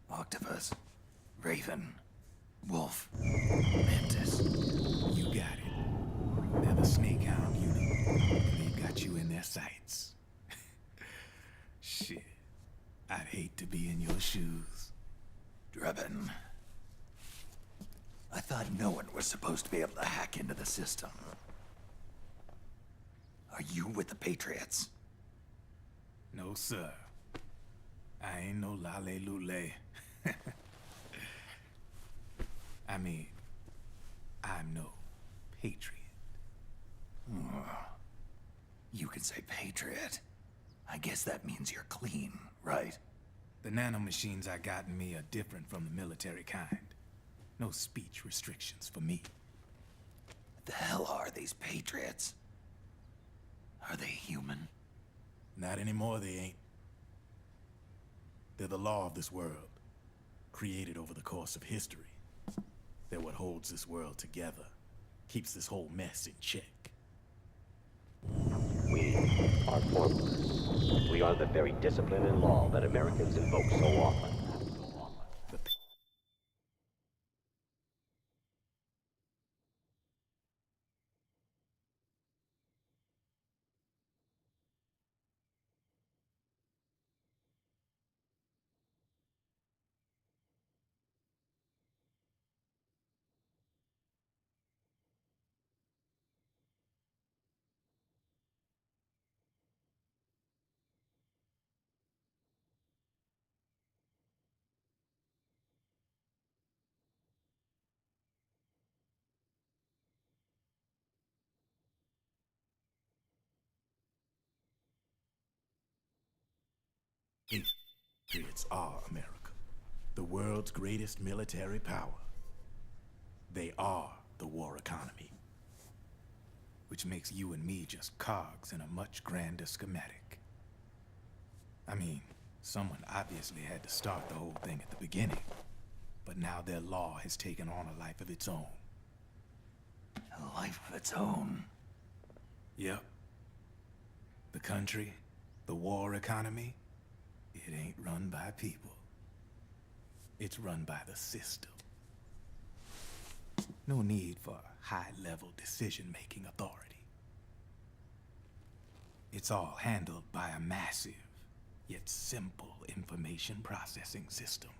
Speaker 4: Octopus, Raven, Wolf, Mantis.
Speaker 11: You got it. They're the Snakehound unit, and they've got you in their sights. Shit. I'd hate to be in your shoes.
Speaker 4: Drebin. I thought no one was supposed to be able to hack into the system. Are you with the Patriots?
Speaker 11: No, sir. I ain't no lale-lule. I mean, I'm no patriot.
Speaker 4: You can say Patriot. I guess that means you're clean, right?
Speaker 11: The nanomachines I got in me are different from the military kind. No speech restrictions for me.
Speaker 4: What the hell are these Patriots? Are they human?
Speaker 11: Not anymore, they ain't. They're the law of this world, created over the course of history. They're what holds this world together, keeps this whole mess in check.
Speaker 20: We are formless. We are the very discipline and law that Americans invoke so often.
Speaker 11: Patriots are America, the world's greatest military power. They are the war economy, which makes you and me just cogs in a much grander schematic. I mean, someone obviously had to start the whole thing at the beginning, but now their law has taken on a life of its own.
Speaker 4: A life of its own?
Speaker 11: Yep. The country, the war economy, it ain't run by people. It's run by the system. No need for high-level decision-making authority. It's all handled by a massive, yet simple information processing system.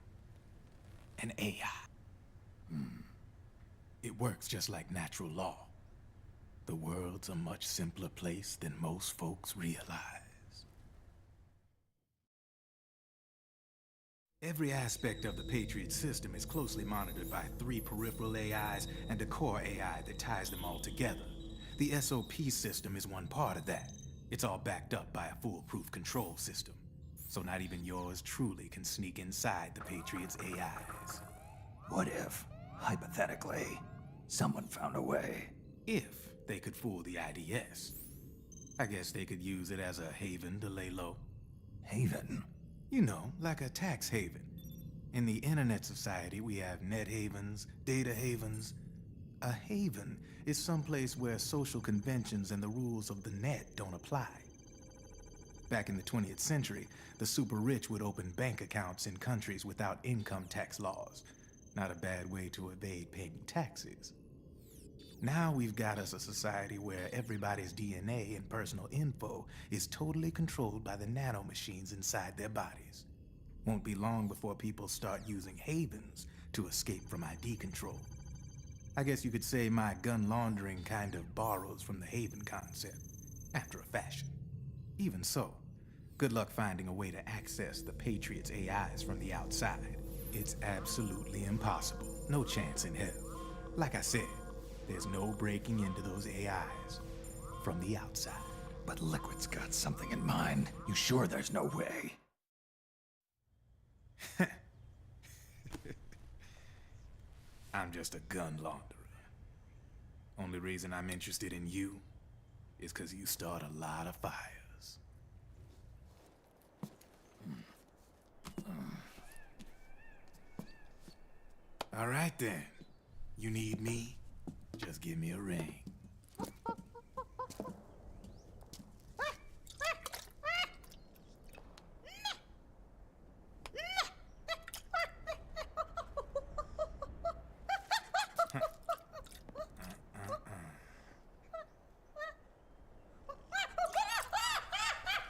Speaker 11: An AI. It works just like natural law. The world's a much simpler place than most folks realize. Every aspect of the Patriot system is closely monitored by 3 peripheral AIs and a core AI that ties them all together. The SOP system is one part of that. It's all backed up by a foolproof control system. So not even yours truly can sneak inside the Patriots' AIs.
Speaker 4: What if, hypothetically, someone found a way?
Speaker 11: If they could fool the IDS. I guess they could use it as a haven to lay low.
Speaker 4: Haven?
Speaker 11: You know, like a tax haven. In the internet society, we have net havens, data havens. A haven is someplace where social conventions and the rules of the net don't apply. Back in the 20th century, the super rich would open bank accounts in countries without income tax laws. Not a bad way to evade paying taxes. Now we've got us a society where everybody's DNA and personal info is totally controlled by the nanomachines inside their bodies. Won't be long before people start using havens to escape from ID control. I guess you could say my gun laundering kind of borrows from the haven concept, after a fashion. Even so, good luck finding a way to access the Patriots' AIs from the outside. It's absolutely impossible. No chance in hell. Like I said, there's no breaking into those AIs from the outside.
Speaker 4: But Liquid's got something in mind. You sure there's no way?
Speaker 11: I'm just a gun launderer. Only reason I'm interested in you is because you start a lot of fires. All right then. You need me? Just give me a ring.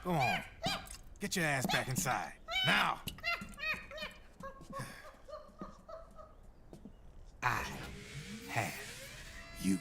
Speaker 11: Go on. Get your ass back inside. Now! I have you.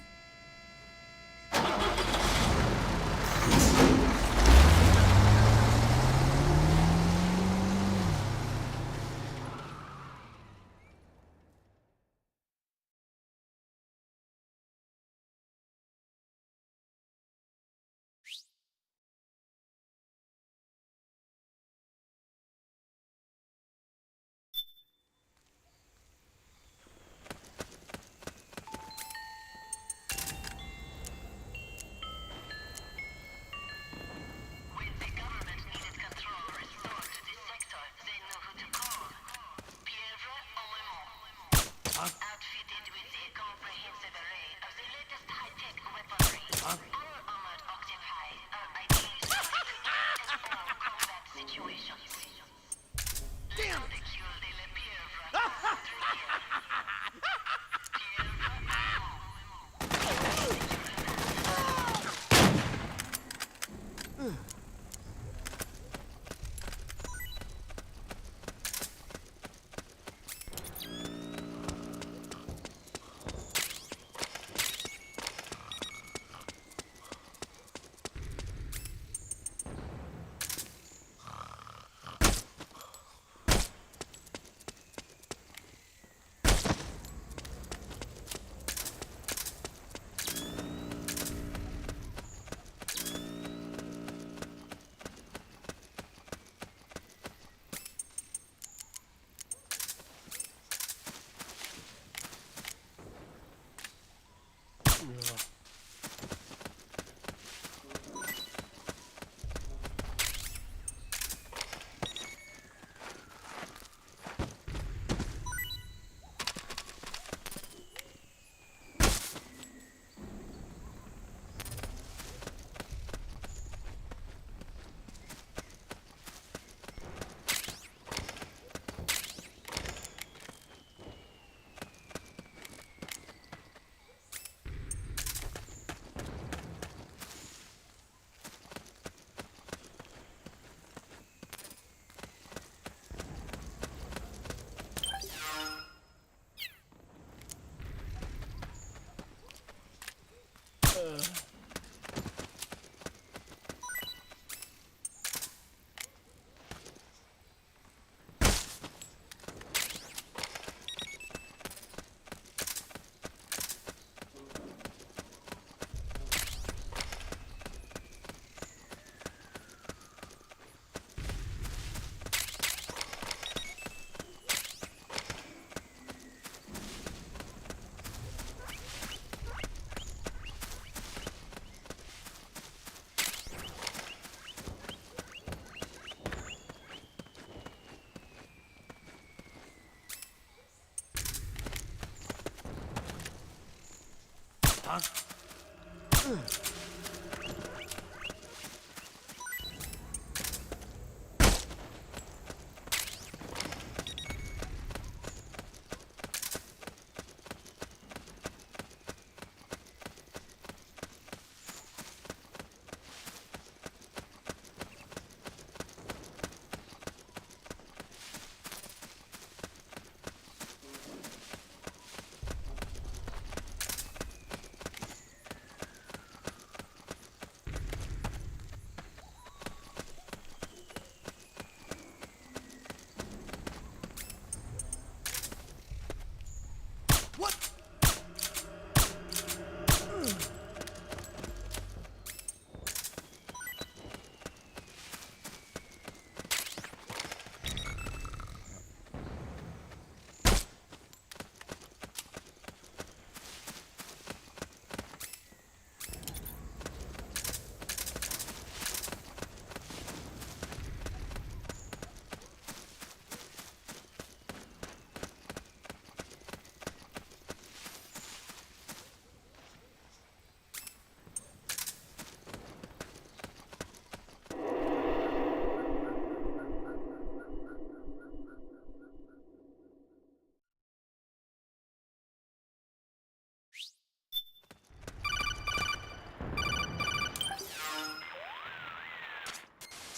Speaker 18: Outfitted with a comprehensive array of the latest high-tech weaponry. Our armored octopi are ideally suited to any and all combat situations.
Speaker 11: Damn it! Huh?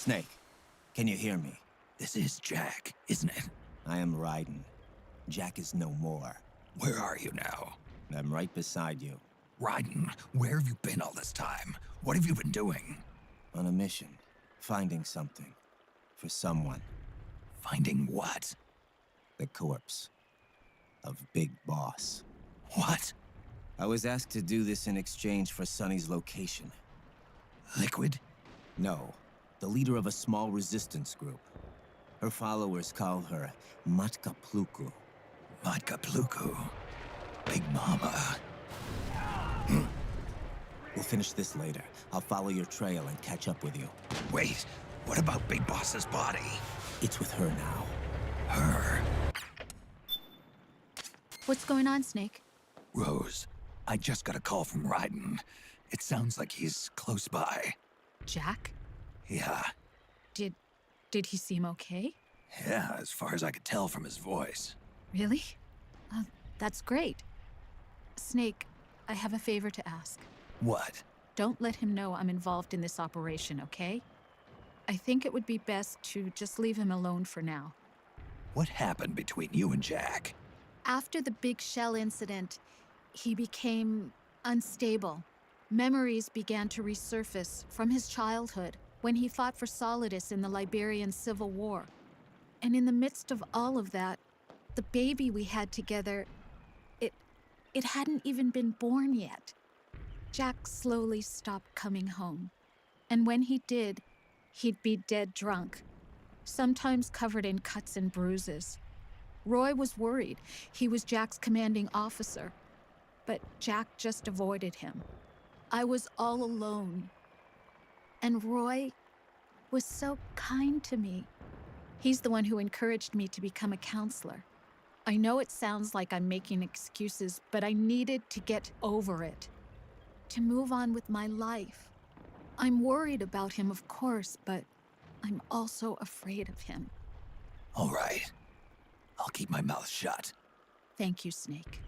Speaker 4: Snake,
Speaker 11: Can you hear me?
Speaker 4: This is Jack, isn't it?
Speaker 11: I am Raiden. Jack is no more.
Speaker 4: Where are you now?
Speaker 11: I'm right beside you.
Speaker 4: Raiden, where have you been all this time? What have you been doing?
Speaker 11: On a mission. Finding something. For someone.
Speaker 4: Finding what?
Speaker 11: The corpse. Of Big Boss.
Speaker 4: What?
Speaker 11: I was asked to do this in exchange for Sonny's location.
Speaker 4: Liquid?
Speaker 11: No. The leader of a small resistance group. Her followers call her Matka Pluku.
Speaker 4: Matka Pluku? Big Mama.
Speaker 11: We'll finish this later. I'll follow your trail and catch up with you.
Speaker 4: Wait, what about Big Boss's body?
Speaker 11: It's with her now.
Speaker 4: Her?
Speaker 19: What's going on, Snake?
Speaker 4: Rose, I just got a call from Raiden. It sounds like he's close by.
Speaker 19: Jack?
Speaker 4: Yeah.
Speaker 19: Did he seem okay?
Speaker 4: Yeah, as far as I could tell from his voice.
Speaker 19: Really? That's great. Snake, I have a favor to ask.
Speaker 4: What?
Speaker 19: Don't let him know I'm involved in this operation, okay? I think it would be best to just leave him alone for now.
Speaker 4: What happened between you and Jack?
Speaker 19: After the big shell incident, he became unstable. Memories began to resurface from his childhood when he fought for Solidus in the Liberian Civil War. And in the midst of all of that, the baby we had together, it hadn't even been born yet. Jack slowly stopped coming home. And when he did, he'd be dead drunk, sometimes covered in cuts and bruises. Roy was worried. He was Jack's commanding officer. But Jack just avoided him. I was all alone. And Roy was so kind to me. He's the one who encouraged me to become a counselor. I know it sounds like I'm making excuses, but I needed to get over it. To move on with my life. I'm worried about him, of course, but I'm also afraid of him.
Speaker 4: All right. I'll keep my mouth shut.
Speaker 19: Thank you, Snake.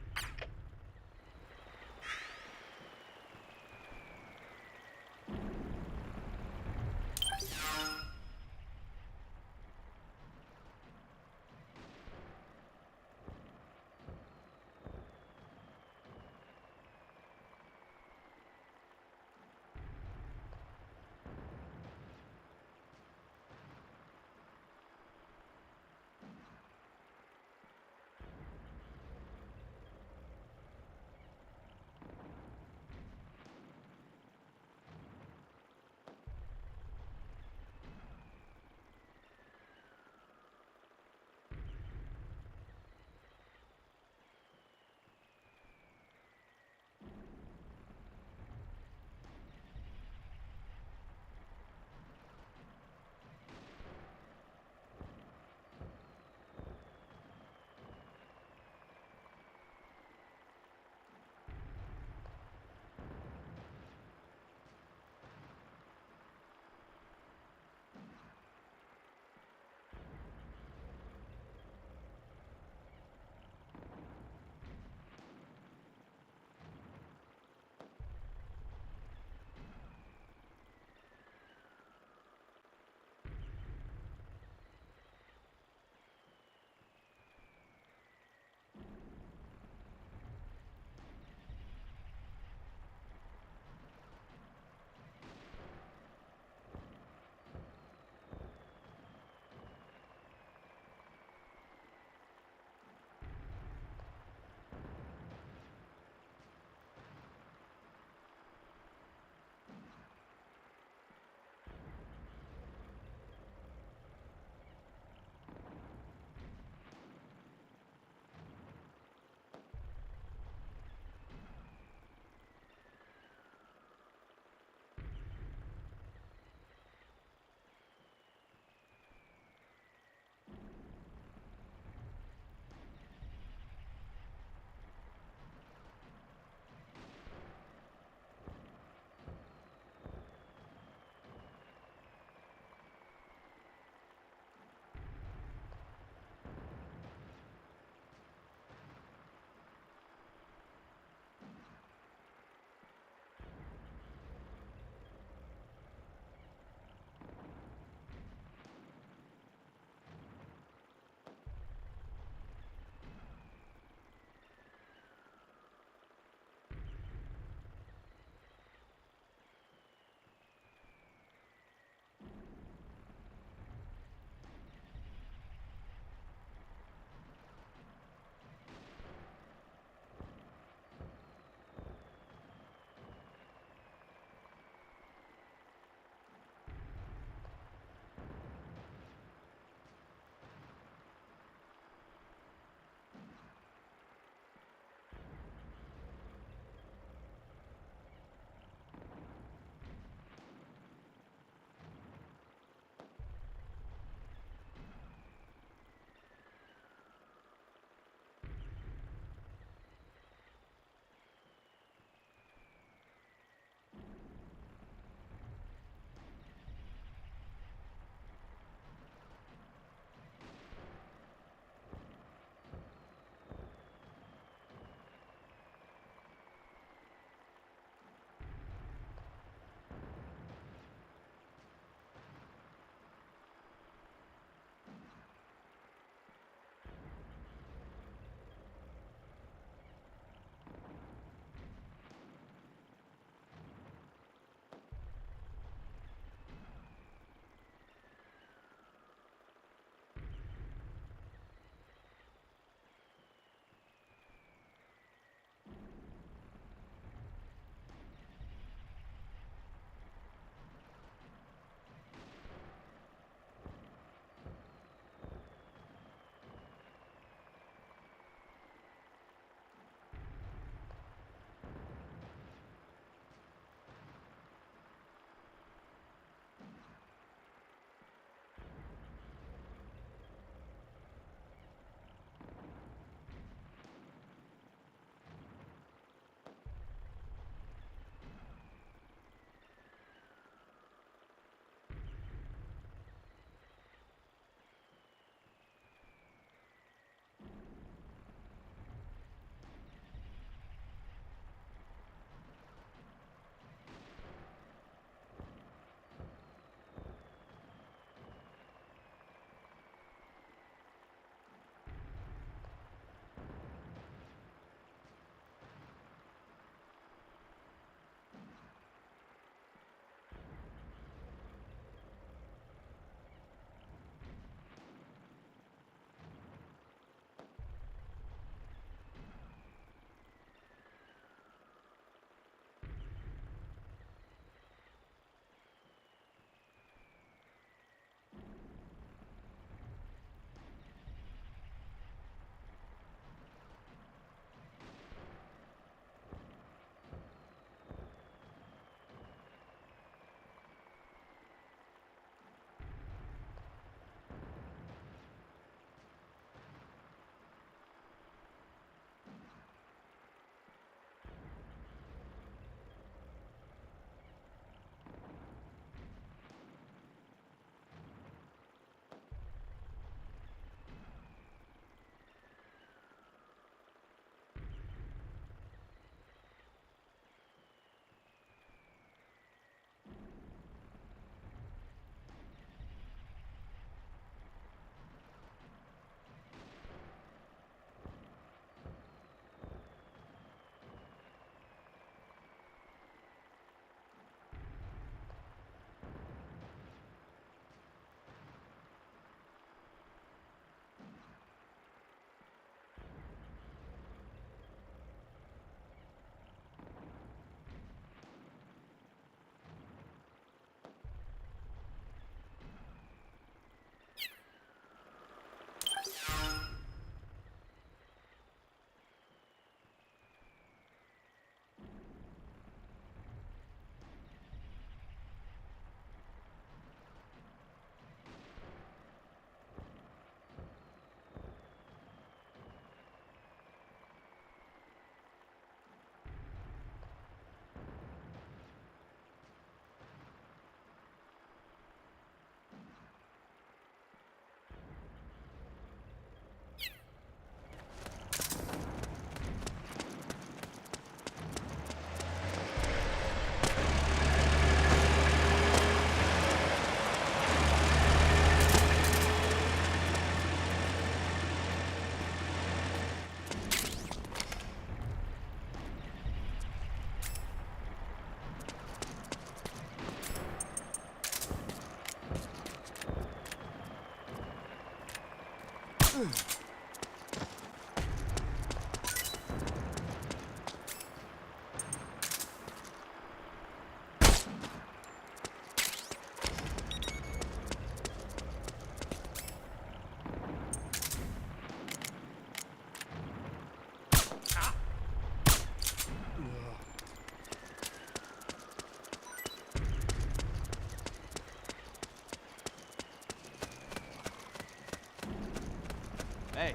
Speaker 9: Hey.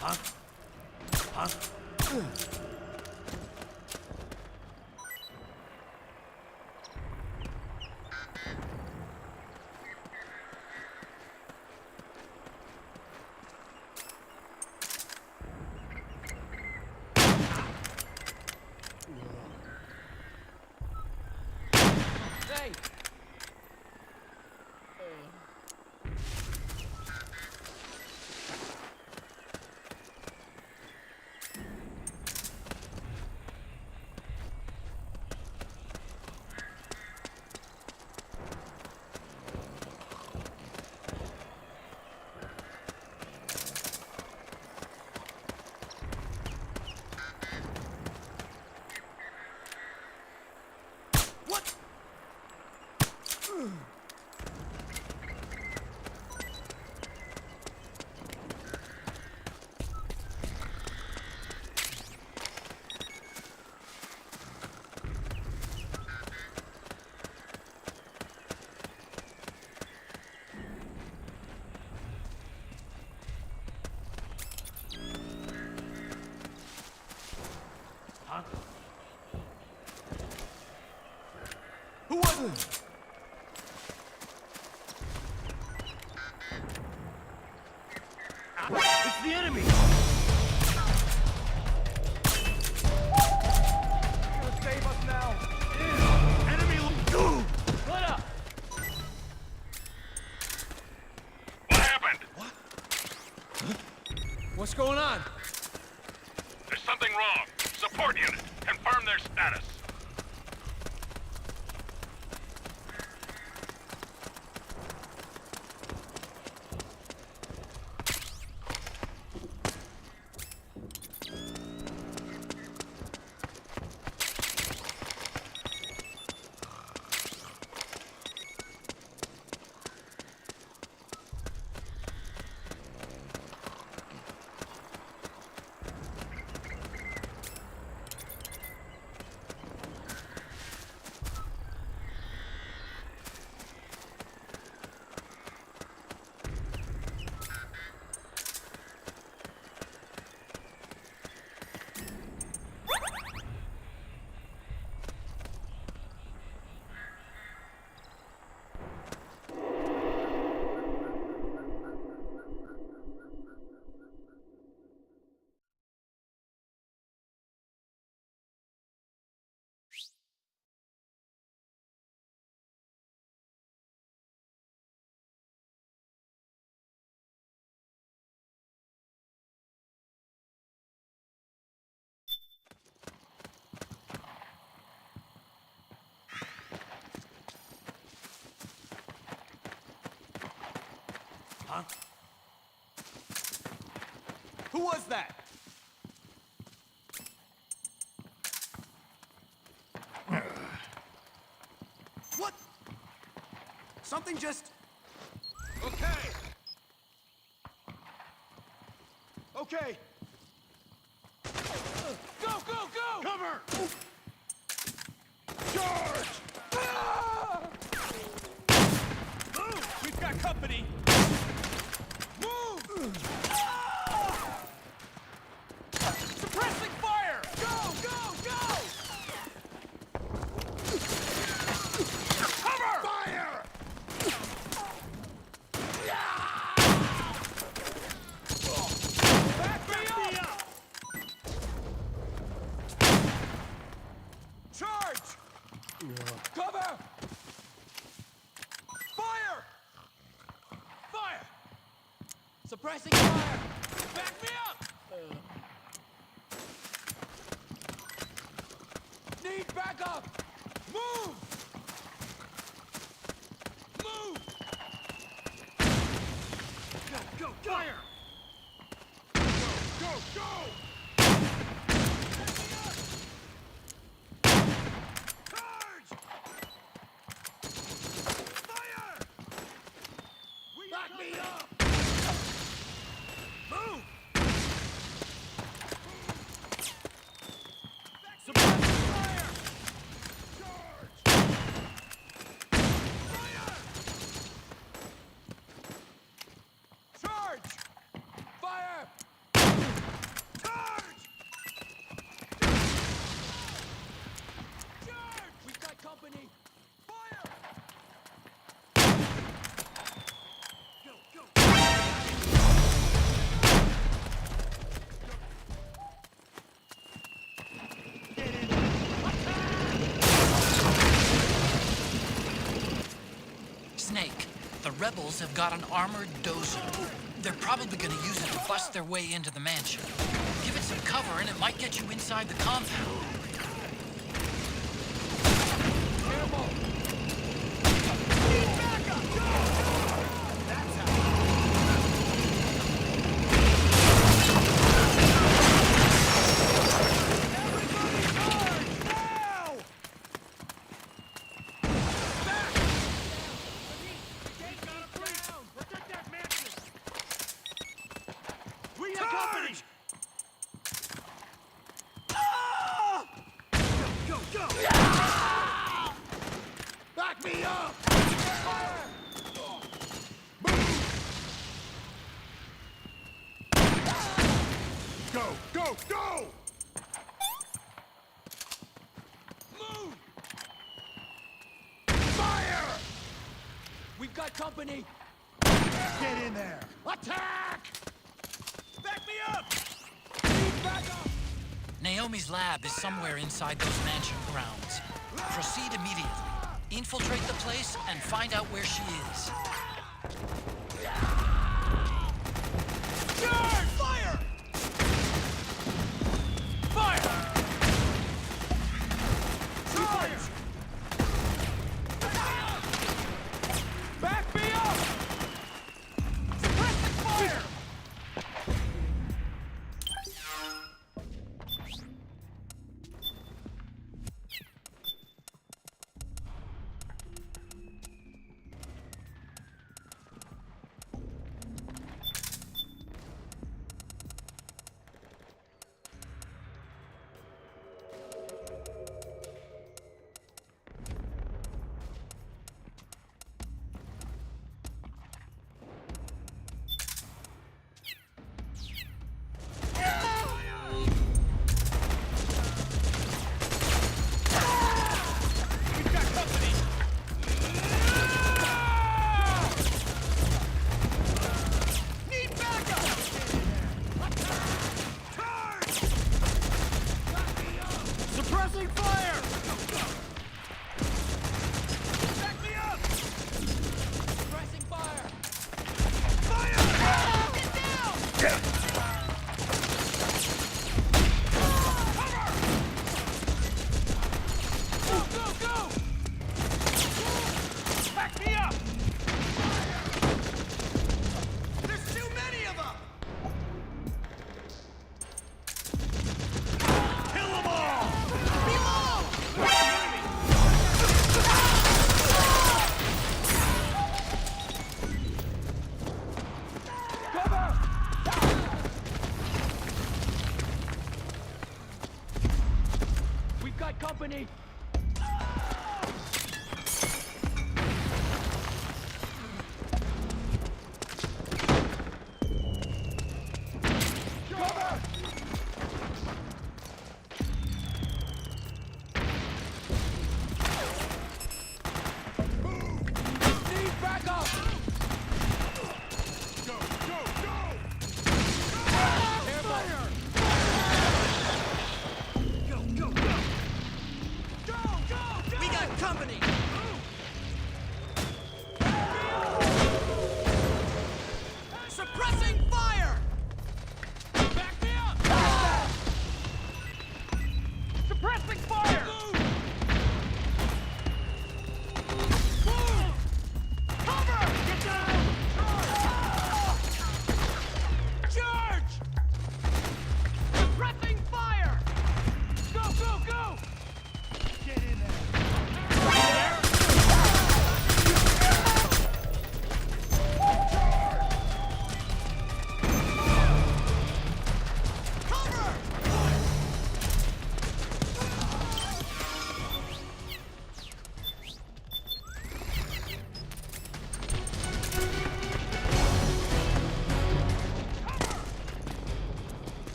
Speaker 9: Huh? Huh? Hey! What? Huh? Who was it? It's the enemy! Gonna save us now! Enemy! Go! Split up!
Speaker 10: What happened?
Speaker 9: What? What's going on?
Speaker 10: There's something wrong. Support unit, confirm their status.
Speaker 9: Huh? Who was that? What? Something just... Okay! Okay! Go, go, go! Cover! Charge! Ah! Move! We've got company! Move! Ah! Suppressing fire! Go, go, go! Cover! Fire! Back me up! Charge! Cover! Fire! Fire! Suppressing fire! Back me up! Need backup! Move! Move! Back me up! Move! Suppress the fire! Charge! Fire! Charge! Charge! We've got company! Fire! Go, go!
Speaker 14: Snake, the rebels have got an armored dozer. They're probably gonna use it to bust their way into the mansion. Give it some cover and it might get you inside the compound.
Speaker 9: Careful! Need backup! Go! That's how. Everybody charge! Now! Back! Take got him down! Protect that mansion! We have company! Ah! Go, go, go! Back me up! Fire! Move! Go, go, go! Move! Fire! We've got company! Get in there! Attack! Back me up! Need back up!
Speaker 14: Naomi's lab is somewhere inside those mansion grounds. Proceed immediately. Infiltrate the place and find out where she is.
Speaker 9: Charge! Fire! Fire! Charge! Back me up! Suppressing fire!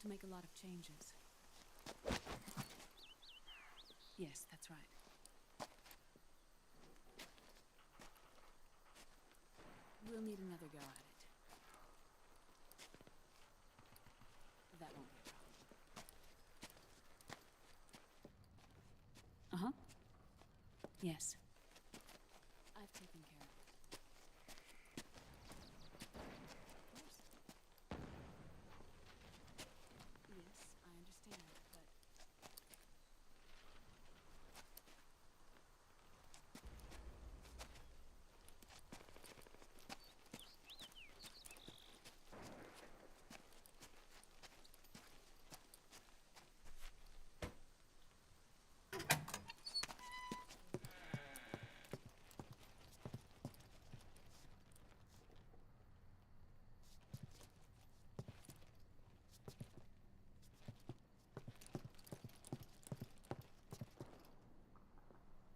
Speaker 21: to make a lot of changes. Yes, that's right. We'll need another go at it. That won't be a problem. Uh-huh. Yes. I've taken care of it. Yes, I understand, but...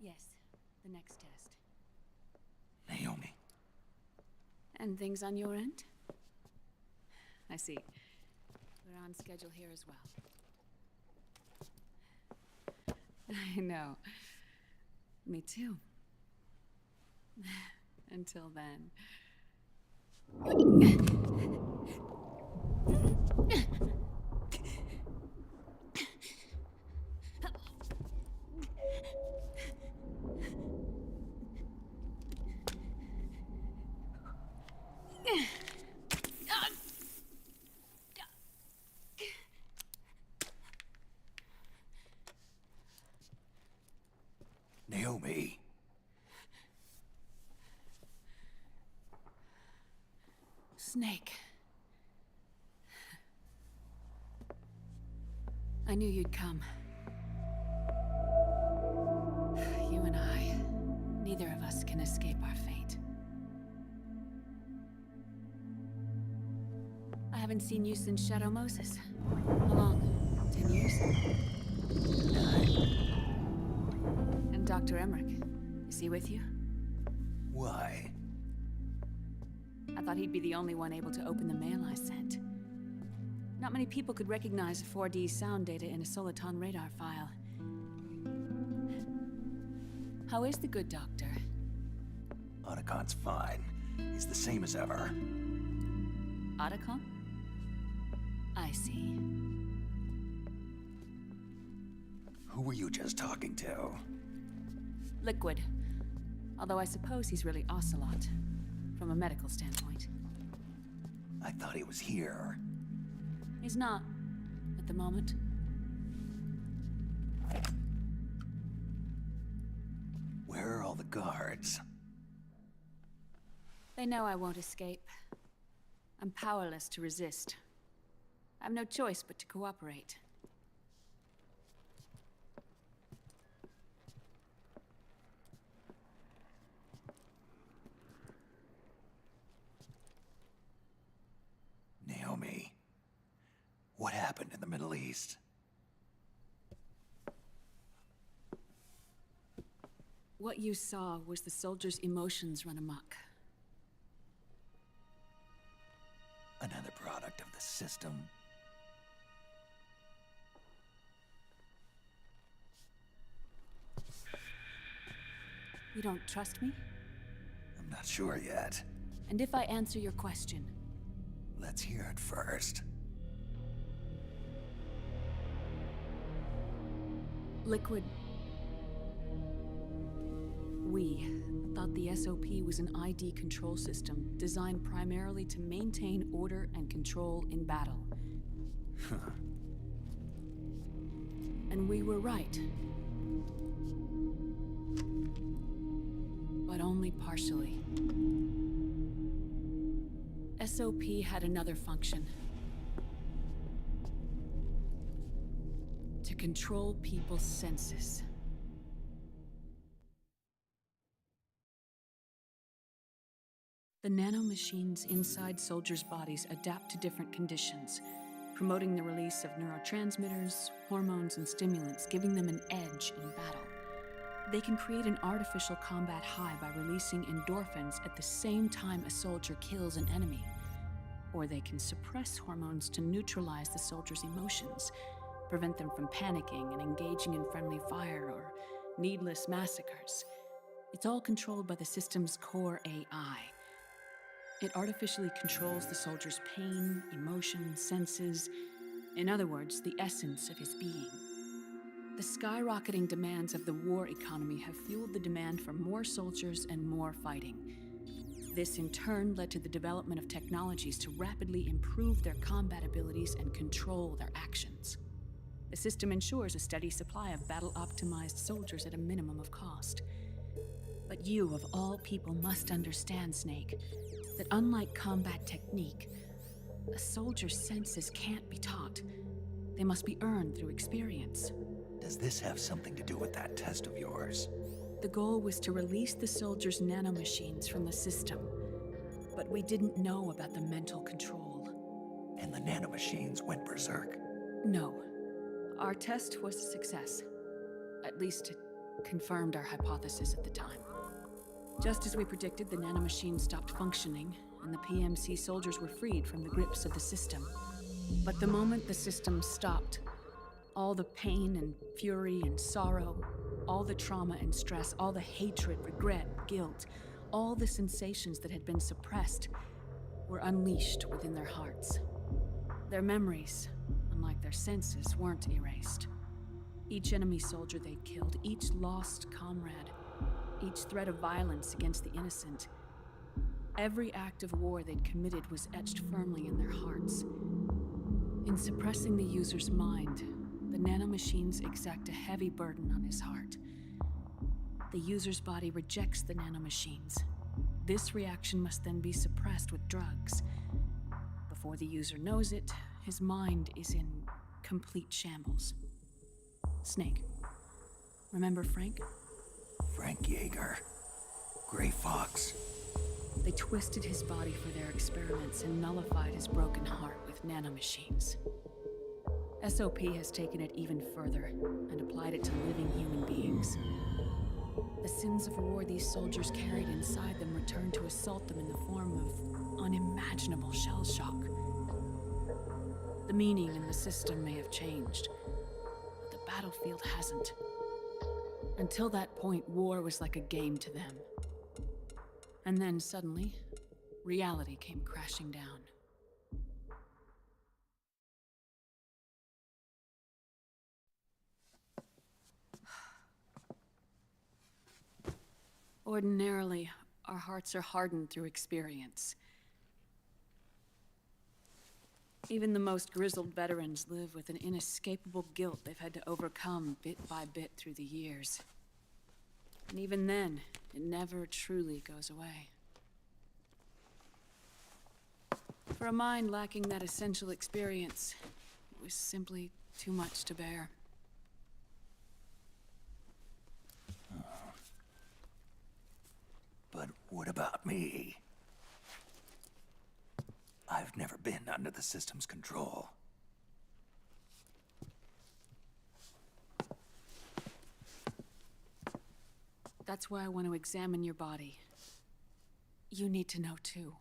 Speaker 21: Yes, the next test.
Speaker 4: Naomi.
Speaker 21: And things on your end? I see. We're on schedule here as well. I know. Me too. Until then.
Speaker 4: Naomi.
Speaker 21: Snake. I knew you'd come. You and I, neither of us can escape our fate. I haven't seen you since Shadow Moses. How long? 10 years? 9. And Dr. Emmerich, is he with you?
Speaker 4: Why?
Speaker 21: I thought he'd be the only one able to open the mail I sent. Not many people could recognize 4D sound data in a Soliton radar file. How is the good doctor?
Speaker 4: Otacon's fine. He's the same as ever.
Speaker 21: Otacon? I see.
Speaker 4: Who were you just talking to?
Speaker 21: Liquid. Although I suppose he's really Ocelot, from a medical standpoint.
Speaker 4: I thought he was here.
Speaker 21: He's not, at the moment.
Speaker 4: Where are all the guards?
Speaker 21: They know I won't escape. I'm powerless to resist. I have no choice but to cooperate.
Speaker 4: Naomi, what happened in the Middle East?
Speaker 21: What you saw was the soldiers' emotions run amok.
Speaker 4: Another product of the system?
Speaker 21: You don't trust me?
Speaker 4: I'm not sure yet.
Speaker 21: And if I answer your question?
Speaker 4: Let's hear it first.
Speaker 21: Liquid. We thought the SOP was an ID control system designed primarily to maintain order and control in battle. And we were right. But only partially. SOP had another function. To control people's senses. The nanomachines inside soldiers' bodies adapt to different conditions, promoting the release of neurotransmitters, hormones, and stimulants, giving them an edge in battle. They can create an artificial combat high by releasing endorphins at the same time a soldier kills an enemy, or they can suppress hormones to neutralize the soldiers' emotions, prevent them from panicking and engaging in friendly fire or needless massacres. It's all controlled by the system's core AI. It artificially controls the soldier's pain, emotion, senses, in other words, the essence of his being. The skyrocketing demands of the war economy have fueled the demand for more soldiers and more fighting. This in turn led to the development of technologies to rapidly improve their combat abilities and control their actions. The system ensures a steady supply of battle-optimized soldiers at a minimum of cost. But you, of all people, must understand, Snake, that unlike combat technique, a soldier's senses can't be taught. They must be earned through experience.
Speaker 4: Does this have something to do with that test of yours?
Speaker 21: The goal was to release the soldiers' nanomachines from the system, but we didn't know about the mental control.
Speaker 4: And the nanomachines went berserk?
Speaker 21: No. Our test was a success. At least it confirmed our hypothesis at the time. Just as we predicted, the nanomachines stopped functioning, and the PMC soldiers were freed from the grips of the system. But the moment the system stopped, all the pain and fury and sorrow, all the trauma and stress, all the hatred, regret, guilt, all the sensations that had been suppressed were unleashed within their hearts. Their memories, unlike their senses, weren't erased. Each enemy soldier they'd killed, each lost comrade, each threat of violence against the innocent, every act of war they'd committed was etched firmly in their hearts. In suppressing the user's mind, the nanomachines exact a heavy burden on his heart. The user's body rejects the nanomachines. This reaction must then be suppressed with drugs. Before the user knows it, his mind is in complete shambles. Snake, remember Frank?
Speaker 4: Frank Yeager. Gray Fox.
Speaker 21: They twisted his body for their experiments and nullified his broken heart with nanomachines. SOP has taken it even further and applied it to living human beings. The sins of war these soldiers carried inside them returned to assault them in the form of unimaginable shell shock. The meaning in the system may have changed, but the battlefield hasn't. Until that point, war was like a game to them. And then suddenly, reality came crashing down. Ordinarily, our hearts are hardened through experience. Even the most grizzled veterans live with an inescapable guilt they've had to overcome bit by bit through the years. And even then, it never truly goes away. For a mind lacking that essential experience, it was simply too much to bear.
Speaker 4: But what about me? I've never been under the system's control.
Speaker 21: That's why I want to examine your body. You need to know too.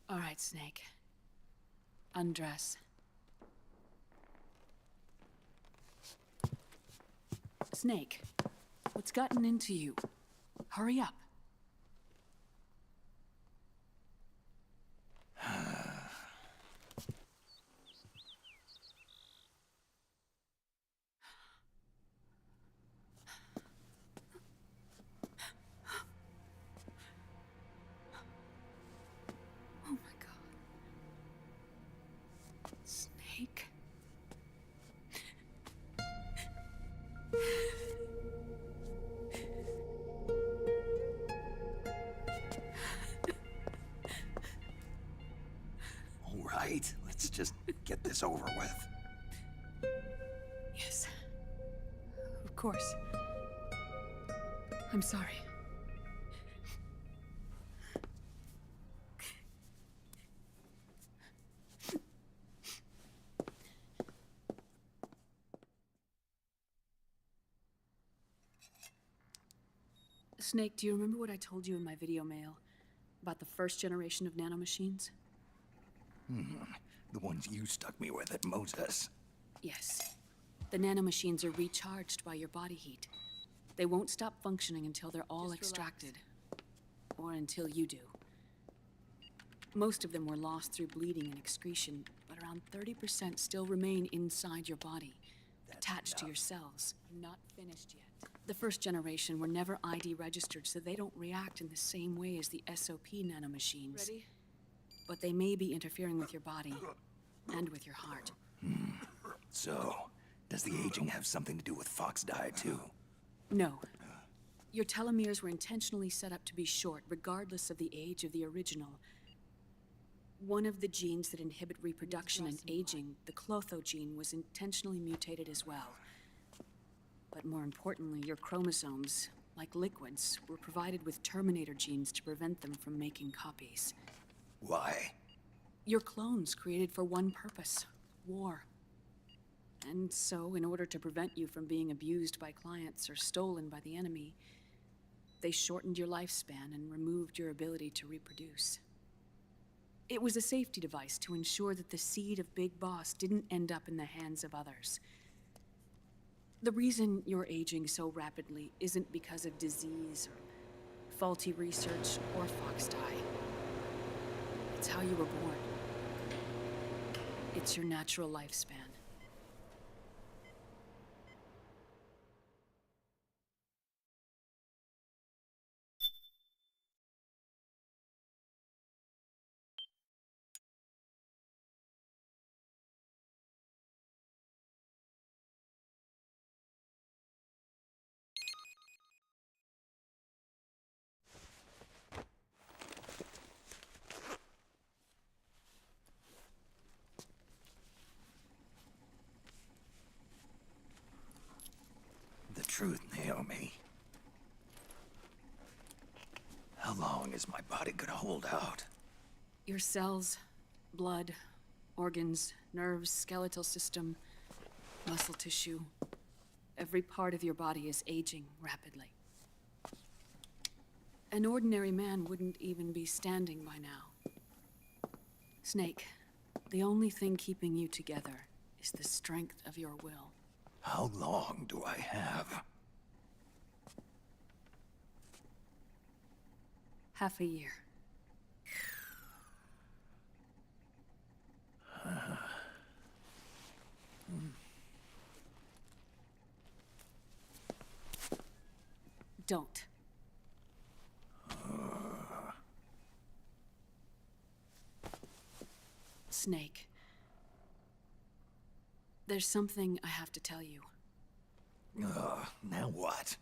Speaker 21: All right, Snake. Undress. Snake, what's gotten into you? Hurry up. Oh my God. Snake.
Speaker 4: All right, let's just get this over with.
Speaker 21: Yes. Of course. I'm sorry. Snake, do you remember what I told you in my video mail about the first generation of nanomachines?
Speaker 4: The ones you stuck me with at Moses.
Speaker 21: Yes. The nanomachines are recharged by your body heat. They won't stop functioning until they're all extracted. Or until you do. Most of them were lost through bleeding and excretion, but around 30% still remain inside your body, attached to your cells. Not finished yet. The first generation were never ID registered, so they don't react in the same way as the SOP nanomachines. Ready? But they may be interfering with your body, and with your heart.
Speaker 4: So, does the aging have something to do with Fox diet too?
Speaker 21: No. Your telomeres were intentionally set up to be short, regardless of the age of the original. One of the genes that inhibit reproduction and aging, the Clotho gene, was intentionally mutated as well. But more importantly, your chromosomes, like liquids, were provided with terminator genes to prevent them from making copies.
Speaker 4: Why?
Speaker 21: Your clones created for one purpose: war. And so, in order to prevent you from being abused by clients or stolen by the enemy, they shortened your lifespan and removed your ability to reproduce. It was a safety device to ensure that the seed of Big Boss didn't end up in the hands of others. The reason you're aging so rapidly isn't because of disease or faulty research or Fox die. It's how you were born. It's your natural lifespan.
Speaker 4: The truth, Naomi. How long is my body gonna hold out?
Speaker 21: Your cells, blood, organs, nerves, skeletal system, muscle tissue. Every part of your body is aging rapidly. An ordinary man wouldn't even be standing by now. Snake, the only thing keeping you together is the strength of your will.
Speaker 4: How long do I have?
Speaker 21: Half a year. Don't. Snake. There's something I have to tell you.
Speaker 4: Now what?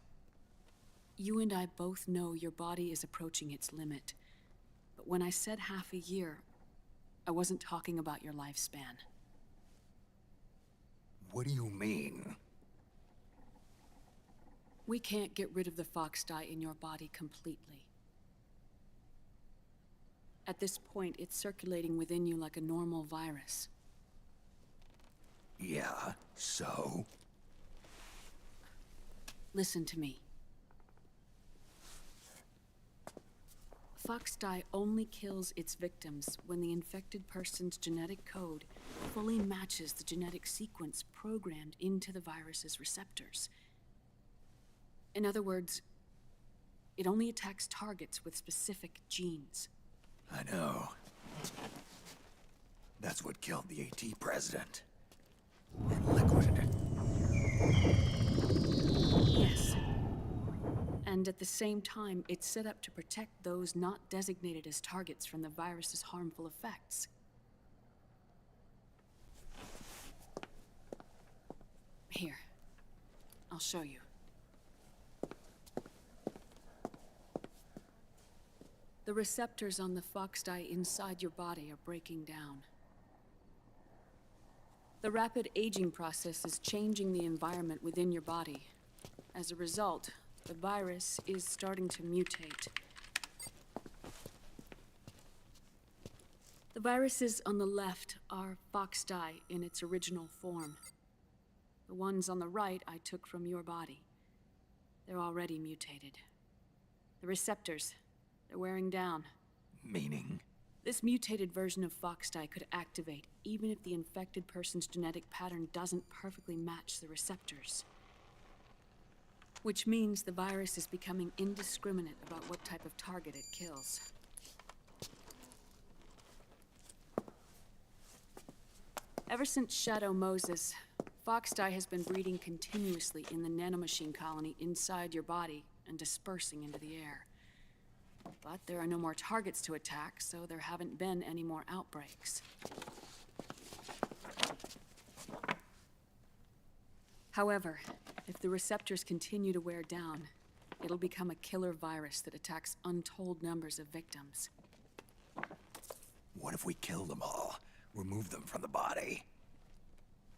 Speaker 21: You and I both know your body is approaching its limit. But when I said half a year, I wasn't talking about your lifespan.
Speaker 4: What do you mean?
Speaker 21: We can't get rid of the Fox dye in your body completely. At this point, it's circulating within you like a normal virus.
Speaker 4: Yeah, so?
Speaker 21: Listen to me. Fox dye only kills its victims when the infected person's genetic code fully matches the genetic sequence programmed into the virus's receptors. In other words, it only attacks targets with specific genes.
Speaker 4: I know. That's what killed the AT president. And Liquid.
Speaker 21: Yes. And at the same time, it's set up to protect those not designated as targets from the virus's harmful effects. Here. I'll show you. The receptors on the Fox dye inside your body are breaking down. The rapid aging process is changing the environment within your body. As a result, the virus is starting to mutate. The viruses on the left are Fox dye in its original form. The ones on the right I took from your body. They're already mutated. The receptors. They're wearing down.
Speaker 4: Meaning?
Speaker 21: This mutated version of Foxdie could activate even if the infected person's genetic pattern doesn't perfectly match the receptors. Which means the virus is becoming indiscriminate about what type of target it kills. Ever since Shadow Moses, Foxdie has been breeding continuously in the nanomachine colony inside your body and dispersing into the air. But there are no more targets to attack, so there haven't been any more outbreaks. However, if the receptors continue to wear down, it'll become a killer virus that attacks untold numbers of victims.
Speaker 4: What if we kill them all? Remove them from the body?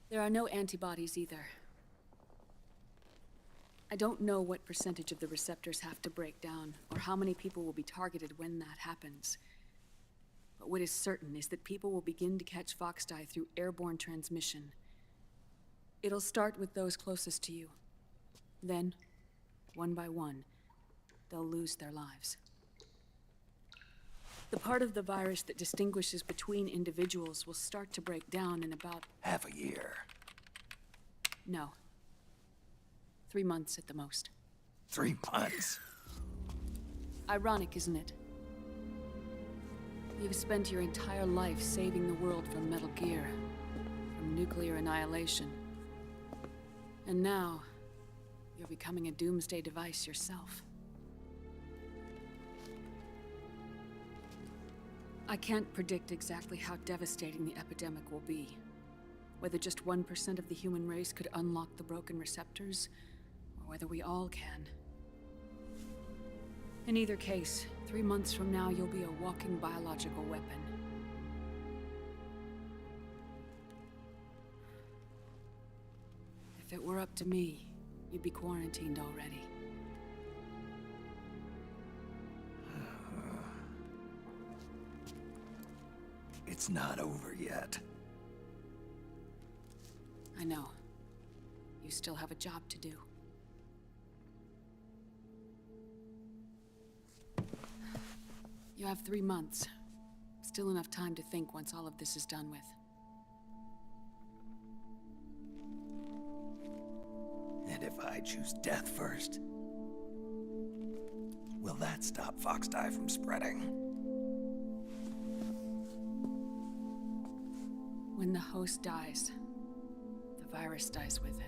Speaker 21: There are no antibodies either. I don't know what percentage of the receptors have to break down, or how many people will be targeted when that happens. But what is certain is that people will begin to catch Foxdie through airborne transmission. It'll start with those closest to you. Then, one by one, they'll lose their lives. The part of the virus that distinguishes between individuals will start to break down in about...
Speaker 4: half a year.
Speaker 21: No. 3 months at the most.
Speaker 4: 3 months?
Speaker 21: Ironic, isn't it? You've spent your entire life saving the world from Metal Gear, from nuclear annihilation. And now, you're becoming a doomsday device yourself. I can't predict exactly how devastating the epidemic will be. Whether just 1% of the human race could unlock the broken receptors, or whether we all can. In either case, 3 months from now, you'll be a walking biological weapon. If it were up to me, you'd be quarantined already.
Speaker 4: It's not over yet.
Speaker 21: I know. You still have a job to do. You have 3 months. Still enough time to think once all of this is done with.
Speaker 4: And if I choose death first, will that stop Foxdie from spreading?
Speaker 21: When the host dies, the virus dies with it.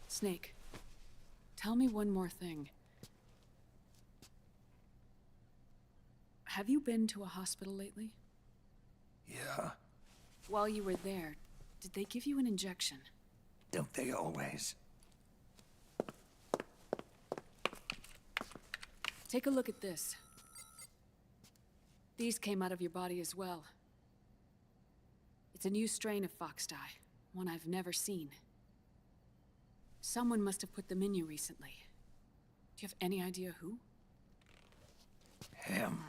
Speaker 21: Snake, tell me one more thing. Have you been to a hospital lately?
Speaker 4: Yeah.
Speaker 21: While you were there, did they give you an injection?
Speaker 4: Don't they always?
Speaker 21: Take a look at this. These came out of your body as well. It's a new strain of Foxdie, one I've never seen. Someone must have put them in you recently. Do you have any idea who?
Speaker 4: Him.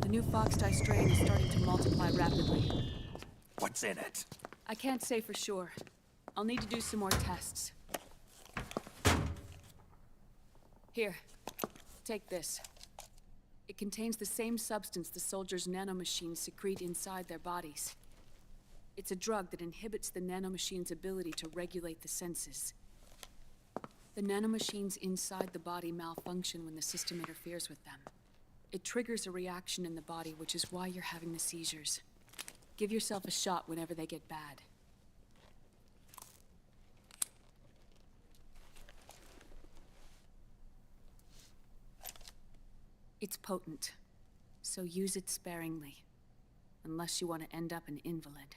Speaker 21: The new Foxdie strain is starting to multiply rapidly.
Speaker 4: What's in it?
Speaker 21: I can't say for sure. I'll need to do some more tests. Here, take this. It contains the same substance the soldiers' nanomachines secrete inside their bodies. It's a drug that inhibits the nanomachine's ability to regulate the senses. The nanomachines inside the body malfunction when the system interferes with them. It triggers a reaction in the body, which is why you're having the seizures. Give yourself a shot whenever they get bad. It's potent, so use it sparingly, unless you want to end up an invalid.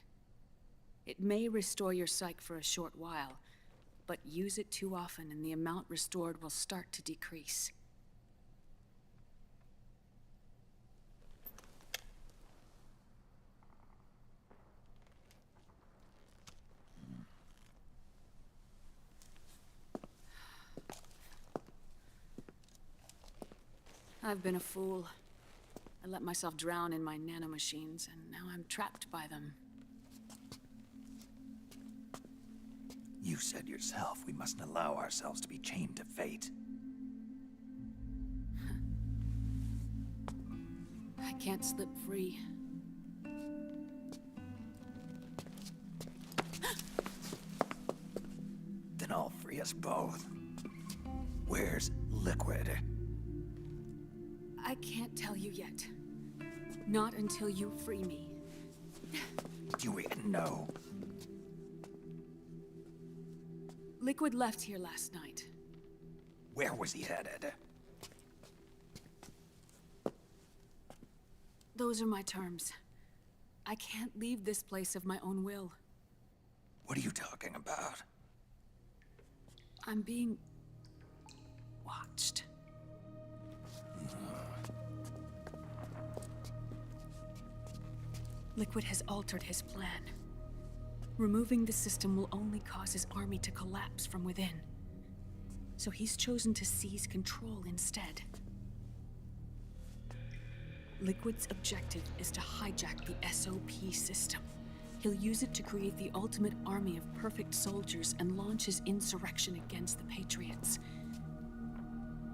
Speaker 21: It may restore your psyche for a short while, but use it too often and the amount restored will start to decrease. I've been a fool. I let myself drown in my nanomachines, and now I'm trapped by them.
Speaker 4: You said yourself we mustn't allow ourselves to be chained to fate.
Speaker 21: I can't slip free.
Speaker 4: Then I'll free us both. Where's Liquid?
Speaker 21: I can't tell you yet. Not until you free me.
Speaker 4: Do we know?
Speaker 21: Liquid left here last night.
Speaker 4: Where was he headed?
Speaker 21: Those are my terms. I can't leave this place of my own will.
Speaker 4: What are you talking about?
Speaker 21: I'm being watched. Liquid has altered his plan. Removing the system will only cause his army to collapse from within. So he's chosen to seize control instead. Liquid's objective is to hijack the SOP system. He'll use it to create the ultimate army of perfect soldiers and launch his insurrection against the Patriots.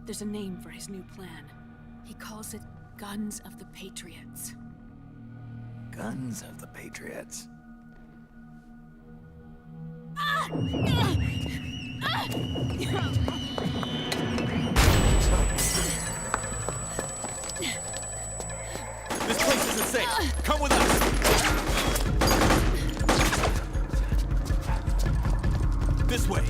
Speaker 21: There's a name for his new plan. He calls it Guns of the Patriots.
Speaker 4: Guns of the Patriots?
Speaker 9: This place isn't safe. Come with us. This way.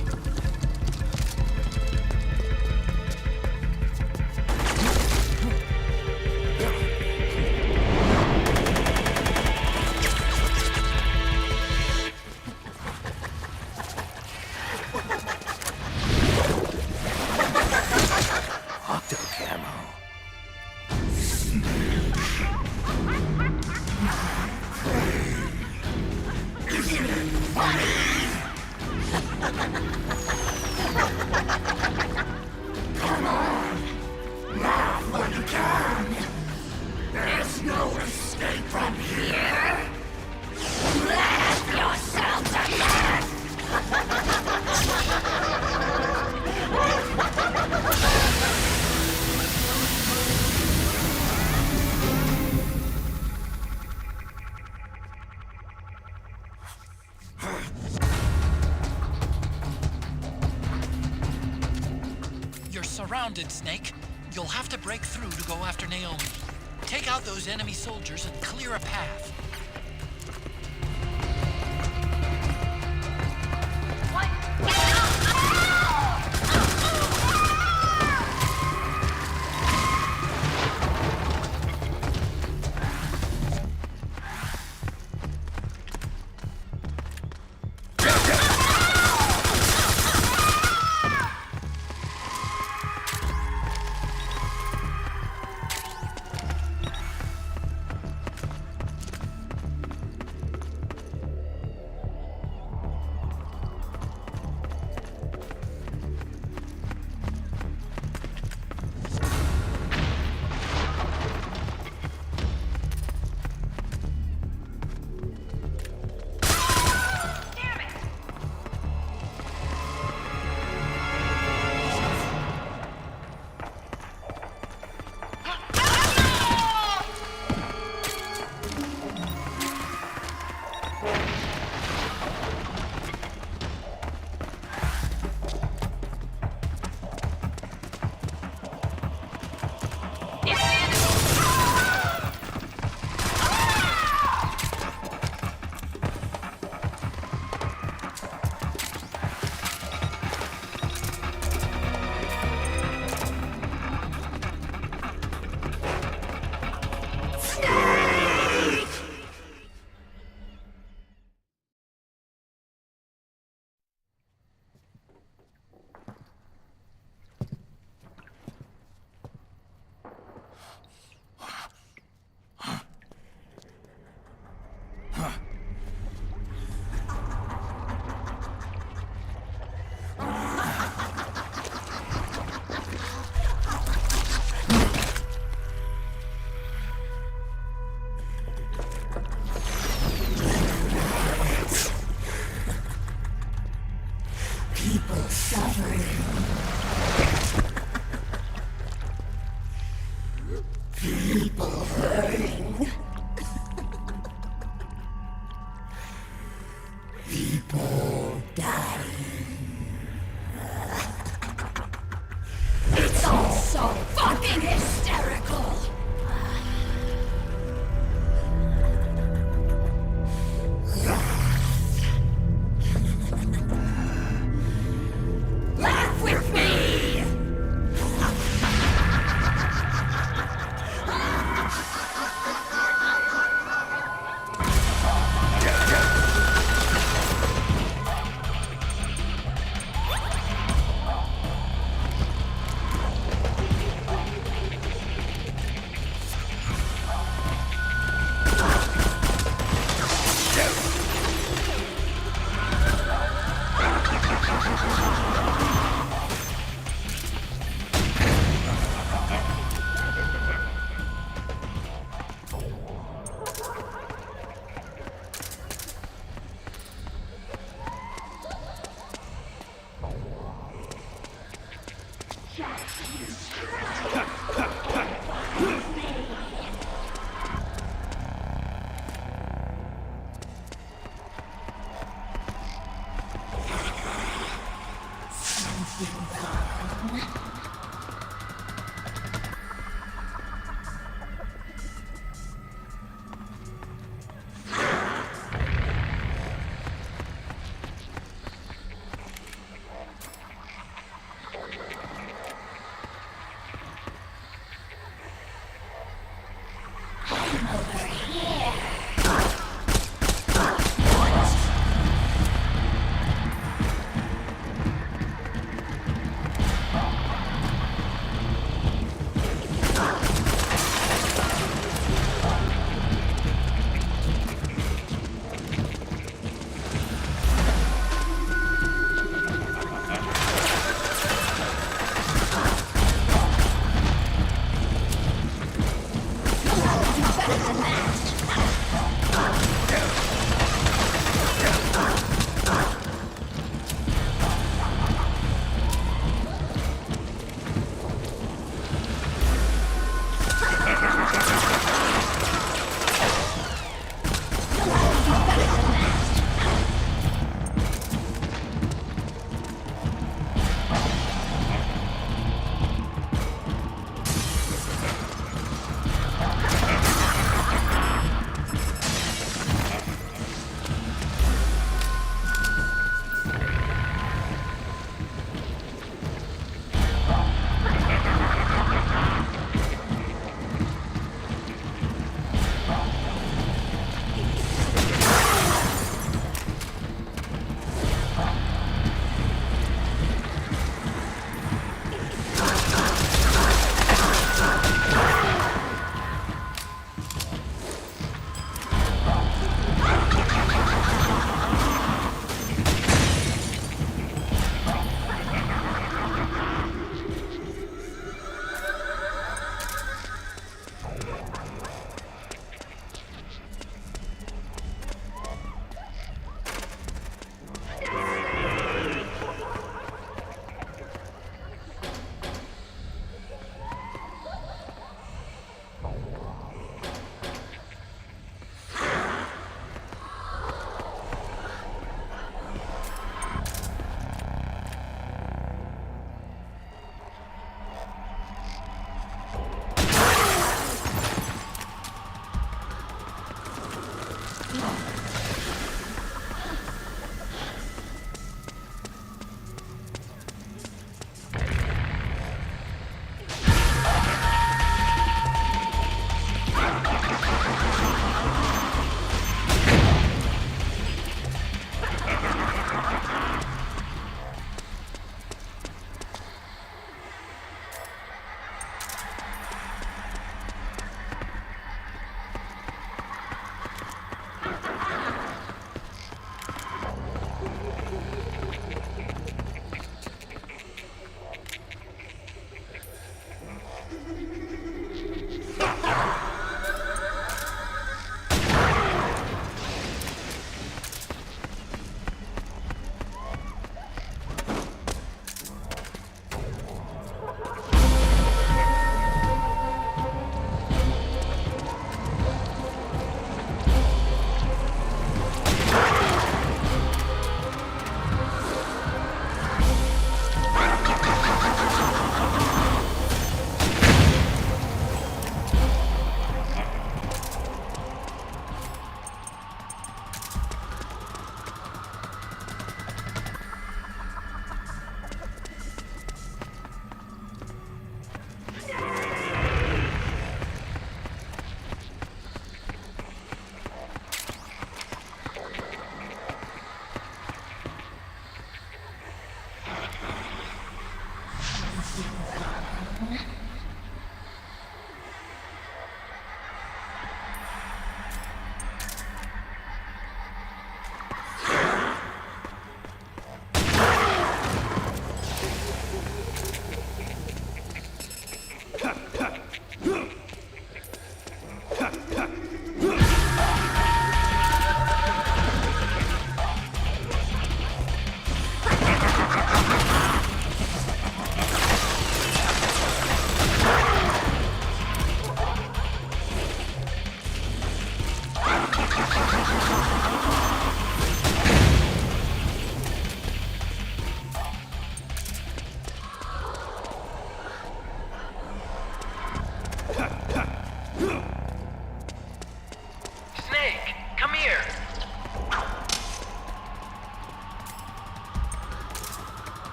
Speaker 14: Surrounded, Snake. You'll have to break through to go after Naomi. Take out those enemy soldiers and clear a path.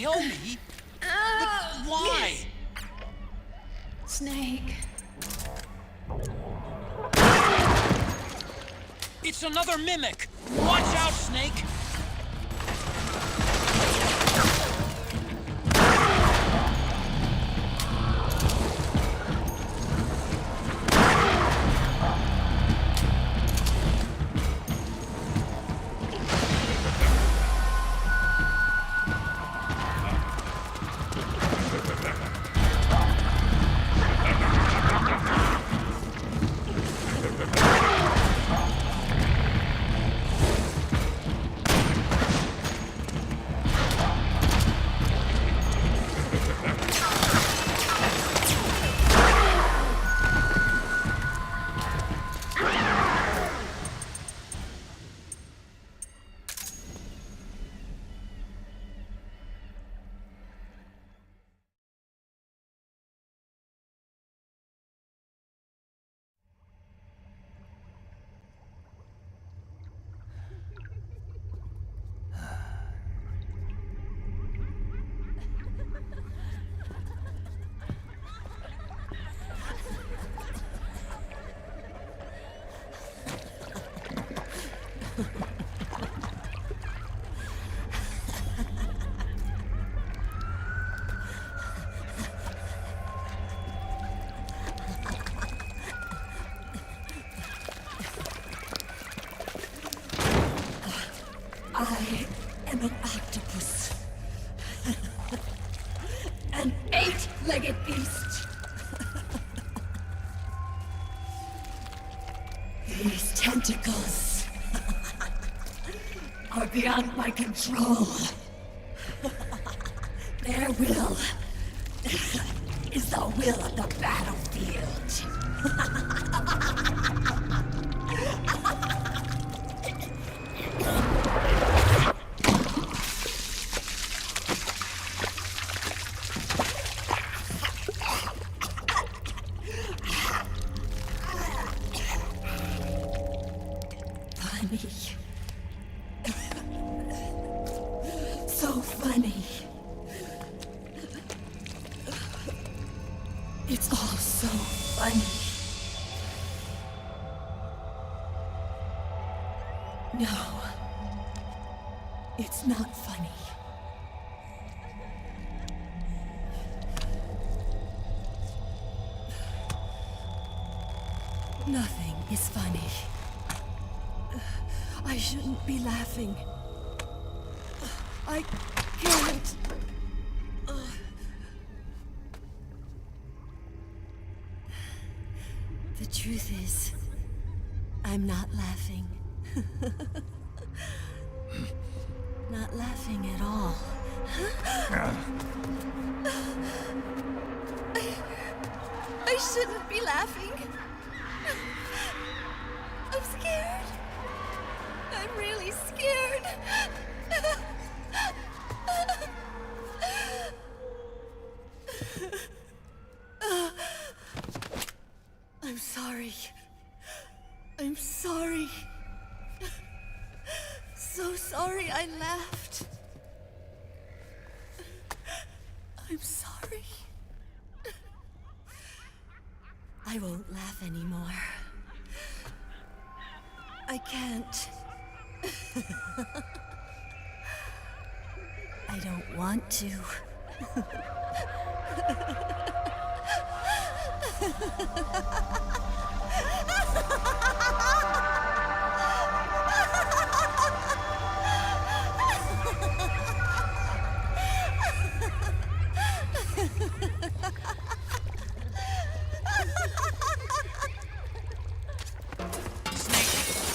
Speaker 14: Naomi? But why?
Speaker 13: Snake.
Speaker 14: It's another mimic! Watch out, Snake!
Speaker 13: I am an octopus. An 8-legged beast. These tentacles are beyond my control. Their will is the will of the battlefield. Funny. So funny. It's all so funny. No. It's not funny. Nothing is funny. I shouldn't be laughing. I can't. The truth is, I'm not laughing. Not laughing at all. I shouldn't be laughing. I'm scared. I'm really scared. I'm sorry. I'm sorry. So sorry I laughed. I'm sorry. I won't laugh anymore. I can't. I don't want to.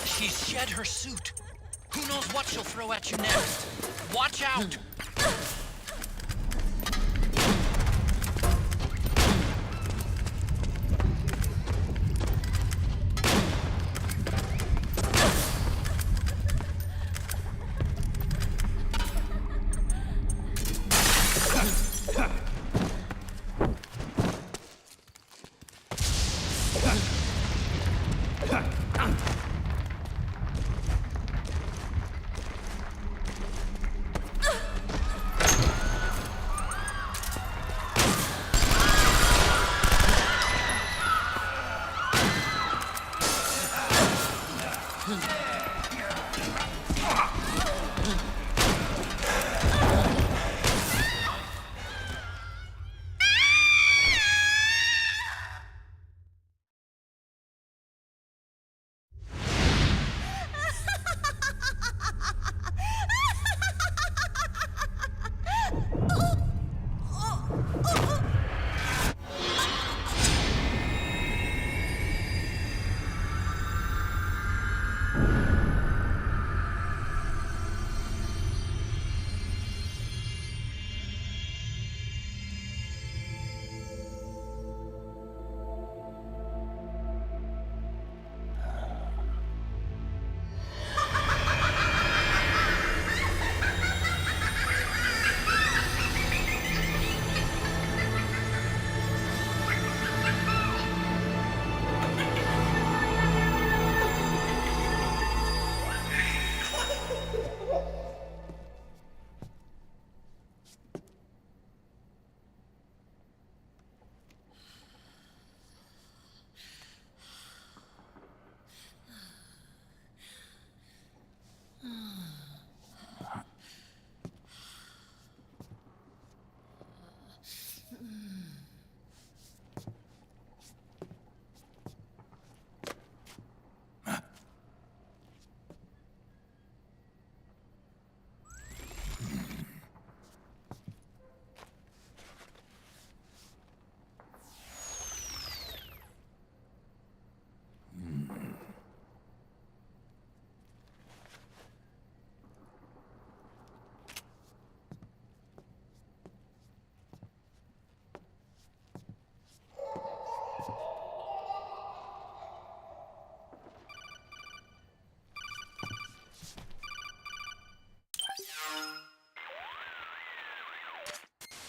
Speaker 14: She's shed her suit. Who knows what she'll throw at you next? Watch out!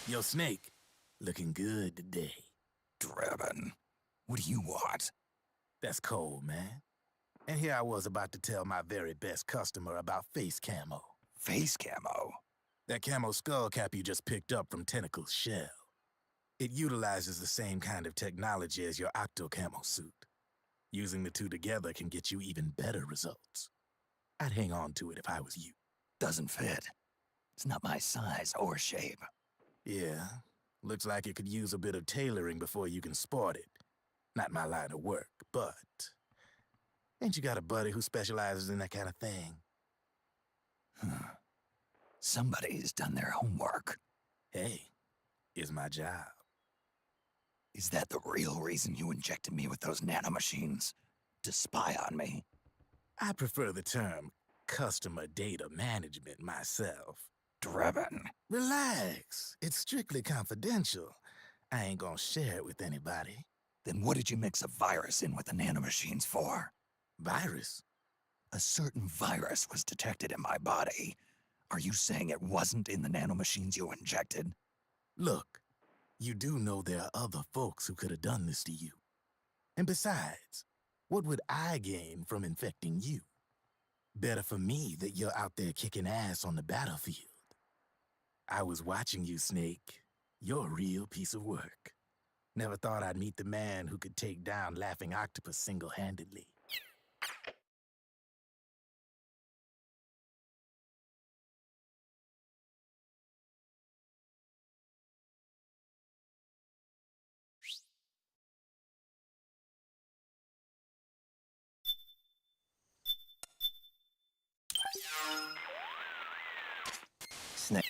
Speaker 11: Yo, Snake, looking good today.
Speaker 4: Drebin, what do you want?
Speaker 11: That's cold, man. And here I was about to tell my very best customer about face camo.
Speaker 4: Face camo?
Speaker 11: That camo skull cap you just picked up from Tentacle's shell. It utilizes the same kind of technology as your octo camo suit. Using the two together can get you even better results. I'd hang on to it if I was you.
Speaker 4: Doesn't fit. It's not my size or shape.
Speaker 11: Yeah, looks like it could use a bit of tailoring before you can sport it. Not my line of work, but... Ain't you got a buddy who specializes in that kind of thing?
Speaker 4: Somebody's done their homework.
Speaker 11: Hey, it's my job.
Speaker 4: Is that the real reason you injected me with those nanomachines? To spy on me?
Speaker 11: I prefer the term customer data management myself.
Speaker 4: Drebin.
Speaker 11: Relax. It's strictly confidential. I ain't gonna share it with anybody.
Speaker 4: Then what did you mix a virus in with the nanomachines for?
Speaker 11: Virus?
Speaker 4: A certain virus was detected in my body. Are you saying it wasn't in the nanomachines you injected?
Speaker 11: Look, you do know there are other folks who could have done this to you. And besides, what would I gain from infecting you? Better for me that you're out there kicking ass on the battlefield. I was watching you, Snake. You're a real piece of work. Never thought I'd meet the man who could take down Laughing Octopus single-handedly.
Speaker 4: Snake.